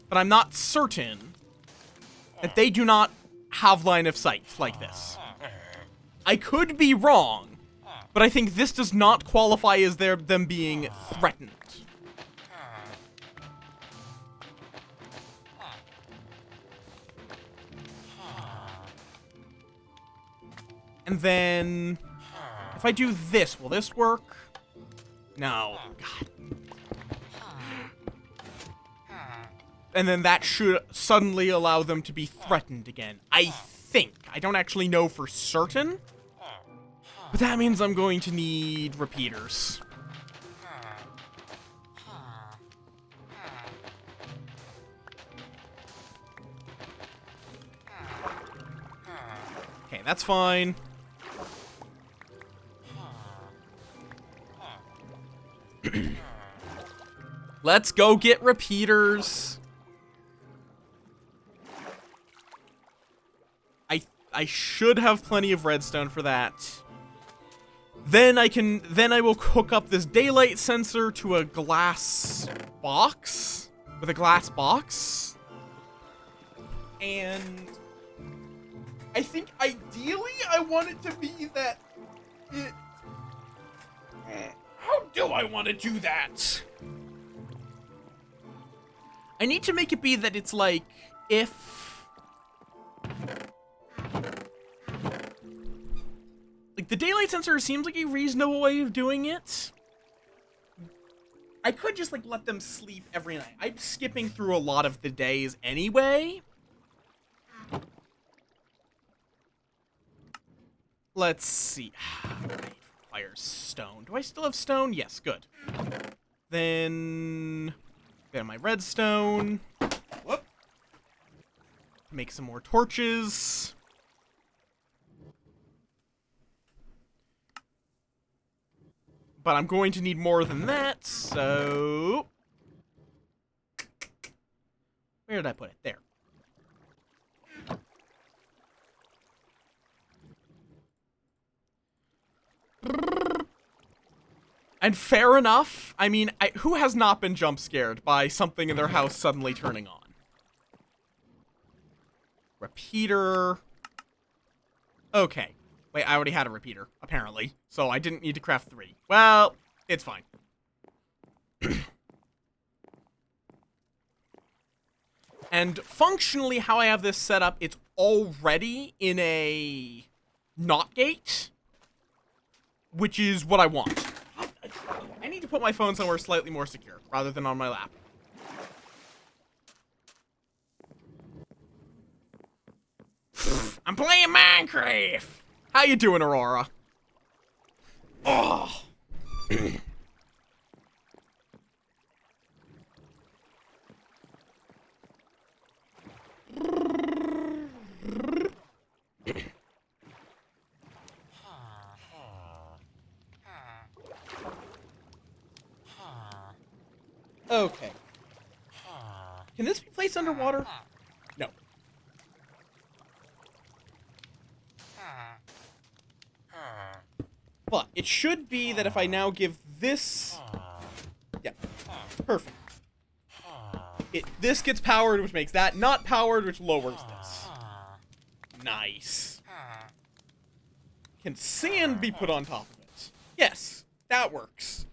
but I'm not certain, that they do not have line of sight like this. I could be wrong, but I think this does not qualify as them being threatened. And then, if I do this, will this work? No. God. And then that should suddenly allow them to be threatened again. I think. I don't actually know for certain. But that means I'm going to need repeaters. Okay, that's fine. Let's go get repeaters. I should have plenty of redstone for that. Then I will hook up this daylight sensor to a glass box. With a glass box. And I think ideally I want it to be that it... How do I want to do that? I need to make it be that it's like, if... Like, the daylight sensor seems like a reasonable way of doing it. I could just, like, let them sleep every night. I'm skipping through a lot of the days anyway. Let's see. Fire stone. Do I still have stone? Yes, good. Then... Get my redstone. Whoop. Make some more torches. But I'm going to need more than that, so... Where did I put it? There. And fair enough. I mean, who has not been jump scared by something in their house suddenly turning on? Repeater. Okay. Wait, I already had a repeater, apparently. So I didn't need to craft 3. Well, it's fine. And functionally, how I have this set up, it's already in a NOT gate, which is what I want. I need to put my phone somewhere slightly more secure, rather than on my lap. I'm playing Minecraft! How you doing, Aurora? Oh. Okay. Can this be placed underwater? No. But it should be that if I now give this... Yeah. Perfect. This gets powered, which makes that not powered, which lowers this. Nice. Can sand be put on top of it? Yes, that works.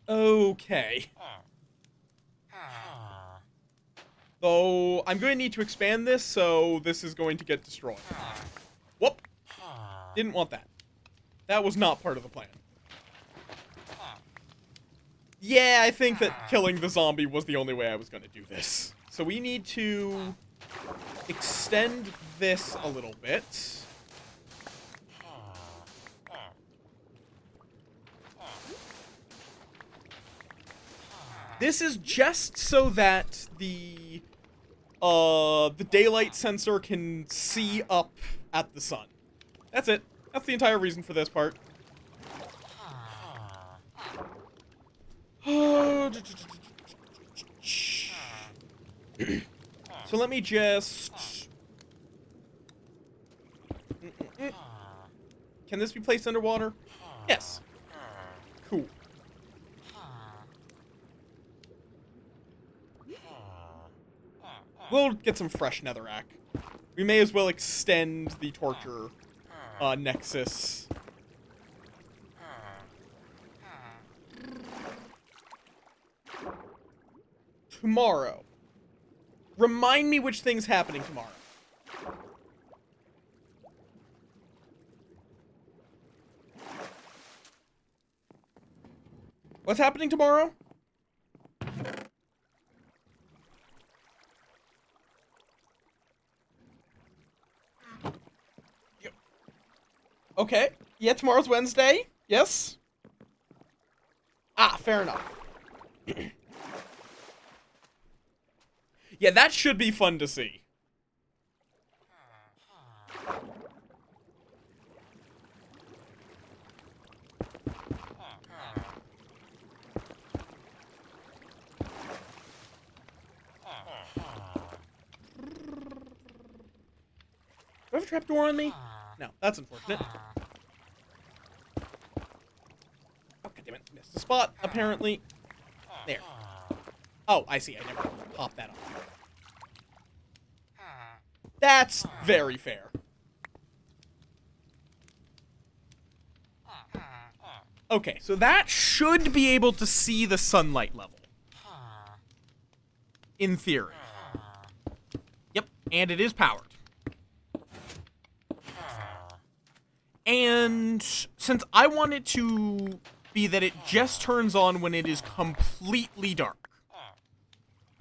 Okay. Though, I'm going to need to expand this, so this is going to get destroyed. Whoop. Didn't want that. That was not part of the plan. Yeah, I think that killing the zombie was the only way I was going to do this. So we need to extend this a little bit. This is just so that the daylight sensor can see up at the sun. That's it. That's the entire reason for this part. So let me just... Can this be placed underwater? Yes. Cool. We'll get some fresh netherrack. We may as well extend the torture nexus. Tomorrow. Remind me which thing's happening tomorrow. What's happening tomorrow? Okay. Yeah, tomorrow's Wednesday. Yes? Ah, fair enough. Yeah, that should be fun to see. Do I have a trapdoor on me? No, that's unfortunate. Oh, goddammit. Missed the spot, apparently. There. Oh, I see. I never popped that off. That's very fair. Okay, so that should be able to see the sunlight level. In theory. Yep, and it is powered. And since I want it to be that it just turns on when it is completely dark.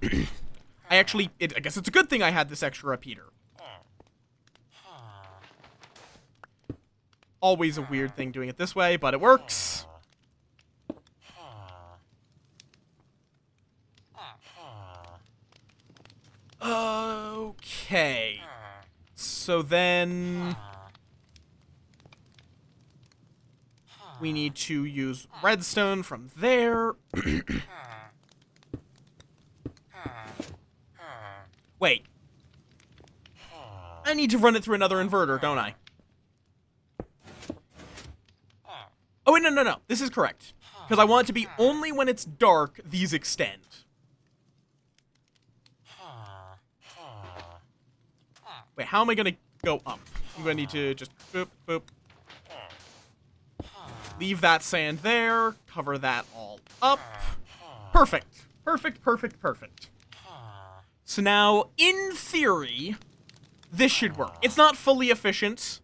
I guess it's a good thing I had this extra repeater. Always a weird thing doing it this way, but it works. Okay. So then... we need to use redstone from there. Wait. I need to run it through another inverter, don't I? Oh, wait, no. This is correct. Because I want it to be only when it's dark, these extend. Wait, how am I going to go up? I'm going to need to just boop, boop. Leave that sand there. Cover that all up. Perfect. Perfect. So now, in theory, this should work. It's not fully efficient.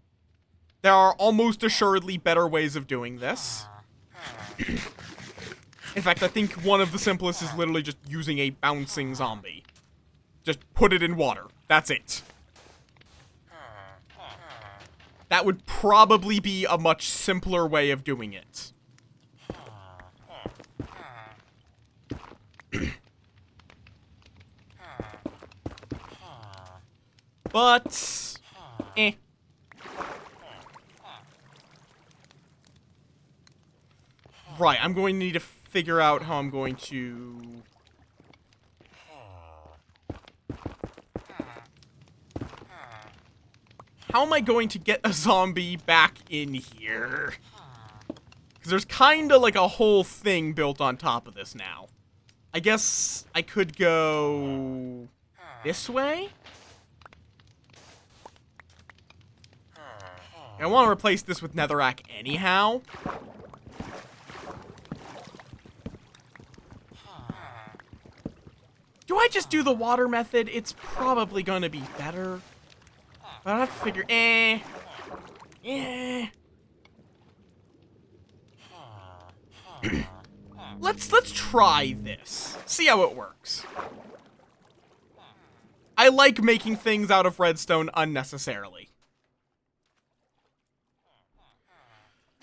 There are almost assuredly better ways of doing this. In fact, I think one of the simplest is literally just using a bouncing zombie. Just put it in water. That's it. That would probably be a much simpler way of doing it. But... eh. Right, I'm going to need to figure out how I'm going to... how am I going to get a zombie back in here? Because there's kind of like a whole thing built on top of this now. I guess I could go... this way? I want to replace this with netherrack anyhow. Do I just do the water method? It's probably going to be better. But I have to figure, Let's try this. See how it works. I like making things out of redstone unnecessarily.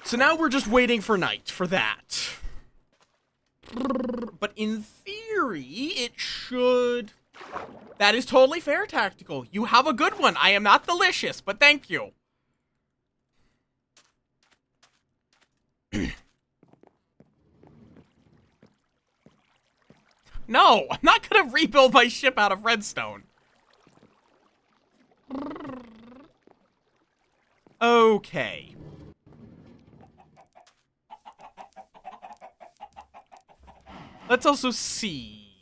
So now we're just waiting for night for that. But in theory, it should... That is totally fair, Tactical. You have a good one. I am not delicious, but thank you. No, I'm not gonna rebuild my ship out of redstone. Okay. Let's also see.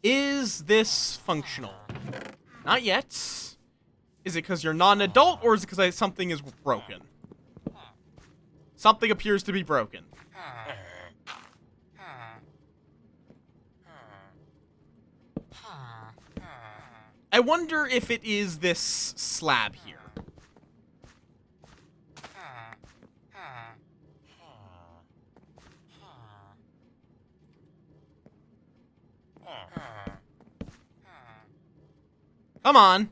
Is this functional? Not yet. Is it because you're not an adult, or is it because something is broken? Something appears to be broken. I wonder if it is this slab here. Come on.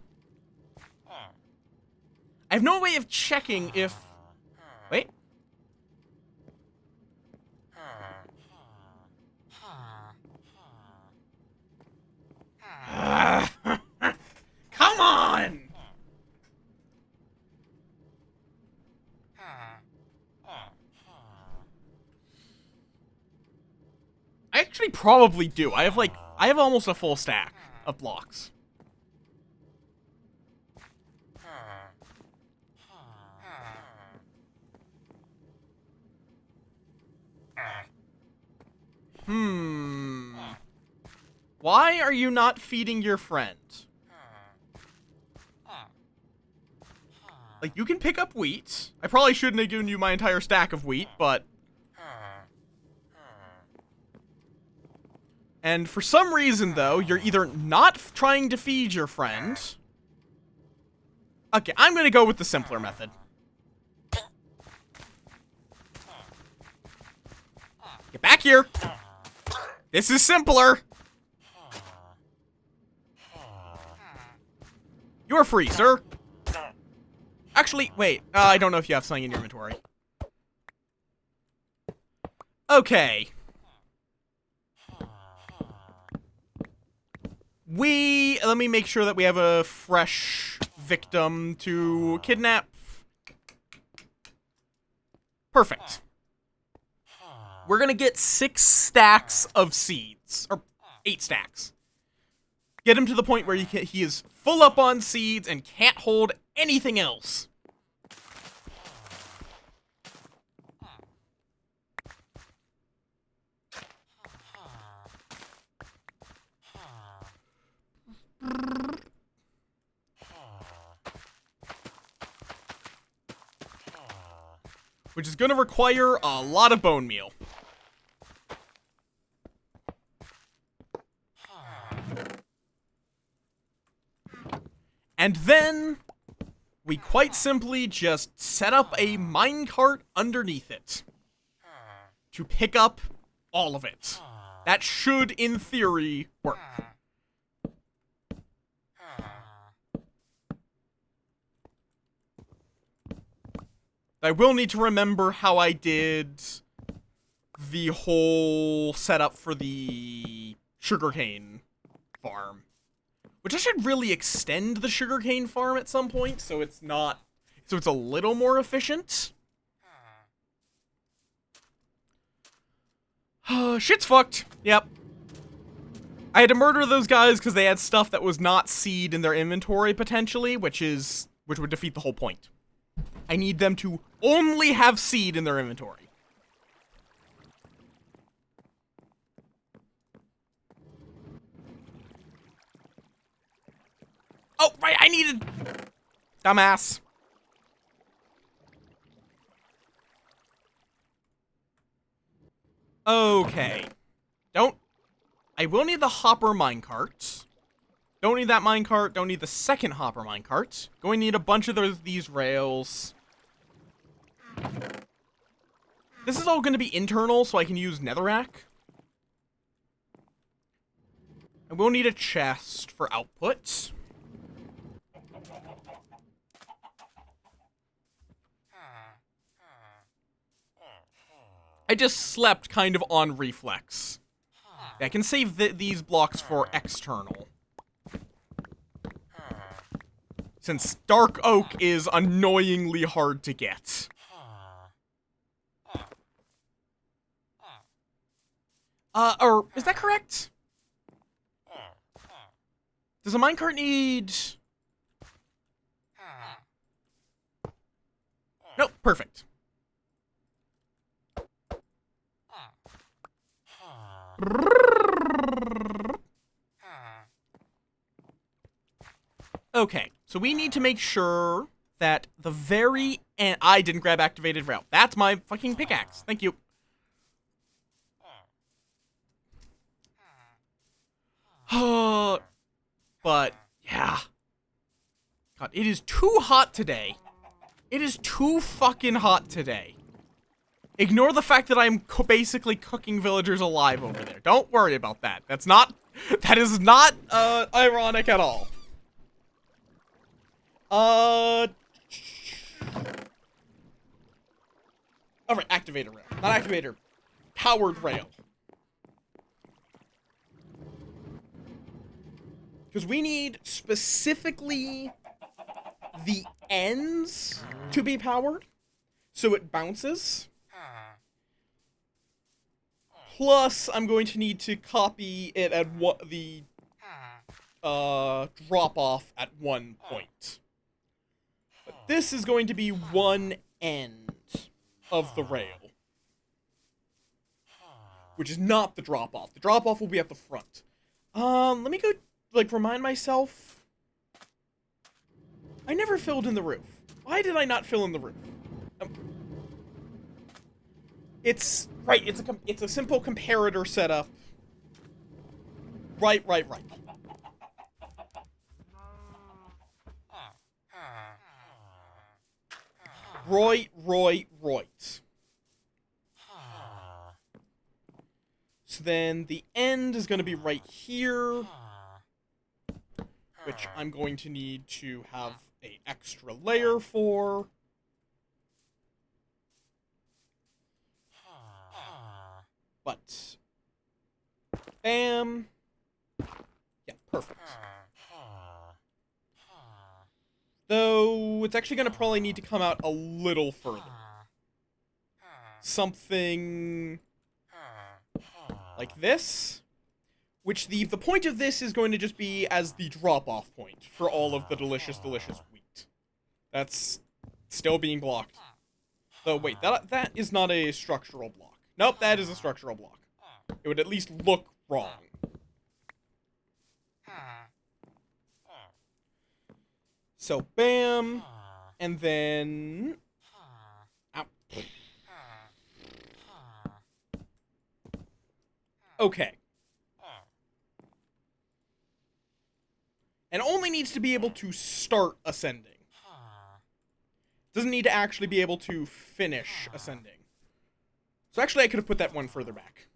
I have no way of checking if... Wait. Come on! I actually probably do. I have almost a full stack of blocks. Why are you not feeding your friend? Like, you can pick up wheat. I probably shouldn't have given you my entire stack of wheat, but... And for some reason, though, you're either not trying to feed your friend... Okay, I'm gonna go with the simpler method. Get back here! This is simpler! You're free, sir! Actually, wait. I don't know if you have something in your inventory. Okay. Let me make sure that we have a fresh victim to kidnap. Perfect. We're gonna get 6 stacks of seeds. Or 8 stacks. Get him to the point where he is full up on seeds and can't hold anything else. Which is going to require a lot of bone meal. And then, we quite simply just set up a minecart underneath it. To pick up all of it. That should, in theory, work. I will need to remember how I did the whole setup for the sugarcane farm. Which I should really extend the sugarcane farm at some point, so it's a little more efficient. Shit's fucked. Yep. I had to murder those guys because they had stuff that was not seed in their inventory, potentially, which would defeat the whole point. I need them to only have seed in their inventory. Oh, right, I needed... Dumbass. Okay. I will need the hopper minecart. Don't need that minecart. Don't need the second hopper minecart. Going to need a bunch of these rails. This is all going to be internal, so I can use netherrack. I will need a chest for output. I just slept kind of on reflex. I can save these blocks for external. Since dark oak is annoyingly hard to get. Or, is that correct? Does a minecart need... Nope, perfect. Okay, so we need to make sure that the very end... I didn't grab activated rail. That's my fucking pickaxe. Thank you. But, yeah. God, it is too hot today. It is too fucking hot today. Ignore the fact that I'm basically cooking villagers alive over there. Don't worry about that. That is not, ironic at all. Alright, activator rail. Not activator. Powered rail. Because we need specifically the ends to be powered, so it bounces. Plus, I'm going to need to copy it at the drop-off at one point. But this is going to be one end of the rail. Which is not the drop-off. The drop-off will be at the front. Let me go, like, remind myself. I never filled in the roof. Why did I not fill in the roof? It's a simple comparator setup. Right. Right. So then the end is going to be right here, which I'm going to need to have a extra layer for. But, bam. Yeah, perfect. Though, it's actually going to probably need to come out a little further. Something like this. Which the point of this is going to just be as the drop-off point for all of the delicious wheat. That's still being blocked. Though, wait, that is not a structural block. Nope, that is a structural block. It would at least look wrong. So, bam. And then... Ow. Okay. And only needs to be able to start ascending. Doesn't need to actually be able to finish ascending. So actually I could have put that one further back.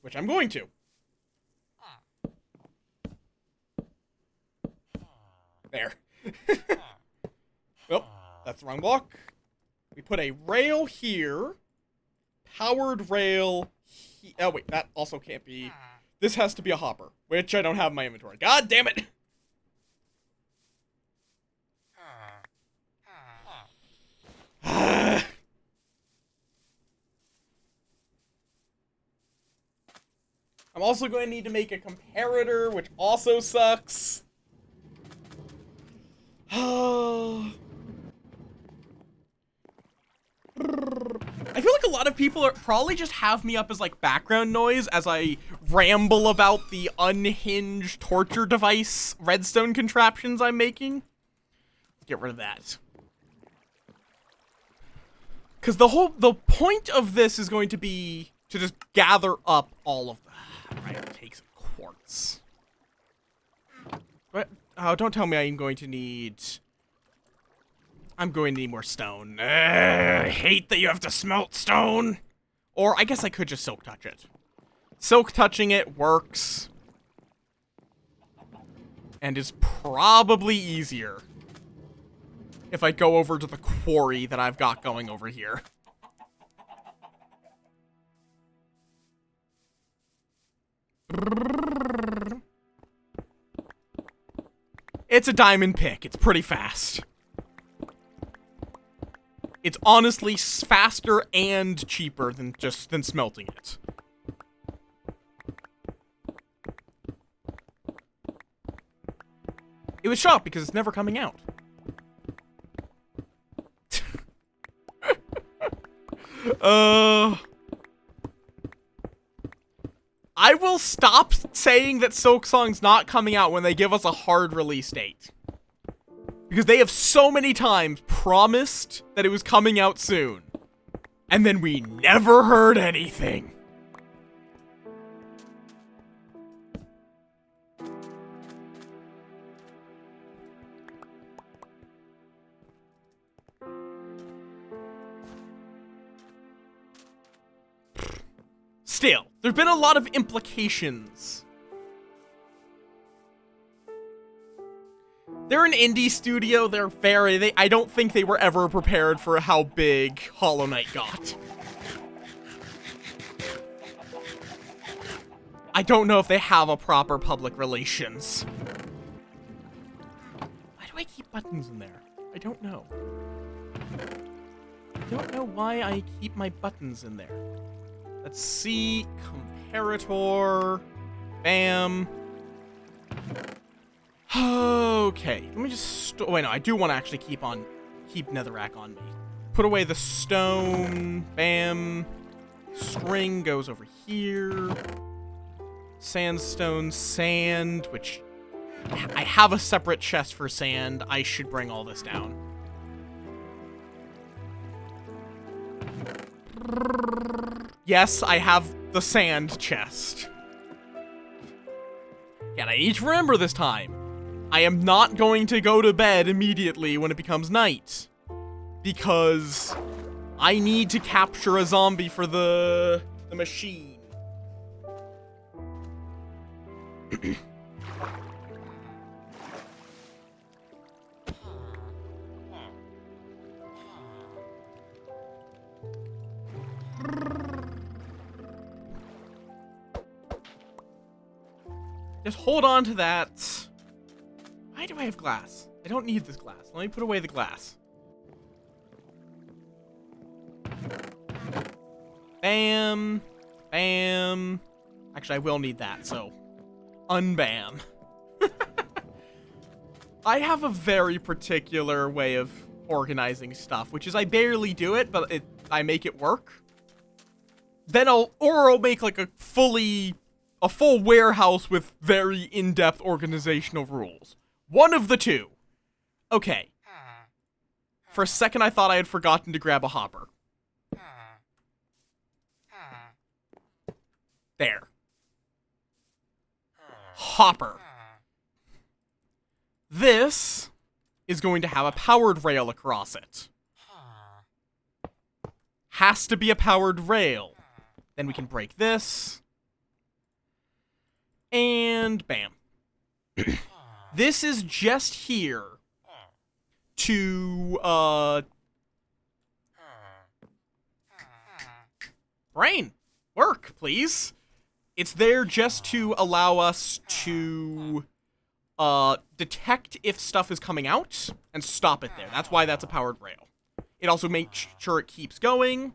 Which I'm going to. There. Well, that's the wrong block. We put a rail here. Powered rail. Oh wait, that also can't be. This has to be a hopper, which I don't have in my inventory. God damn it! I'm also going to need to make a comparator, which also sucks. I feel like a lot of people probably just have me up as like background noise as I ramble about the unhinged torture device redstone contraptions I'm making. Get rid of that. Because the point of this is going to be to just gather up all of them. Right, take some quartz. What? Oh, don't tell me I'm going to need... I'm going to need more stone. I hate that you have to smelt stone. Or I guess I could just silk touch it. Silk touching it works. And is probably easier if I go over to the quarry that I've got going over here. It's a diamond pick. It's pretty fast. It's honestly faster and cheaper than smelting it. It was shocked because it's never coming out. I will stop saying that Silksong's not coming out when they give us a hard release date. Because they have so many times promised that it was coming out soon. And then we never heard anything. Still, there've been a lot of implications. They're an indie studio, I don't think they were ever prepared for how big Hollow Knight got. I don't know if they have a proper public relations. Why do I keep buttons in there? I don't know. I don't know why I keep my buttons in there. Let's see, comparator, bam. Okay, let me just, wait, no, I do want to actually keep netherrack on me. Put away the stone, bam. String goes over here. Sandstone, sand, which, I have a separate chest for sand. I should bring all this down. Yes, I have the sand chest. And I need to remember this time, I am not going to go to bed immediately when it becomes night. Because I need to capture a zombie for the machine. Just hold on to that. Why do I have glass? I don't need this glass. Let me put away the glass. Bam. Bam. Actually, I will need that, so unbam. I have a very particular way of organizing stuff, which is I barely do it, but I make it work. Then I'll make like a full warehouse with very in-depth organizational rules. One of the two. Okay. For a second, I thought I had forgotten to grab a hopper. There. Hopper. This is going to have a powered rail across it. Has to be a powered rail. Then we can break this. And bam. This is just here to, brain, work, please. It's there just to allow us to, detect if stuff is coming out and stop it there. That's why that's a powered rail. It also makes sure it keeps going.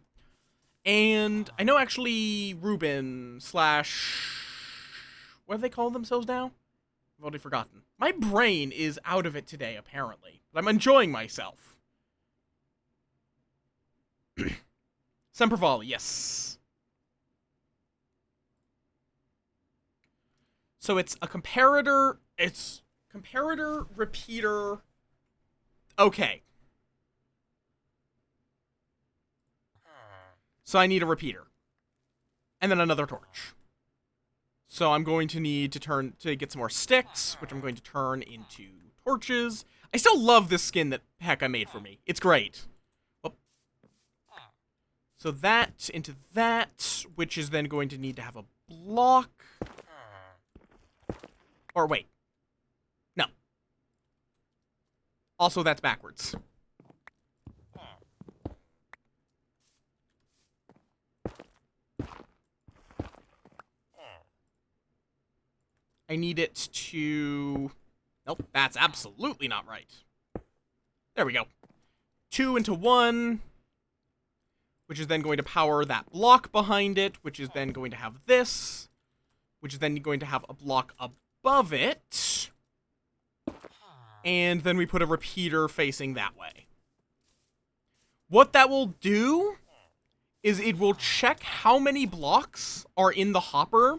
And I know actually Ruben / what do they call themselves now? I've already forgotten. My brain is out of it today, apparently. But I'm enjoying myself. Sempervali, yes. So it's a comparator. It's comparator, repeater. Okay. So I need a repeater. And then another torch. So I'm going to need to get some more sticks, which I'm going to turn into torches. I still love this skin that Heka made for me. It's great. Oh. So that into that, which is then going to need to have a block. Or wait. No. Also, that's backwards. I need it to... Nope, that's absolutely not right. There we go. 2 into 1, which is then going to power that block behind it, which is then going to have this, which is then going to have a block above it, and then we put a repeater facing that way. What that will do is it will check how many blocks are in the hopper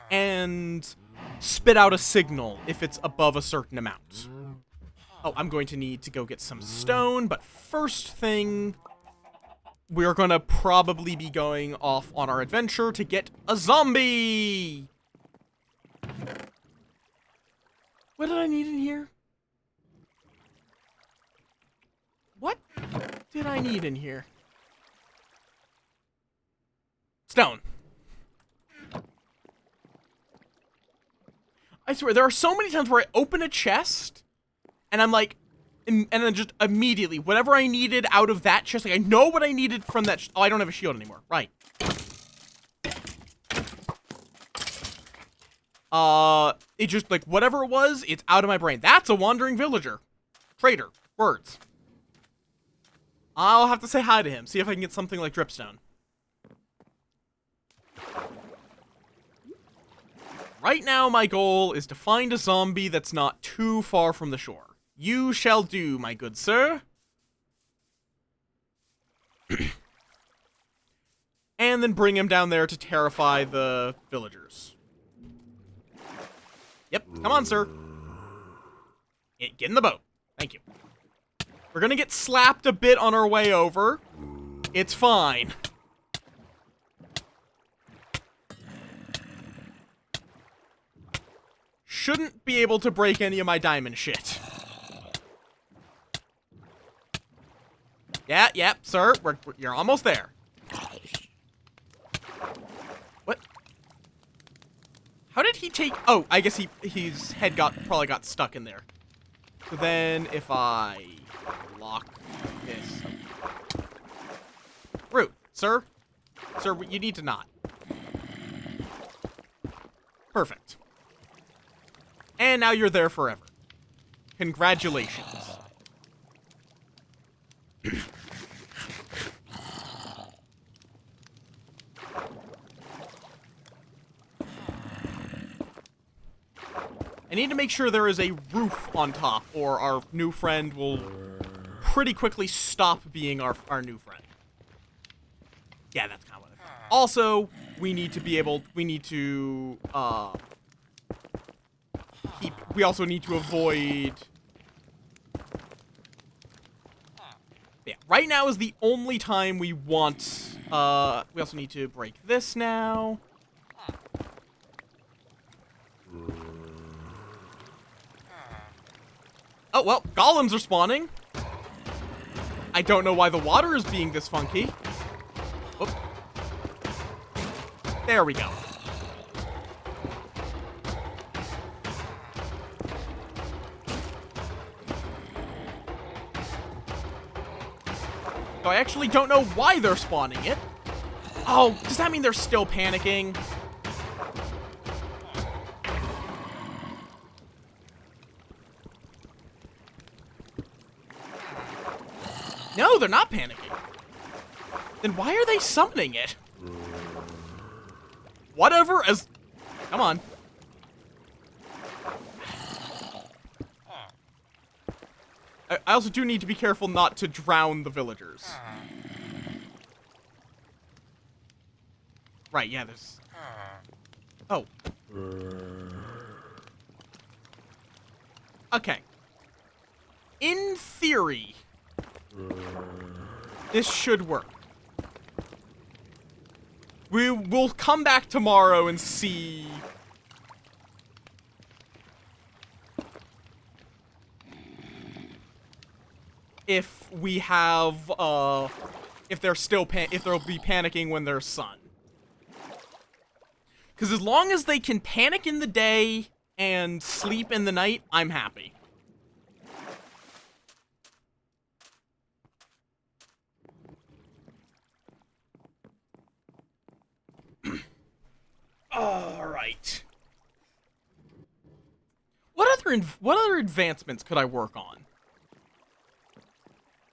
and spit out a signal if it's above a certain amount. Oh, I'm going to need to go get some stone, but first thing, we're gonna probably be going off on our adventure to get a zombie! What did I need in here? What did I need in here? Stone. I swear, there are so many times where I open a chest, and I'm like, and then just immediately, whatever I needed out of that chest, like, I know what I needed from that oh, I don't have a shield anymore. Right. It just, like, whatever it was, it's out of my brain. That's a wandering villager. Traitor. Words. I'll have to say hi to him, see if I can get something like dripstone. Right now, my goal is to find a zombie that's not too far from the shore. You shall do, my good sir. And then bring him down there to terrify the villagers. Yep, come on, sir. Get in the boat. Thank you. We're gonna get slapped a bit on our way over. It's fine. Shouldn't be able to break any of my diamond shit. Yeah, sir. You're almost there. What? How did he take... Oh, I guess his head probably got stuck in there. So then if I lock this... Root, sir. Sir, you need to not. Perfect. And now you're there forever. Congratulations. I need to make sure there is a roof on top, or our new friend will pretty quickly stop being our new friend. Yeah, that's kind of what I thought. Also, we need to be able... We need to, we also need to avoid... Yeah, right now is the only time we want... we also need to break this now. Oh, well, golems are spawning. I don't know why the water is being this funky. Oop. There we go. So I actually don't know why they're spawning it. Oh, does that mean they're still panicking? No, they're not panicking. Then why are they summoning it? Whatever, as... Come on. I also do need to be careful not to drown the villagers. Right, yeah, there's... Oh. Okay. In theory... This should work. We will come back tomorrow and see... if we have, if they'll be panicking when there's sun. Because as long as they can panic in the day and sleep in the night, I'm happy. All right. What other advancements could I work on?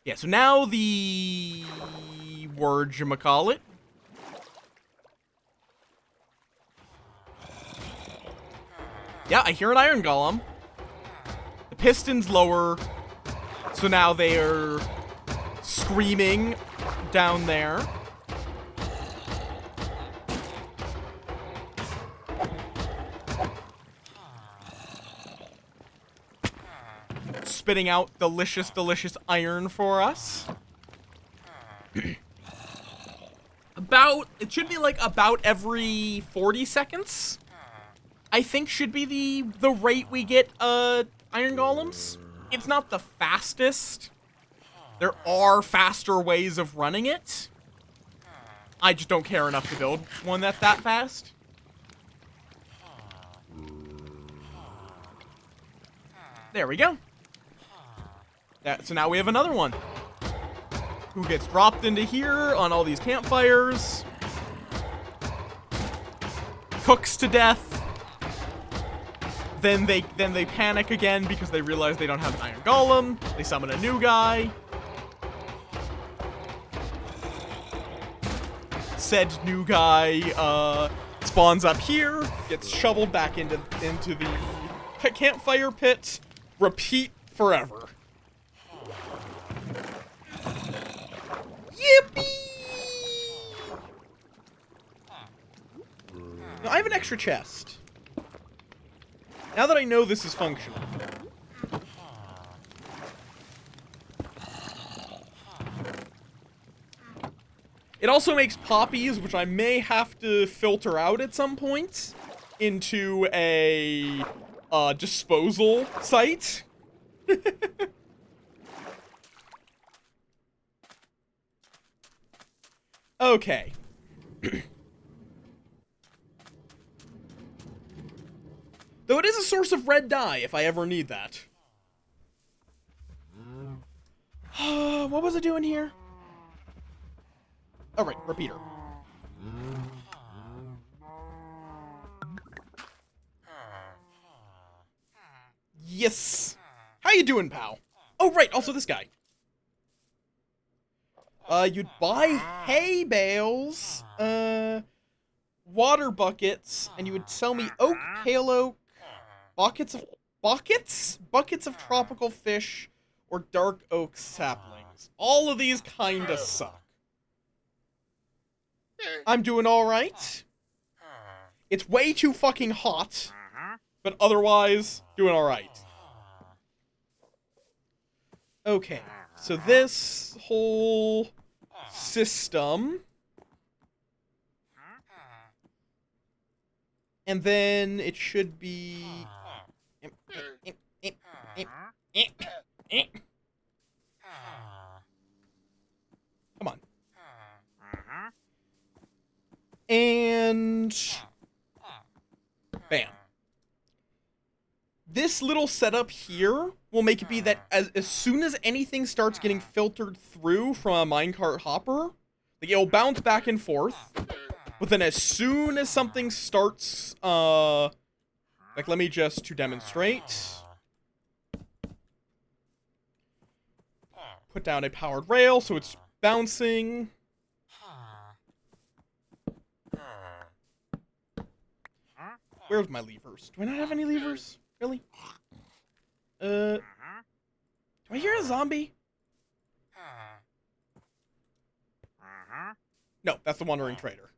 Yeah, so now the whatchamacallit. Yeah, I hear an iron golem. The piston's lower, so now they are screaming down there. Spitting out delicious, delicious iron for us. It should be like about every 40 seconds. I think should be the rate we get iron golems. It's not the fastest. There are faster ways of running it. I just don't care enough to build one that's that fast. There we go. So now we have another one who gets dropped into here on all these campfires, cooks to death. Then they panic again because they realize they don't have an iron golem. They summon a new guy. Said new guy spawns up here, gets shoveled back into the campfire pit. Repeat forever. Yippee! Now I have an extra chest. Now that I know this is functional. It also makes poppies, which I may have to filter out at some point, into a disposal site. Okay. Though it is a source of red dye if I ever need that. What was I doing here? Oh, right, repeater. Yes. How you doing, pal? Oh, right, also this guy. You'd buy hay bales, water buckets, and you would sell me oak, pale oak, buckets of tropical fish, or dark oak saplings. All of these kinda suck. I'm doing alright. It's way too fucking hot, but otherwise, doing alright. Okay, so this whole system, and then it should be come on, and bam. This little setup here will make it be that as soon as anything starts getting filtered through from a minecart hopper, like, it'll bounce back and forth, but then as soon as something starts, like, let me just to demonstrate, put down a powered rail so it's bouncing. Where's my levers? Do I not have any levers? Really? Do I hear a zombie? No, that's the Wandering Trader.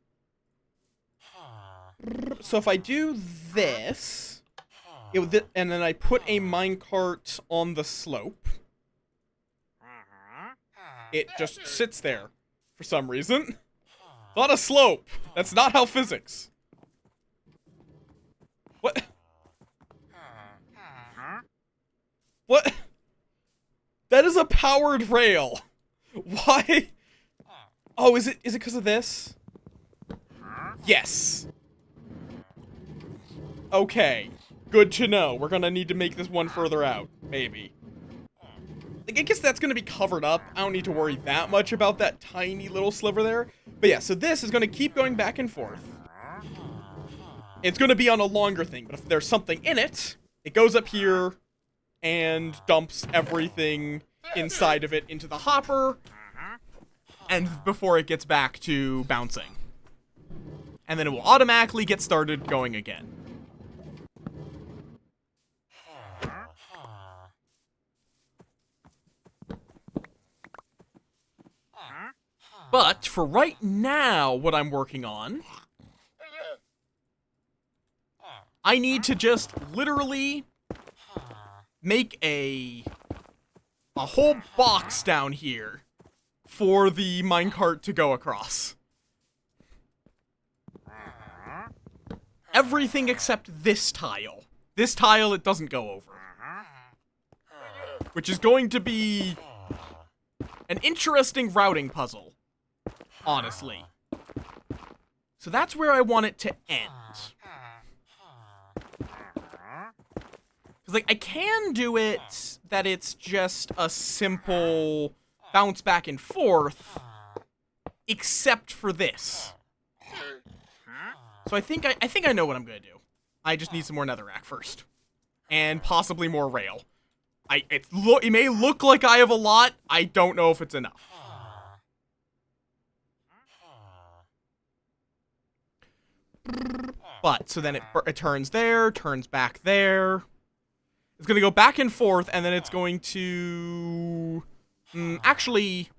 So if I do this, and then I put a minecart on the slope, it just sits there for some reason. Not a slope. That's not how physics. What? What? That is a powered rail. Why? Oh, is it because of this? Yes. Okay. Good to know. We're gonna need to make this one further out. Maybe. Like, I guess that's gonna be covered up. I don't need to worry that much about that tiny little sliver there. But yeah, so this is gonna keep going back and forth. It's gonna be on a longer thing, but if there's something in it, it goes up here and dumps everything inside of it into the hopper, and before it gets back to bouncing. And then it will automatically get started going again. But for right now, what I'm working on, I need to just literally make a whole box down here for the minecart to go across. Everything except this tile. This tile it doesn't go over. Which is going to be an interesting routing puzzle, honestly. So that's where I want it to end. Because, like, I can do it that it's just a simple bounce back and forth, except for this. So I think I know what I'm gonna do. I just need some more netherrack first, and possibly more rail. It may look like I have a lot. I don't know if it's enough. But so then it turns there, turns back there. It's gonna go back and forth, and then it's going to actually.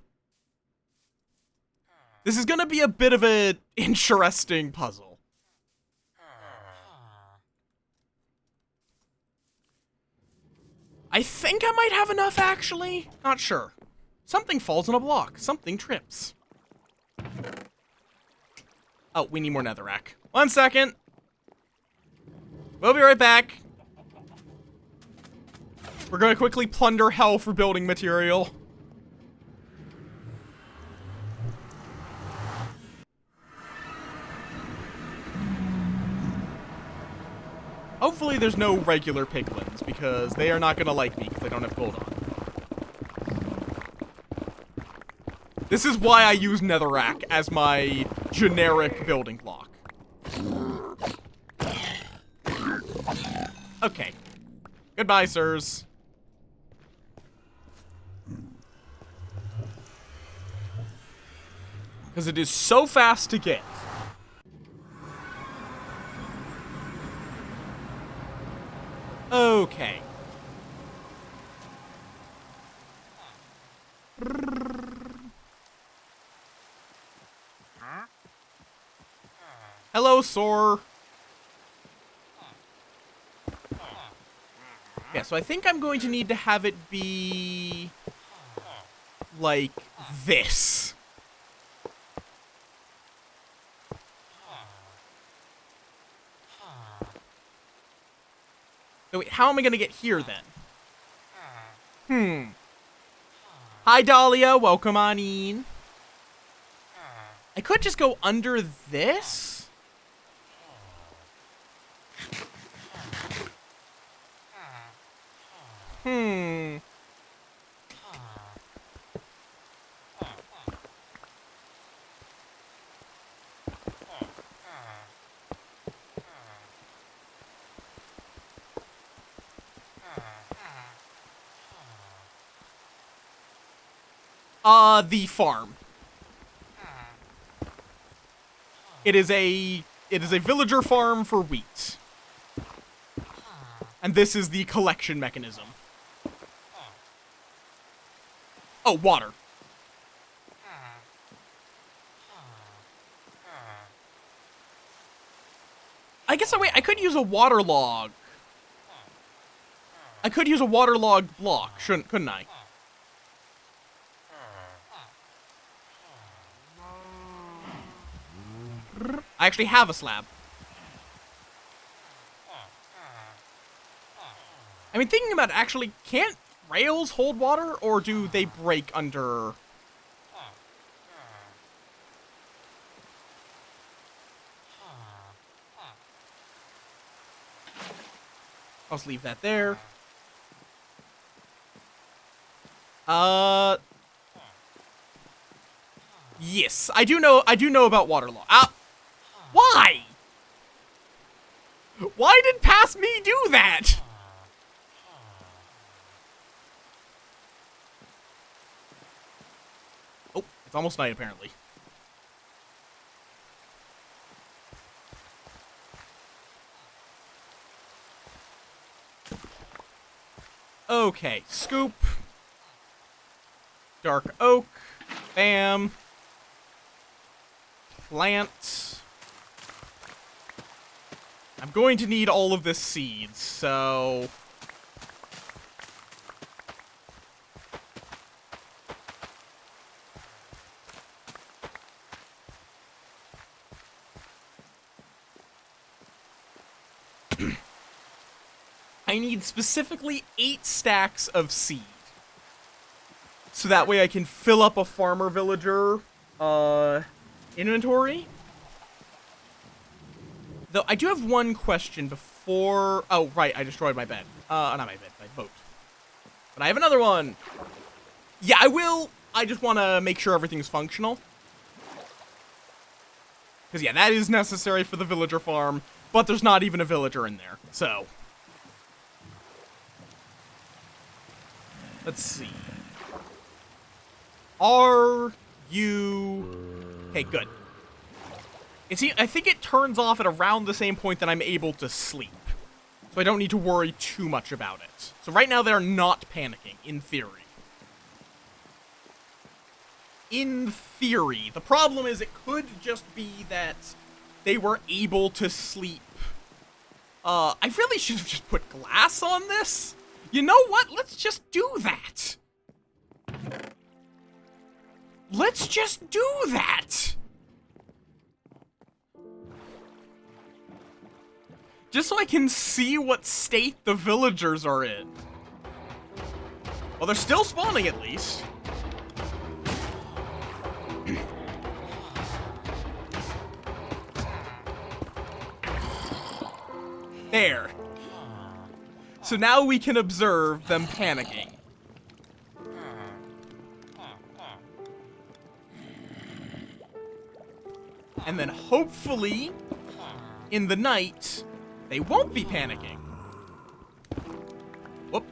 This is gonna be a bit of an interesting puzzle. I think I might have enough, actually. Not sure. Something falls on a block. Something trips. Oh, we need more netherrack. 1 second. We'll be right back. We're gonna quickly plunder hell for building material. Hopefully there's no regular piglins, because they are not gonna like me, because they don't have gold on. This is why I use netherrack as my generic building block. Okay. Goodbye, sirs. Because it is so fast to get. Okay. Hello, Sor. Yeah, so I think I'm going to need to have it be like this. So wait, how am I gonna get here then? Hi, Dahlia. Welcome on in. I could just go under this. The farm. It is a villager farm for wheat. And this is the collection mechanism. Oh, water. I guess, wait, I could use a water log. I could use a waterlog block, couldn't I? I actually have a slab. I mean, thinking about it, actually, can't rails hold water, or do they break under... I'll just leave that there. Yes, I do know about water law. Why? Why did past me do that? Oh, it's almost night, apparently. Okay, scoop. Dark oak. Bam. Plant. I'm going to need all of this seeds, so... I need specifically 8 stacks of seed. So that way I can fill up a farmer villager, inventory. Though, I do have one question before... Oh, right, I destroyed my bed. Not my bed, my boat. But I have another one! Yeah, I will. I just want to make sure everything's functional. Because, yeah, that is necessary for the villager farm, but there's not even a villager in there, so... Let's see. Are you... Okay, good. I think it turns off at around the same point that I'm able to sleep. So I don't need to worry too much about it. So right now they're not panicking, in theory. In theory. The problem is it could just be that they were able to sleep. I really should have just put glass on this. You know what? Let's just do that. Let's just do that. Just so I can see what state the villagers are in. Well, they're still spawning at least. There. So now we can observe them panicking. And then hopefully, in the night, they won't be panicking. Whoop.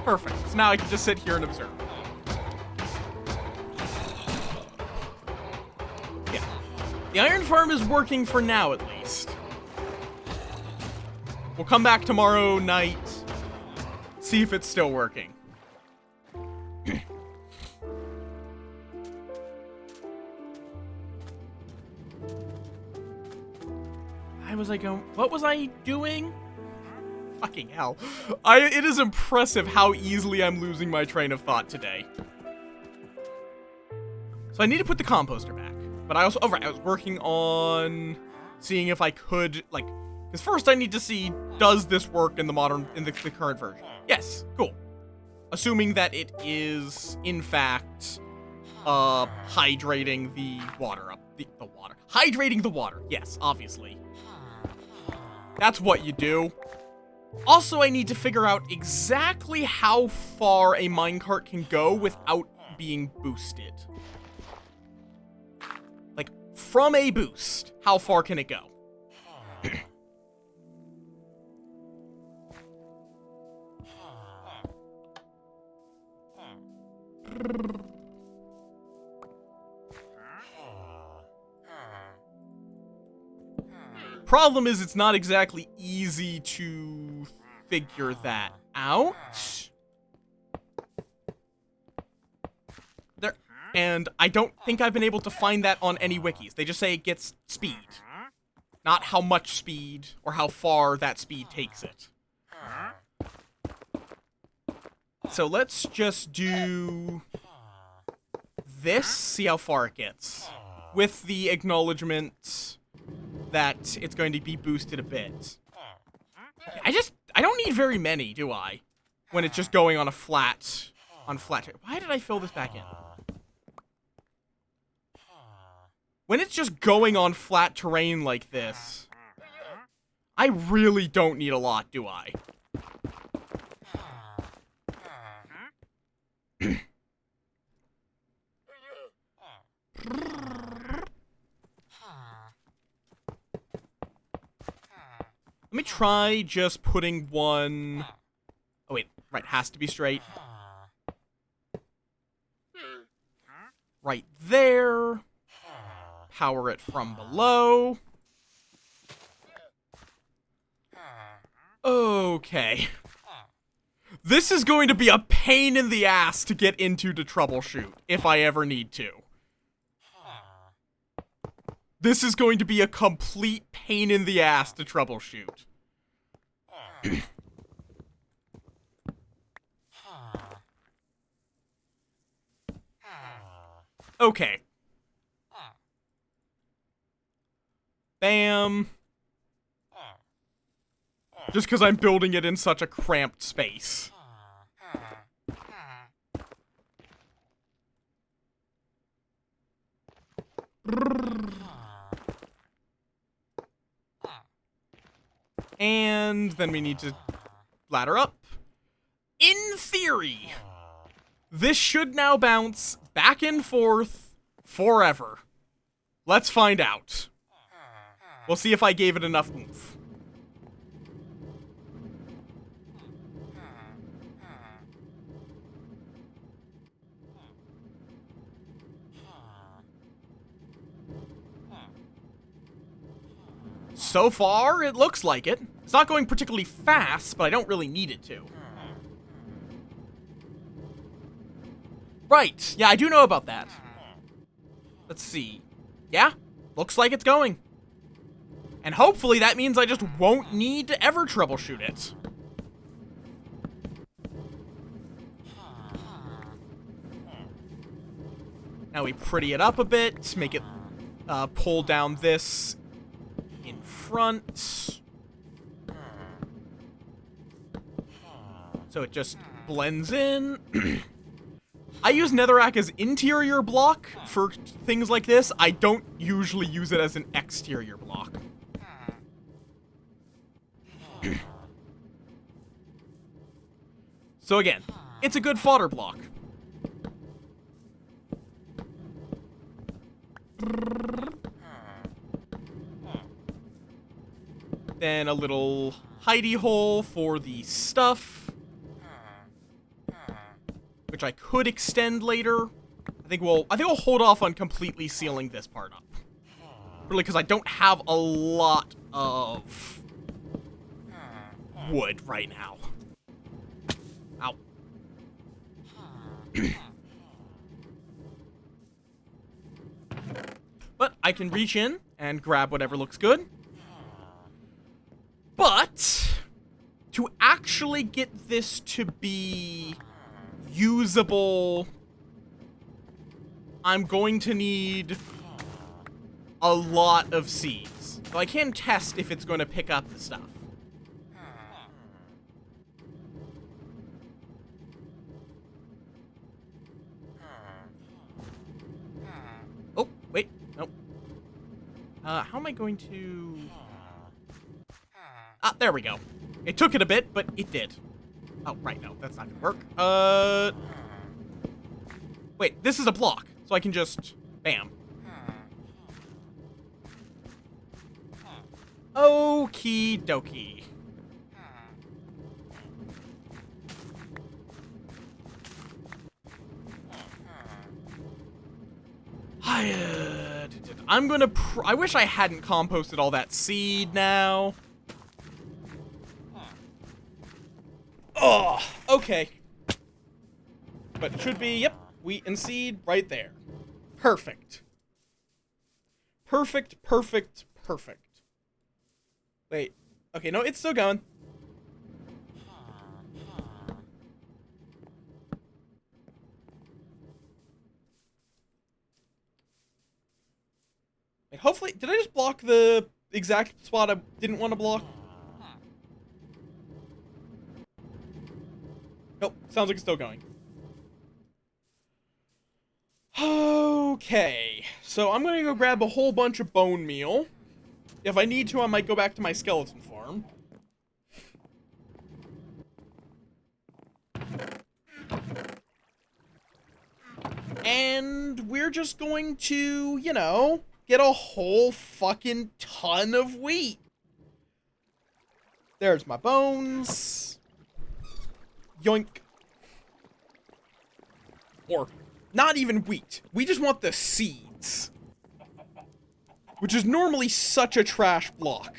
Perfect. So now I can just sit here and observe. Yeah. The iron farm is working for now, at least. We'll come back tomorrow night, see if it's still working. What was I doing? Fucking hell. It is impressive how easily I'm losing my train of thought today. So I need to put the composter back. But I also, oh right, I was working on seeing if I could, like, because first I need to see, does this work in the current version? Yes, cool. Assuming that it is, in fact, hydrating the water up, the water. Hydrating the water, yes, obviously. That's what you do. Also, I need to figure out exactly how far a minecart can go without being boosted. Like, from a boost, how far can it go? Problem is, it's not exactly easy to figure that out. And I don't think I've been able to find that on any wikis. They just say it gets speed. Not how much speed or how far that speed takes it. So let's just do this, see how far it gets. With the acknowledgement that it's going to be boosted a bit. I I don't need very many, do I? When it's just going on a flat... Why did I fill this back in? When it's just going on flat terrain like this, I really don't need a lot, do I? Let me try just putting one... Oh, wait. Right, has to be straight. Right there. Power it from below. Okay. This is going to be a pain in the ass to get into to troubleshoot, if I ever need to. This is going to be a complete pain in the ass to troubleshoot. Okay. Bam. Just because I'm building it in such a cramped space. And then we need to ladder up. In theory, this should now bounce back and forth forever. Let's find out. We'll see if I gave it enough oomph. So far, it looks like it. It's not going particularly fast, but I don't really need it to. Right, yeah, I do know about that. Let's see. Yeah, looks like it's going. And hopefully that means I just won't need to ever troubleshoot it. Now we pretty it up a bit, make it pull down this in front. So it just blends in. I use netherrack as interior block for things like this. I don't usually use it as an exterior block. So again, it's a good fodder block. Then a little hidey hole for the stuff, which I could extend later. I think we'll hold off on completely sealing this part up. Really, because I don't have a lot of wood right now. Ow. But I can reach in and grab whatever looks good. But to actually get this to be usable, I'm going to need a lot of seeds. So I can test if it's going to pick up the stuff. Oh, wait, nope. How am I going to... Ah, there we go. It took it a bit, but it did. Oh, right, no, that's not gonna work. Wait, this is a block, so I can just... Bam. Okie dokie. I'm gonna I wish I hadn't composted all that seed now. Oh, okay. But it should be, yep, wheat and seed right there. Perfect. Perfect, perfect, perfect. Wait. Okay, no, it's still going. Wait, hopefully, did I just block the exact spot I didn't want to block? Nope, sounds like it's still going. Okay, so I'm gonna go grab a whole bunch of bone meal. If I need to, I might go back to my skeleton farm. And we're just going to, you know, get a whole fucking ton of wheat. There's my bones. Yoink. Or, not even wheat. We just want the seeds. Which is normally such a trash block.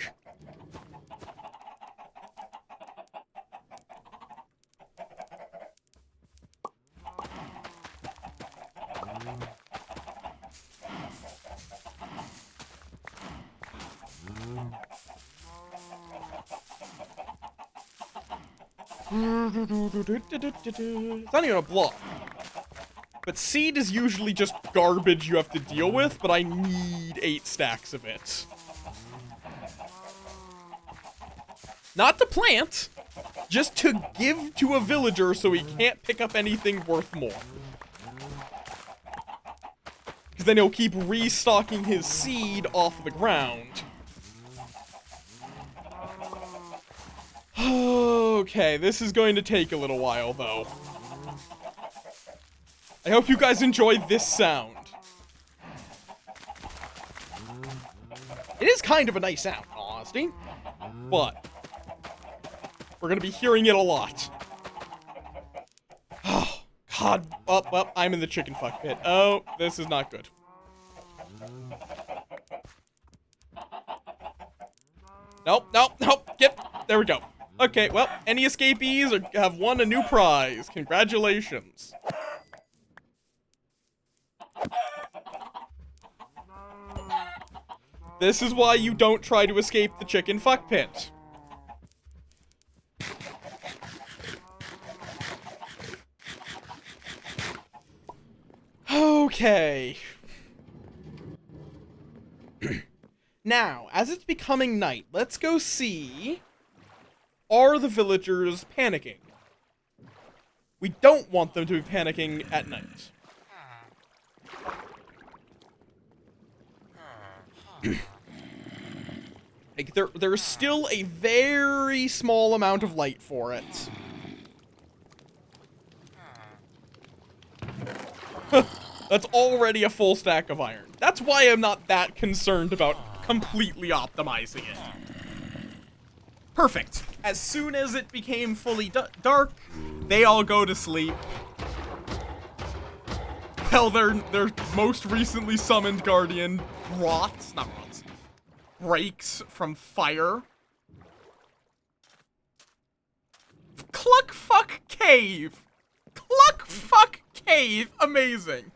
It's not even a block. But seed is usually just garbage you have to deal with, but I need 8 stacks of it. Not to plant, just to give to a villager so he can't pick up anything worth more. Because then he'll keep restocking his seed off the ground. Okay, this is going to take a little while, though. I hope you guys enjoy this sound. It is kind of a nice sound, in all honesty. But we're gonna be hearing it a lot. Oh, God. Oh, I'm in the chicken fuck pit. Oh, this is not good. Nope. There we go. Okay, well, any escapees have won a new prize. Congratulations. This is why you don't try to escape the chicken fuck pit. Okay. Now, as it's becoming night, let's go see... Are the villagers panicking? We don't want them to be panicking at night. Like, there's still a very small amount of light for it. That's already a full stack of iron. That's why I'm not that concerned about completely optimizing it. Perfect. As soon as it became fully dark, they all go to sleep. Hell, their most recently summoned guardian breaks from fire. Cluck fuck cave. Cluck fuck cave. Amazing.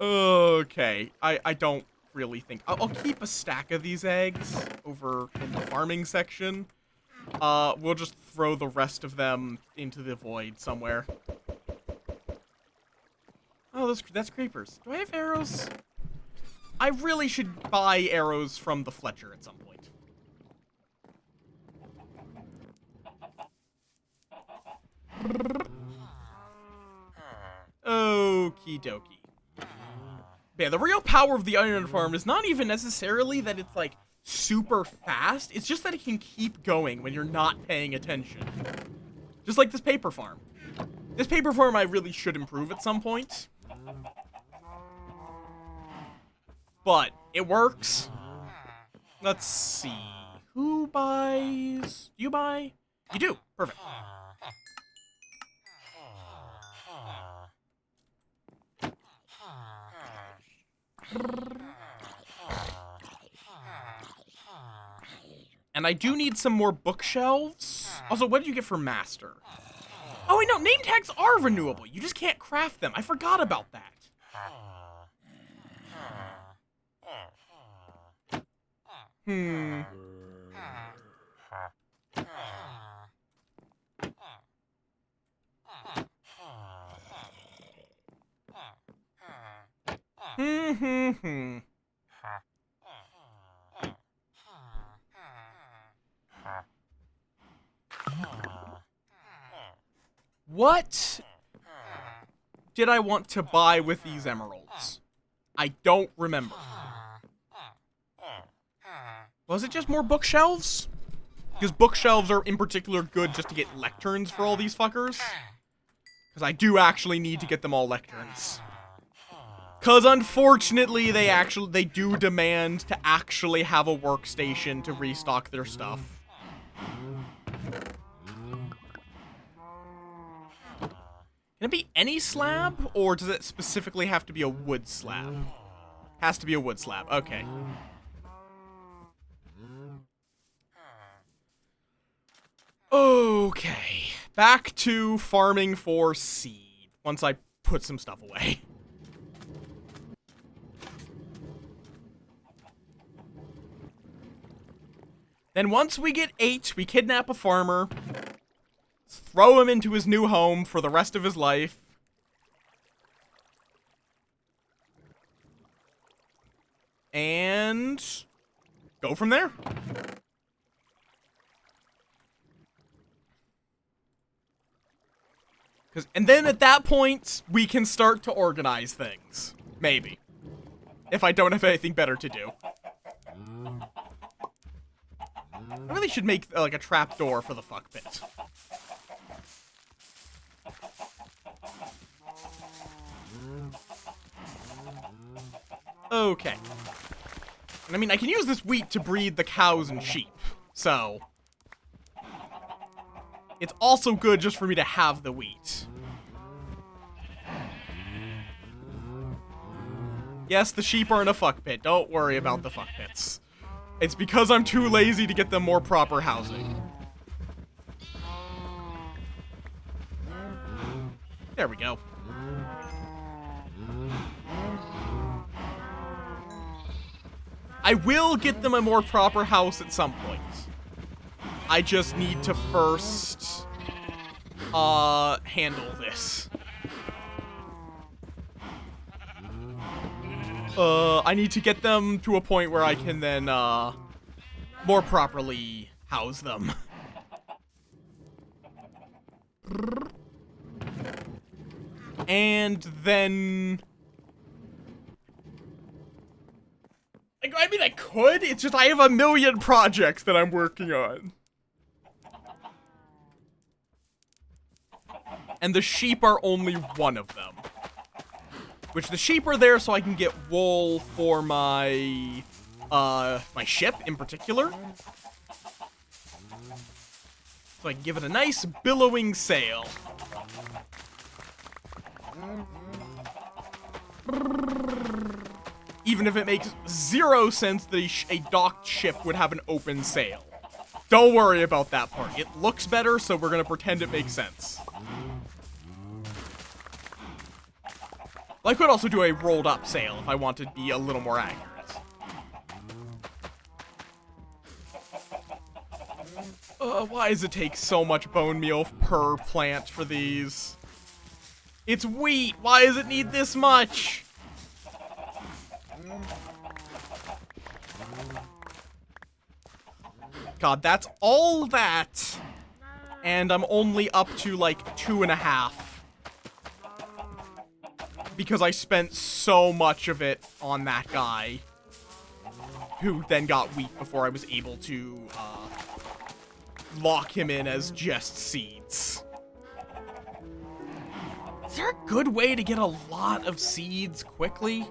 Okay, I don't really think... I'll keep a stack of these eggs over in the farming section. We'll just throw the rest of them into the void somewhere. Oh, that's creepers. Do I have arrows? I really should buy arrows from the Fletcher at some point. Okie dokie. Yeah, the real power of the iron farm is not even necessarily that it's, like, super fast. It's just that it can keep going when you're not paying attention. Just like this paper farm. This paper farm I really should improve at some point. But it works. Let's see. Who buys? Do you buy? You do. Perfect. And I do need some more bookshelves. Also, what did you get for master? Oh, wait, no, name tags are renewable. You just can't craft them. I forgot about that. What did I want to buy with these emeralds? I don't remember. Was it just more bookshelves? Because bookshelves are in particular good just to get lecterns for all these fuckers. Because I do actually need to get them all lecterns. Because unfortunately they do demand to actually have a workstation to restock their stuff. Can it be any slab, or does it specifically have to be a wood slab? Has to be a wood slab, okay. Okay, back to farming for seed, once I put some stuff away. Then once we get 8, we kidnap a farmer, throw him into his new home for the rest of his life. And go from there. And then at that point, we can start to organize things. Maybe. If I don't have anything better to do. I really should make, like, a trap door for the fuck pit. Okay. And I mean, I can use this wheat to breed the cows and sheep, so... It's also good just for me to have the wheat. Yes, the sheep are in a fuck pit. Don't worry about the fuck pits. It's because I'm too lazy to get them more proper housing. There we go. I will get them a more proper house at some point. I just need to first, handle this. I need to get them to a point where I can then, more properly house them. And then... Like, I mean, I could, it's just I have a million projects that I'm working on. And the sheep are only one of them. Which the sheep are there so I can get wool for my, my ship in particular. So I can give it a nice billowing sail. Even if it makes 0 sense that a docked ship would have an open sail. Don't worry about that part. It looks better, so we're gonna pretend it makes sense. Well, I could also do a rolled up sail if I want to be a little more accurate. Why does it take so much bone meal per plant for these? It's wheat! Why does it need this much? God, that's all that! And I'm only up to, like, 2.5. Because I spent so much of it on that guy. Who then got wheat before I was able to, lock him in as just seeds. Is there a good way to get a lot of seeds quickly?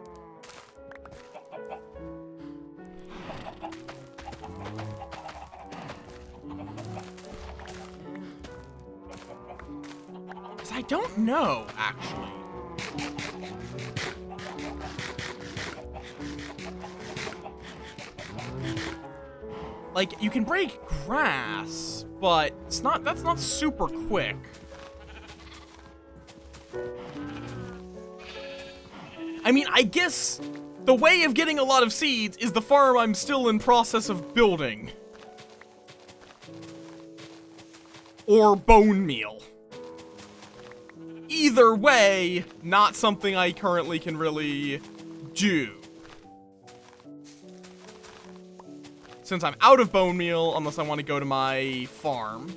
Because I don't know, actually. Like, you can break grass, but that's not super quick. I mean, I guess the way of getting a lot of seeds is the farm I'm still in process of building. Or bone meal. Either way, not something I currently can really do. Since I'm out of bone meal, unless I want to go to my farm.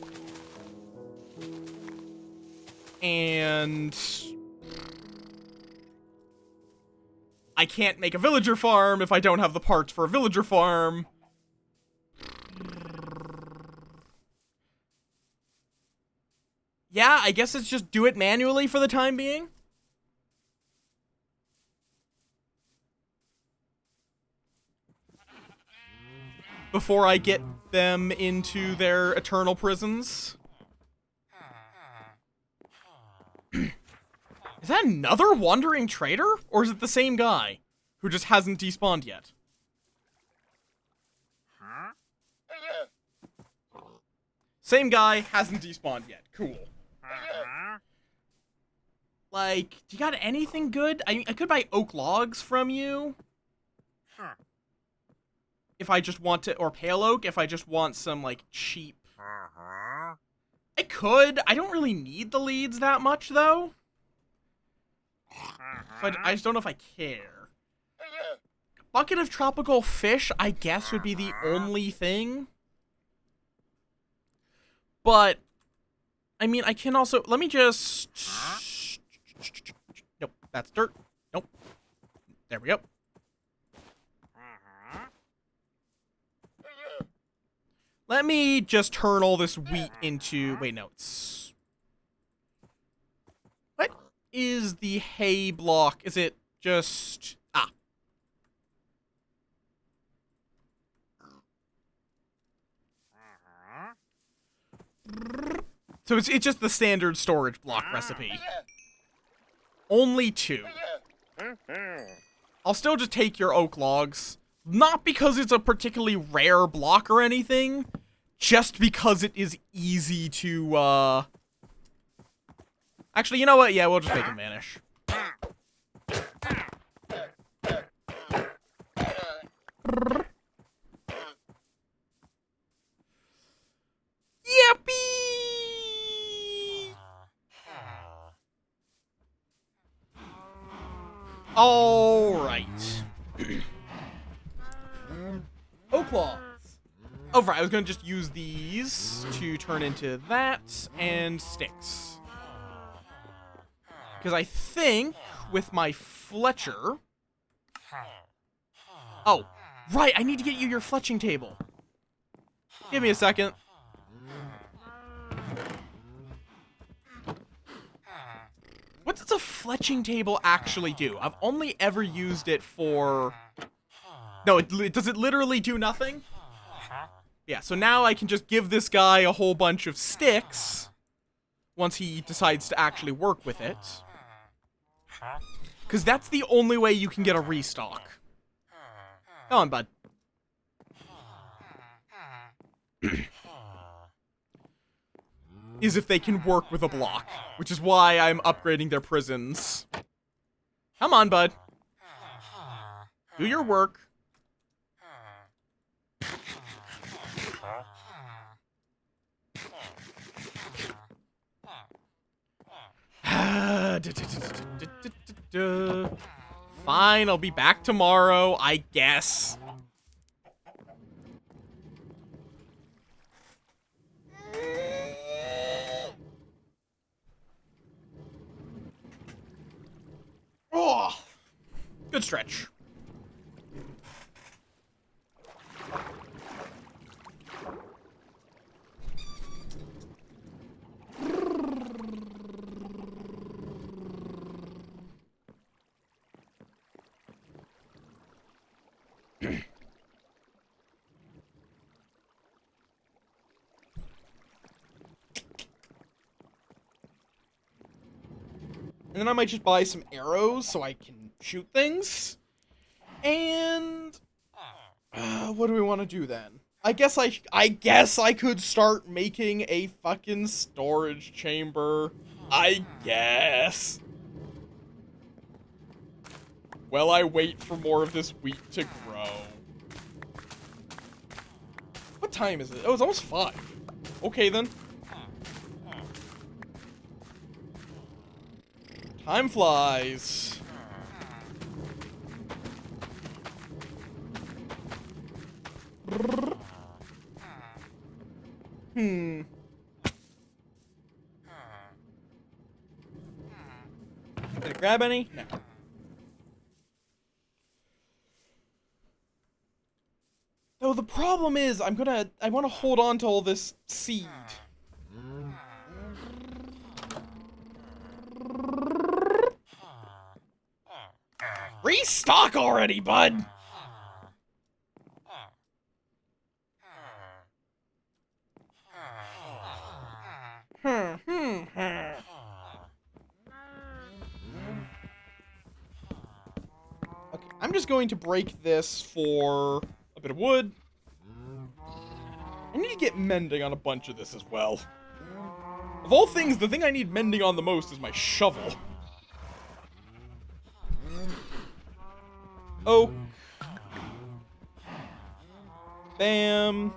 And I can't make a villager farm if I don't have the parts for a villager farm. Yeah, I guess it's just do it manually for the time being. Before I get them into their eternal prisons. Is that another wandering trader? Or is it the same guy who just hasn't despawned yet? Same guy, hasn't despawned yet. Cool. Like, do you got anything good? I could buy oak logs from you. If I just want to, or pale oak, if I just want some, like, cheap. I could. I don't really need the leads that much, though. I just don't know if I care. Bucket of tropical fish, I guess, would be the only thing. But, I mean, I can also, let me just, nope, that's dirt. Nope. There we go. Let me just turn all this wheat into, wait, no, it's, what is the hay block? Is it just, so it's just the standard storage block recipe. Only 2. I'll still just take your oak logs. Not because it's a particularly rare block or anything, just because it is easy to, Actually, you know what? Yeah, we'll just make him vanish. Yippee! Alright. Oak logs. Oh, right, I was gonna just use these to turn into that and sticks. Because I think with my Fletcher... Oh, right, I need to get you your fletching table. Give me a second. What does a fletching table actually do? I've only ever used it for... No, does it literally do nothing? Yeah, so now I can just give this guy a whole bunch of sticks once he decides to actually work with it. Because that's the only way you can get a restock. Come on, bud. Is if they can work with a block, which is why I'm upgrading their prisons. Come on, bud. Do your work. Fine, I'll be back tomorrow, I guess. Oh, good stretch. And then I might just buy some arrows so I can shoot things. And what do we want to do then? I guess I could start making a fucking storage chamber. I guess. While I wait for more of this wheat to grow. What time is it? Oh, it's almost 5. Okay then. Time flies. Did it grab any? No. Though the problem is, I want to hold on to all this seed. Restock already, bud! Okay, I'm just going to break this for a bit of wood. I need to get mending on a bunch of this as well. Of all things, the thing I need mending on the most is my shovel. Oh. Bam.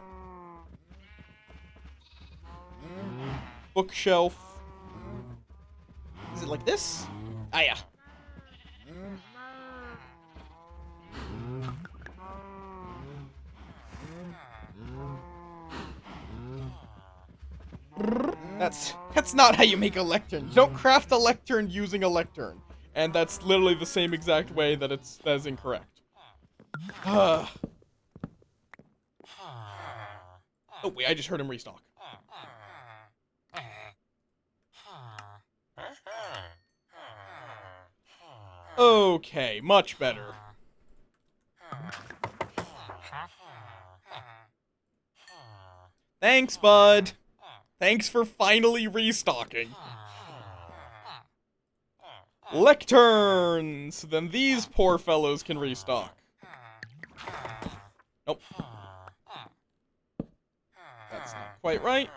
Bookshelf. Is it like this? Ah, yeah. That's not how you make a lectern. You don't craft a lectern using a lectern. And that's literally the same exact way that is incorrect. Oh wait, I just heard him restock. Okay, much better. Thanks, bud. Thanks for finally restocking. Lecterns! Then these poor fellows can restock. Nope. That's not quite right.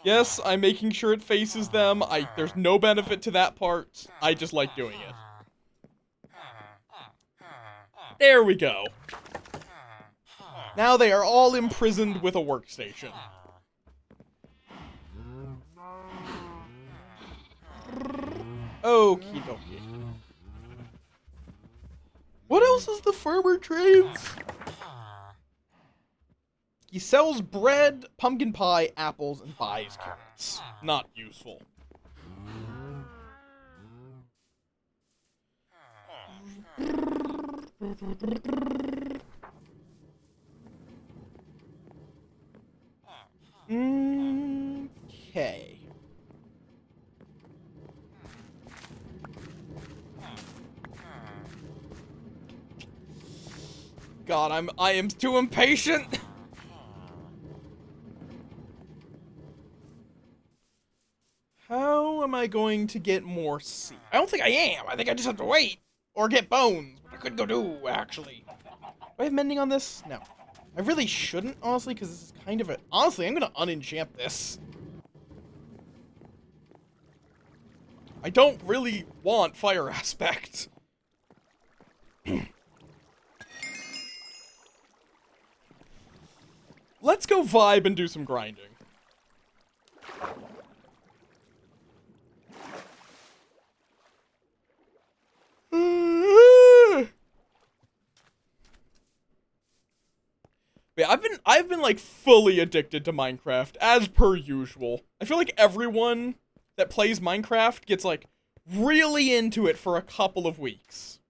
Yes, I'm making sure it faces them. There's no benefit to that part. I just like doing it. There we go. Now they are all imprisoned with a workstation. Okie dokie. What else is the farmer trades? He sells bread, pumpkin pie, apples, and buys carrots. Not useful. Okay. God, I am too impatient. How am I going to get more seed? I don't think I am. I think I just have to wait. Or get bones, which I could go do, actually. Do I have mending on this? No. I really shouldn't, honestly, because this is kind of a... Honestly, I'm going to unenchant this. I don't really want fire aspect. Let's go vibe and do some grinding. Yeah, I've been like fully addicted to Minecraft as per usual. I feel like everyone that plays Minecraft gets like really into it for a couple of weeks.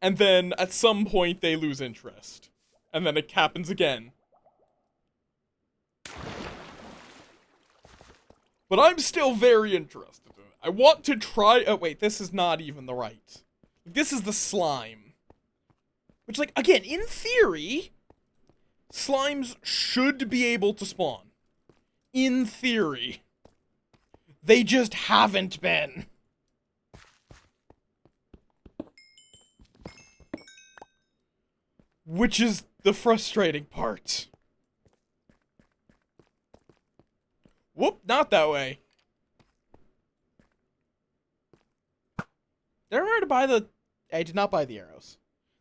And then at some point they lose interest. And then it happens again. But I'm still very interested in it. I want to try... Oh, wait, this is not even the right. This is the slime. Which, like, again, in theory, slimes should be able to spawn. In theory. They just haven't been. Which is the frustrating part. Whoop, not that way. Did I remember to buy the... I did not buy the arrows.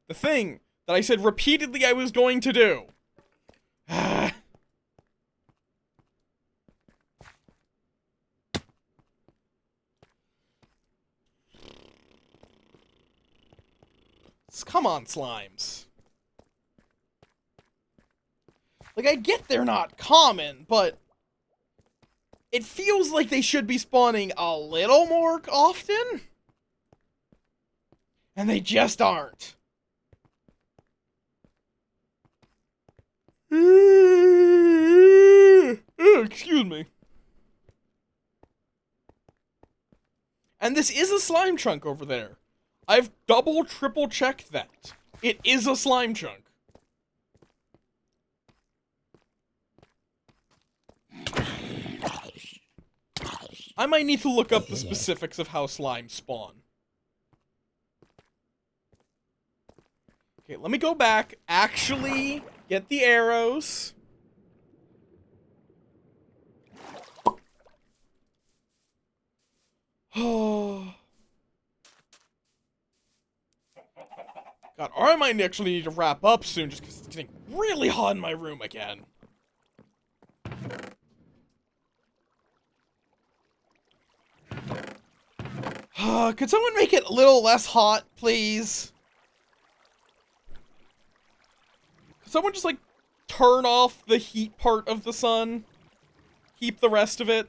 The thing that I said repeatedly I was going to do. Come on, slimes. Like, I get they're not common, but... It feels like they should be spawning a little more often. And they just aren't. Excuse me. And this is a slime chunk over there. I've double, triple checked that. It is a slime chunk. I might need to look up the specifics of how slimes spawn. Okay, let me go back, actually get the arrows. Oh. God, or I might actually need to wrap up soon just because it's getting really hot in my room again. Could someone make it a little less hot, please? Could someone just, like, turn off the heat part of the sun? Keep the rest of it?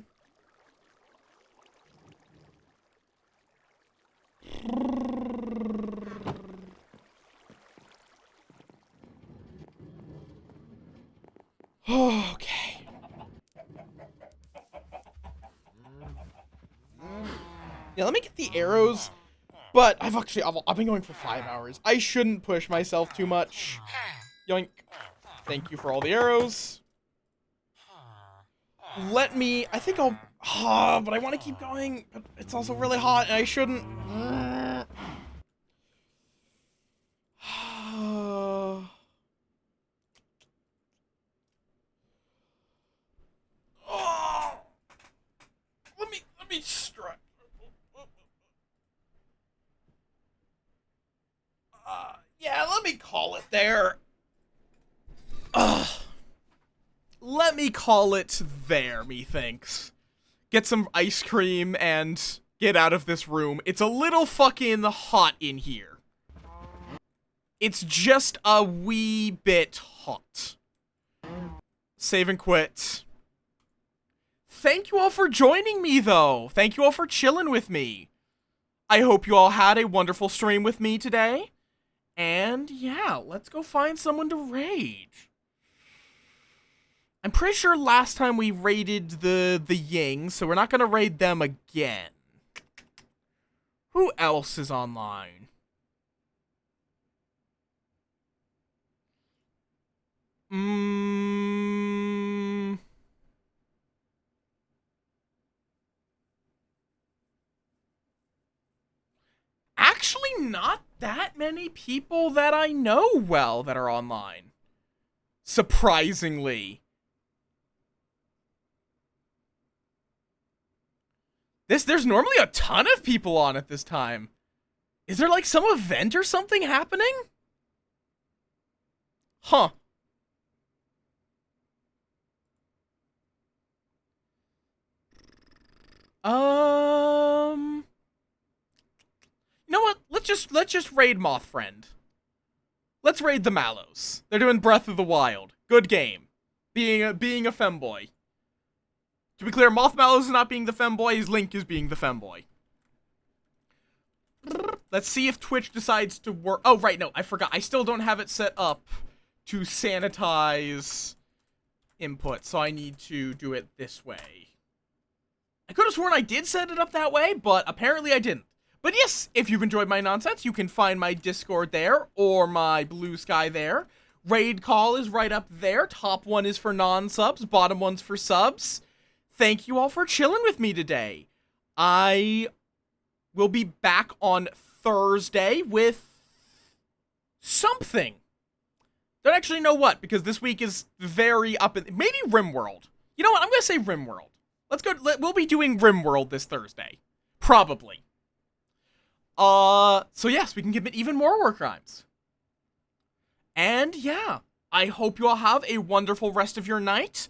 Okay. Yeah, let me get the arrows. But I've been going for 5 hours. I shouldn't push myself too much. Yoink. Thank you for all the arrows. I think I'll, but I want to keep going. But it's also really hot and I shouldn't. Let me stretch. Yeah, let me call it there. Let me call it there, methinks. Get some ice cream and get out of this room. It's a little fucking hot in here. It's just a wee bit hot. Save and quit. Thank you all for joining me, though. Thank you all for chilling with me. I hope you all had a wonderful stream with me today. And yeah, let's go find someone to raid. I'm pretty sure last time we raided the Ying, so we're not gonna raid them again. Who else is online? Actually, not that many people that I know well that are online. Surprisingly. There's normally a ton of people on at this time. Is there like some event or something happening? Huh. You know what? Let's just raid Moth Friend. Let's raid the Mallows. They're doing Breath of the Wild. Good game. Being a femboy. To be clear, Moth Mallows is not being the femboy, Link is being the femboy. Let's see if Twitch decides to work. Oh, right, no, I forgot. I still don't have it set up to sanitize input, so I need to do it this way. I could have sworn I did set it up that way, but apparently I didn't. But yes, if you've enjoyed my nonsense, you can find my Discord there, or my Blue Sky there. Raid call is right up there. Top one is for non-subs, bottom one's for subs. Thank you all for chilling with me today. I will be back on Thursday with something. Don't actually know what, because this week is very up in... Maybe RimWorld. You know what? I'm going to say RimWorld. Let's go... We'll be doing RimWorld this Thursday. Probably. So yes, we can commit even more war crimes. And yeah, I hope you all have a wonderful rest of your night.